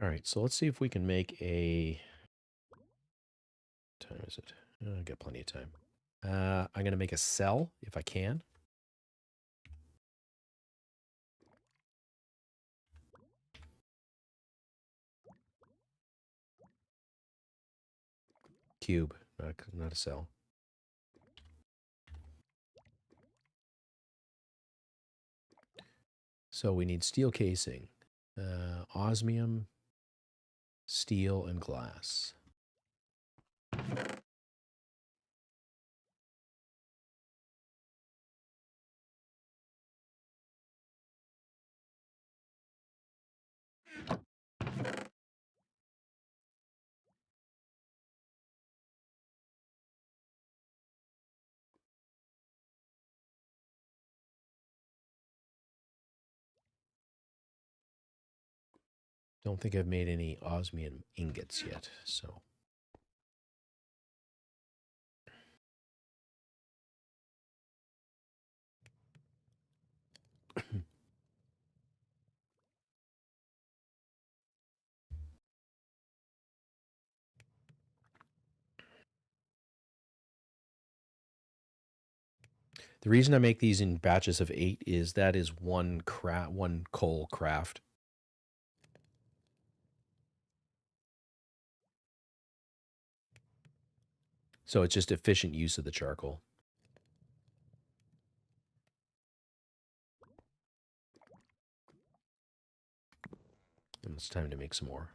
A: All right, so let's see if we can make a... What time is it? I got plenty of time. I'm going to make a cell if I can. Cube, not a cell. So we need steel casing, osmium, steel, and glass. Don't think I've made any osmium ingots yet, so... The reason I make these in batches of 8 is that is one coal craft. So it's just efficient use of the charcoal. And it's time to make some more.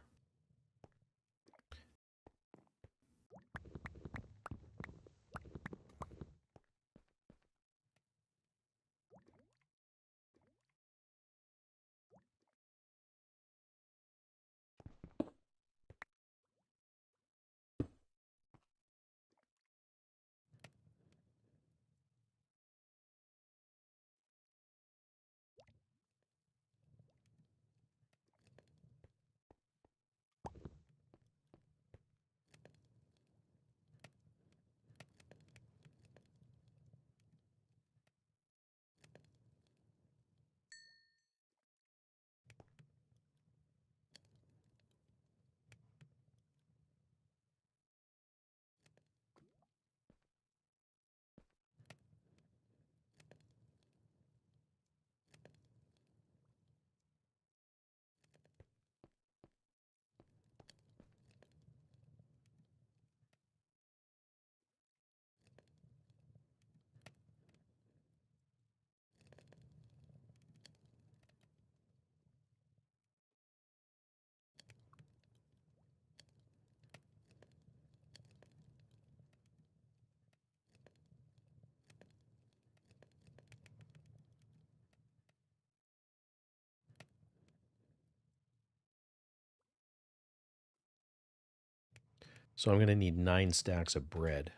A: So I'm going to need 9 stacks of bread.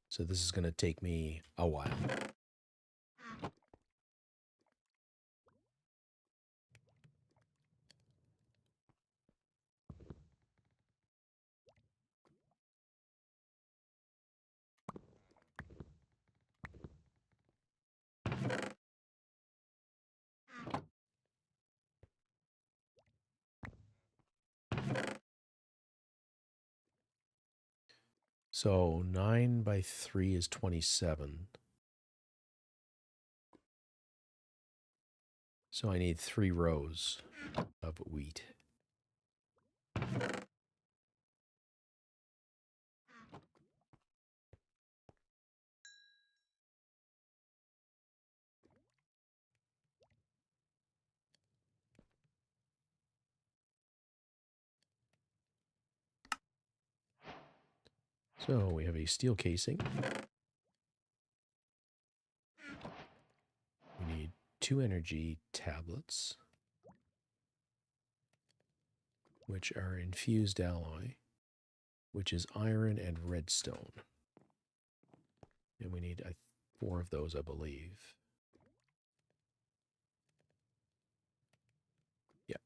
A: So this is going to take me a while. So 9 by 3 is 27. So I need 3 rows of wheat. So we have a steel casing. We need 2 energy tablets, which are infused alloy, which is iron and redstone. And we need 4 of those, I believe. Yeah.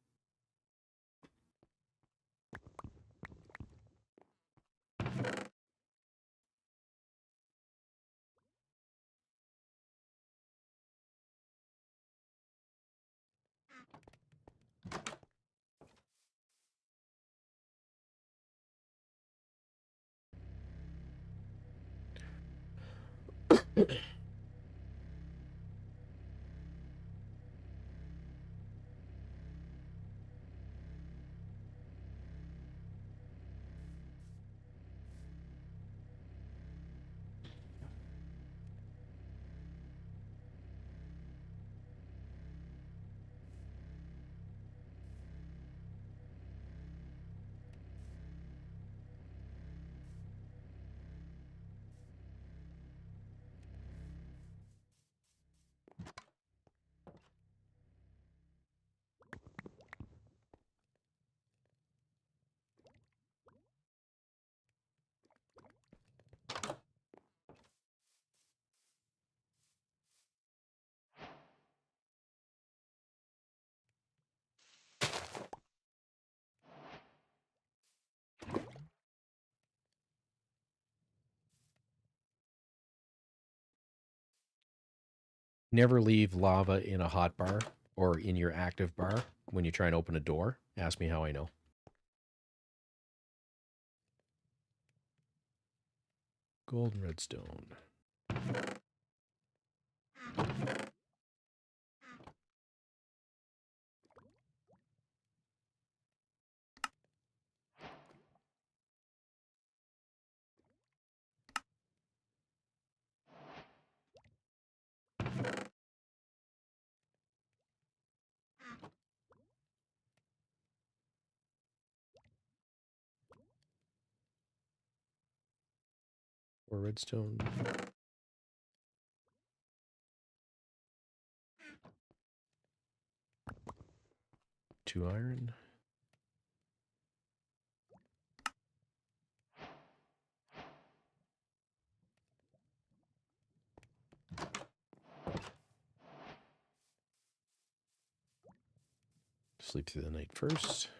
A: Never leave lava in a hot bar or in your active bar when you try and open a door. Ask me how I know. Gold and redstone. Or redstone. 2 iron. Sleep through the night first.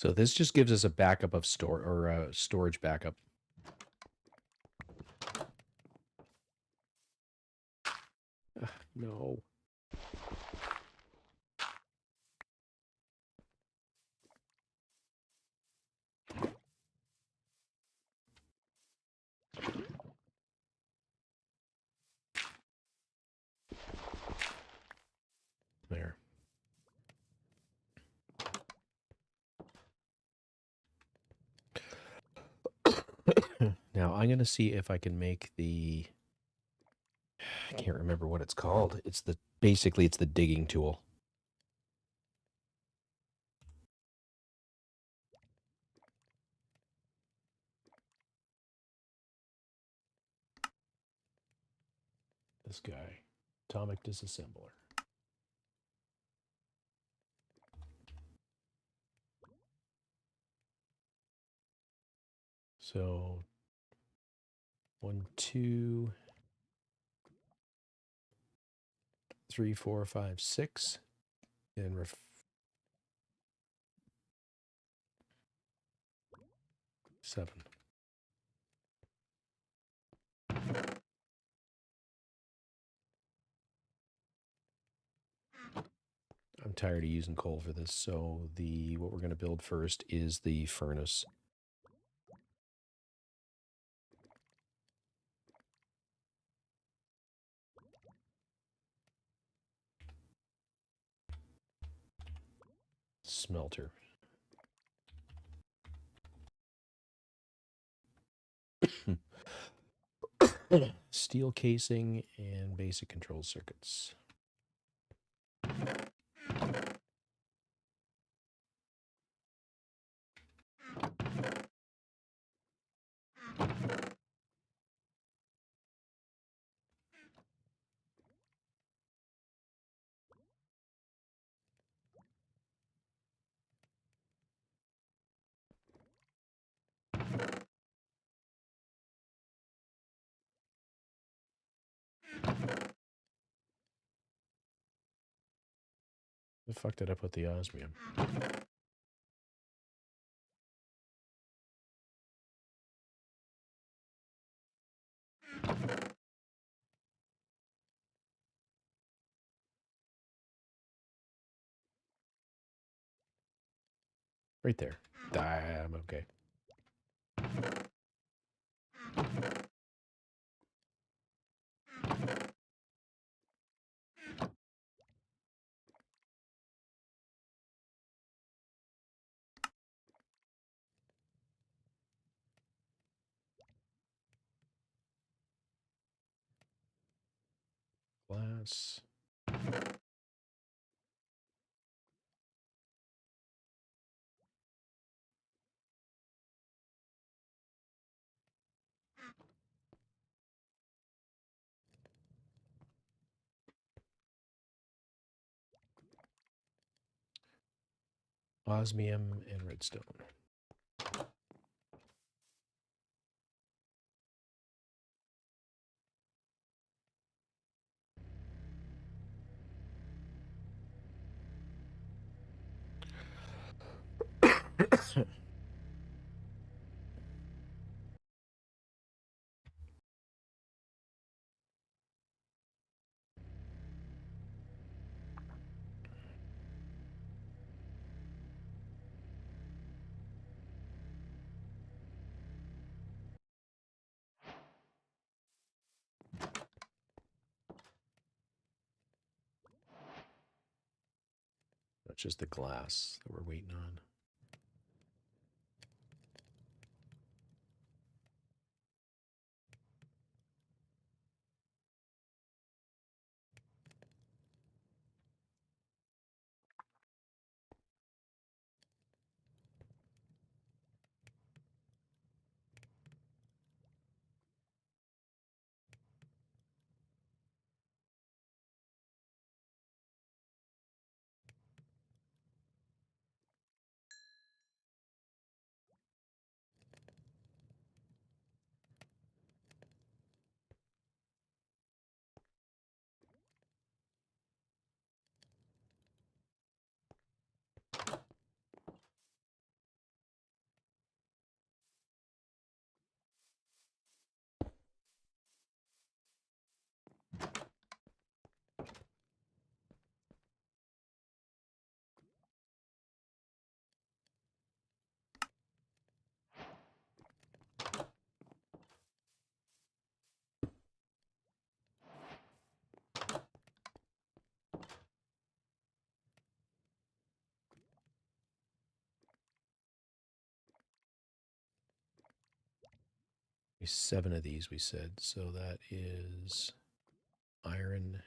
A: So this just gives us a backup of storage backup. No. There. Now I'm going to see if I can make the... I can't remember what it's called. It's the... Basically, it's the digging tool. This guy. Atomic disassembler. So 1, 2, 3, 4, 5, 6, and 7. I'm tired of using coal for this, so what we're going to build first is the furnace. Smelter. Steel casing and basic control circuits. The fuck did I put the osmium? Right there. I'm okay. Glass. Osmium and redstone. That's just the glass that we're waiting on. 7 of these, we said. So that is iron.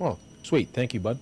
A: Oh, sweet. Thank you, bud.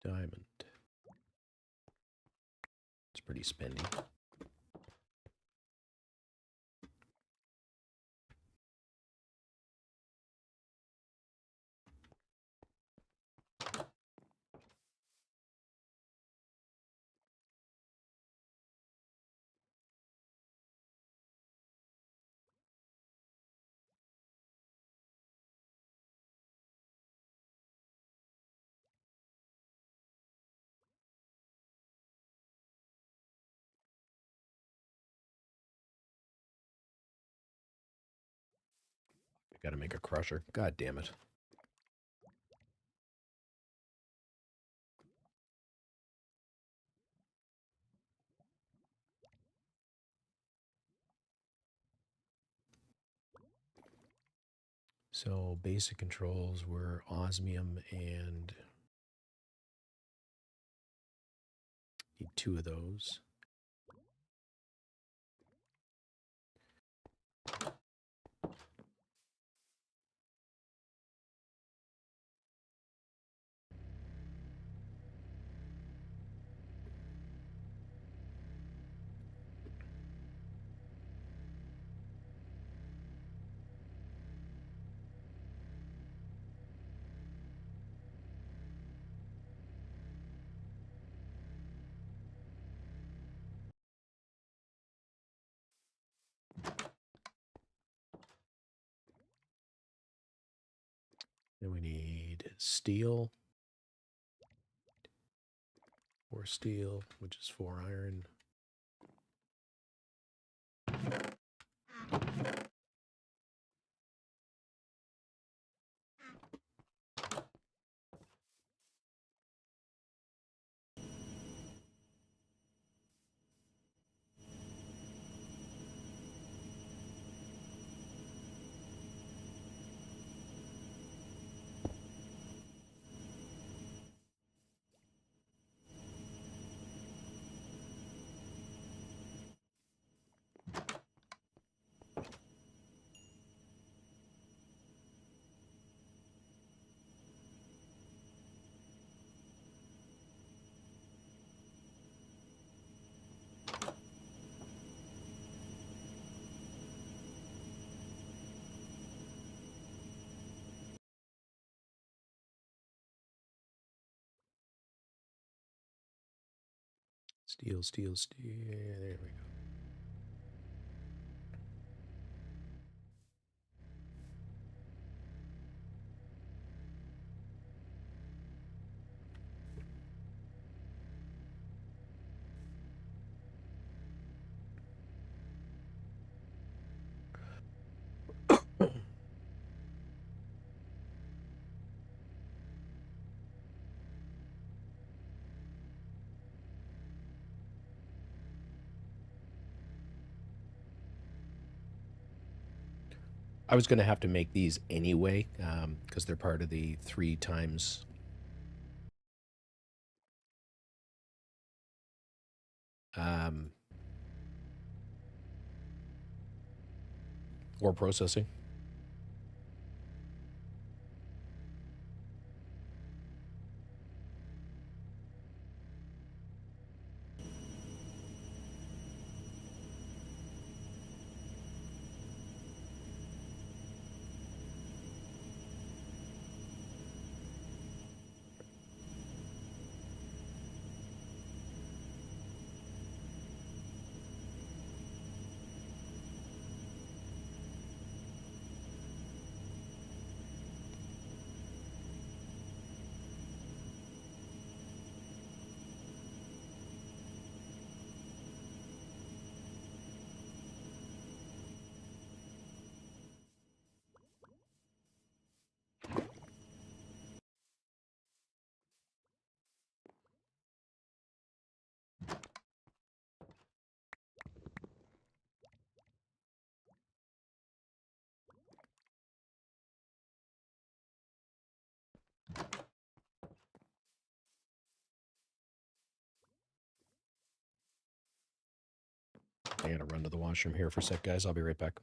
A: Diamond. It's pretty spendy. I gotta make a crusher. God damn it. So basic controls were osmium and need 2 of those. Then we need steel. 4 steel, which is 4 iron. Steel, steel, steel. There we go. I was going to have to make these anyway because they're part of the 3 times ore processing. I gotta run to the washroom here for a sec, guys. I'll be right back.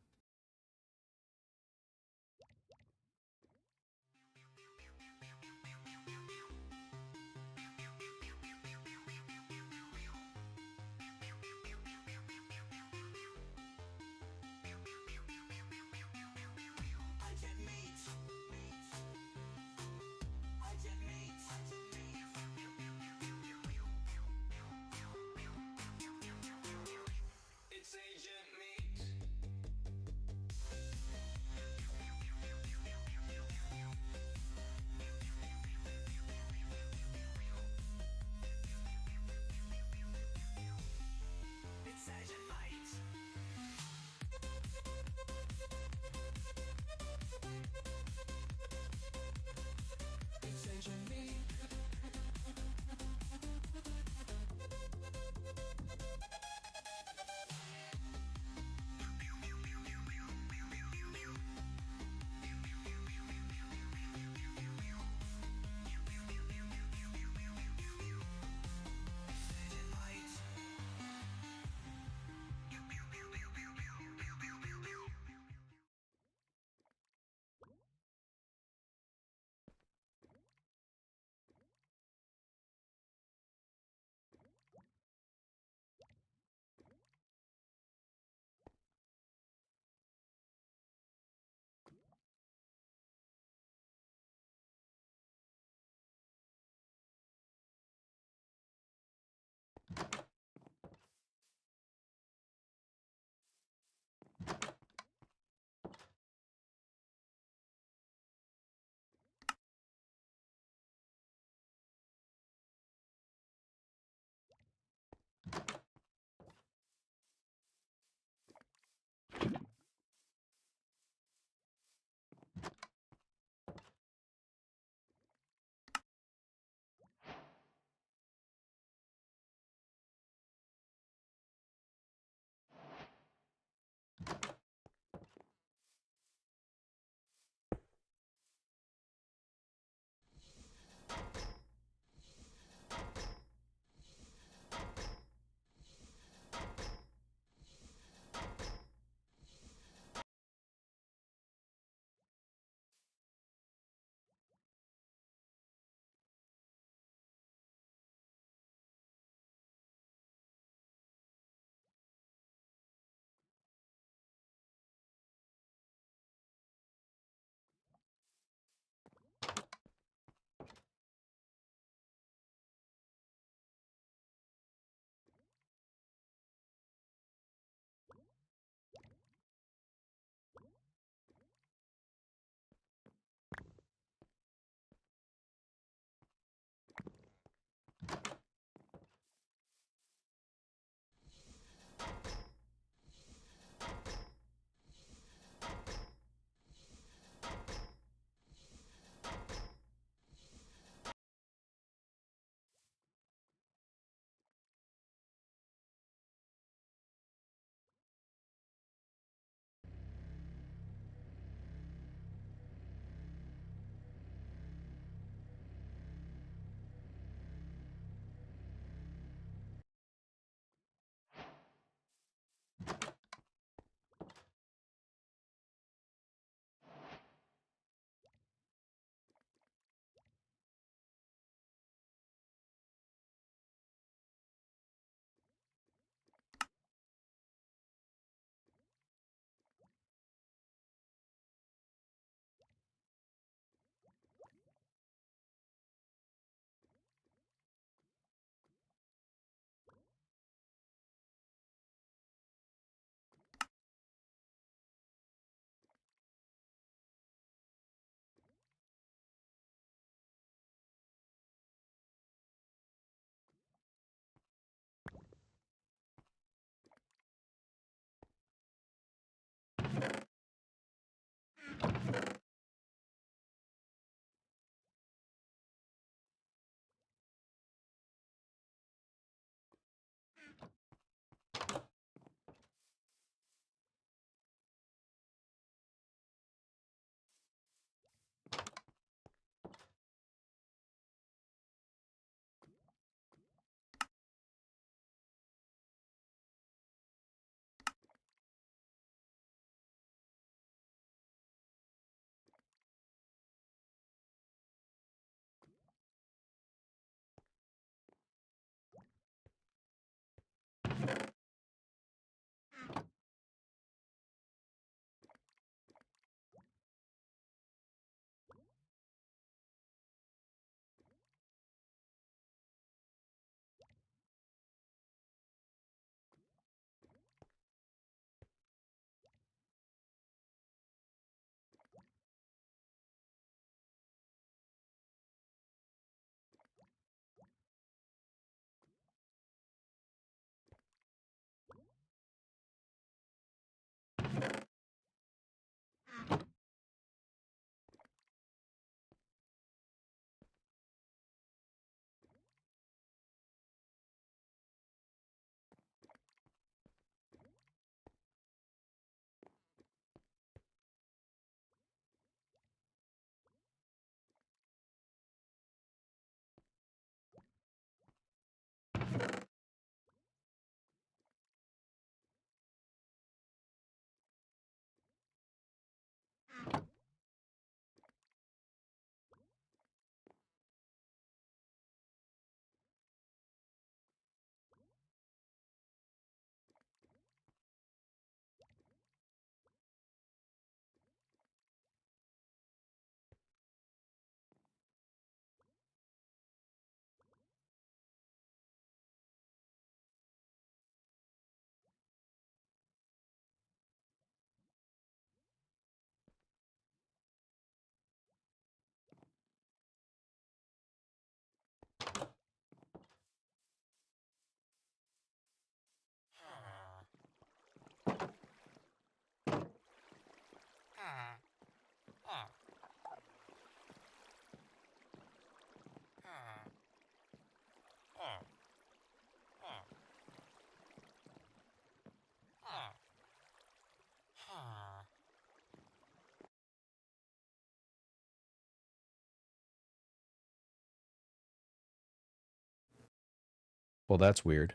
A: Well, that's weird.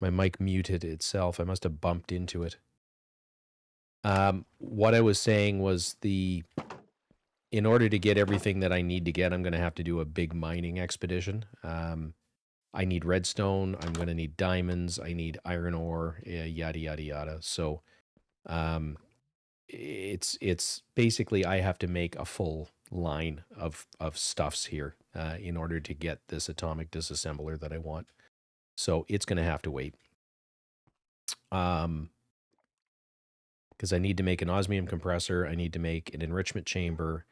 A: My mic muted itself. I must have bumped into it. What I was saying was in order to get everything that I need to get, I'm going to have to do a big mining expedition. I need redstone. I'm going to need diamonds. I need iron ore, yada, yada, yada. So it's basically I have to make a full line of stuffs here in order to get this atomic disassembler that I want. So it's going to have to wait. Because I need to make an osmium compressor. I need to make an enrichment chamber.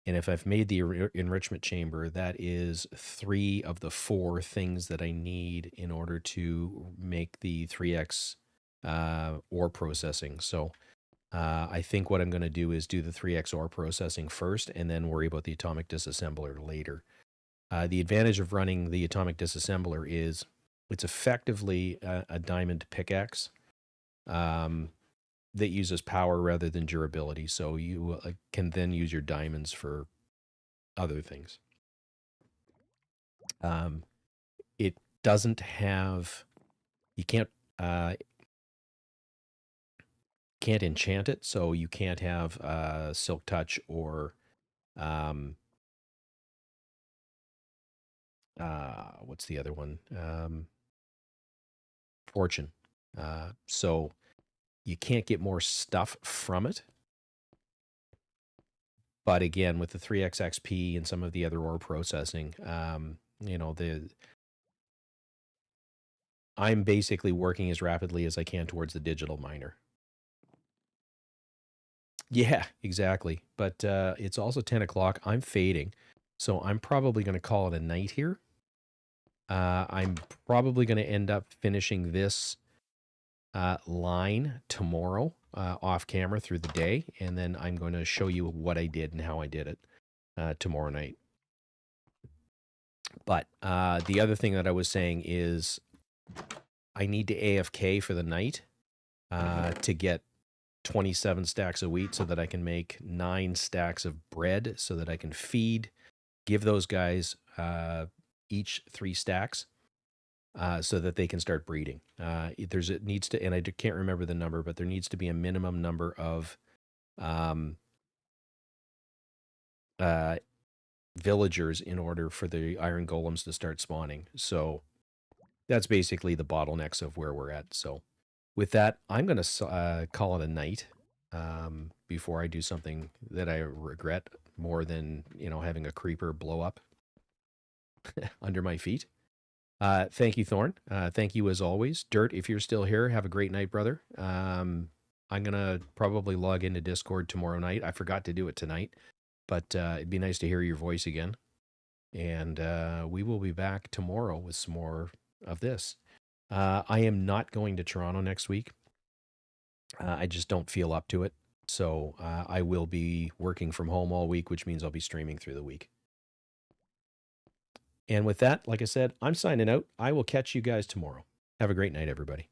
A: And if I've made the enrichment chamber, that is 3 of the 4 things that I need in order to make the 3x ore processing. So I think what I'm going to do is do the 3x ore processing first and then worry about the atomic disassembler later. The advantage of running the atomic disassembler is it's effectively a diamond pickaxe that uses power rather than durability. So you can then use your diamonds for other things. It doesn't have, you can't enchant it. So you can't have Silk Touch or what's the other one? Fortune. So you can't get more stuff from it. But again, with the 3x XP and some of the other ore processing, you know, I'm basically working as rapidly as I can towards the digital miner. Yeah, exactly. But it's also 10 o'clock. I'm fading. So I'm probably going to call it a night here. I'm probably going to end up finishing this line tomorrow off camera through the day. And then I'm going to show you what I did and how I did it tomorrow night. But the other thing that I was saying is I need to AFK for the night to get 27 stacks of wheat so that I can make 9 stacks of bread so that I can give those guys each 3 stacks so that they can start breeding. It needs to, and I can't remember the number, but there needs to be a minimum number of villagers in order for the iron golems to start spawning. So that's basically the bottlenecks of where we're at. So with that, I'm going to call it a night before I do something that I regret more than, having a creeper blow up under my feet. Thank you, Thorn. Thank you as always. Dirt, if you're still here, have a great night, brother. I'm going to probably log into Discord tomorrow night. I forgot to do it tonight, but it'd be nice to hear your voice again. And we will be back tomorrow with some more of this. I am not going to Toronto next week. I just don't feel up to it. So I will be working from home all week, which means I'll be streaming through the week. And with that, like I said, I'm signing out. I will catch you guys tomorrow. Have a great night, everybody.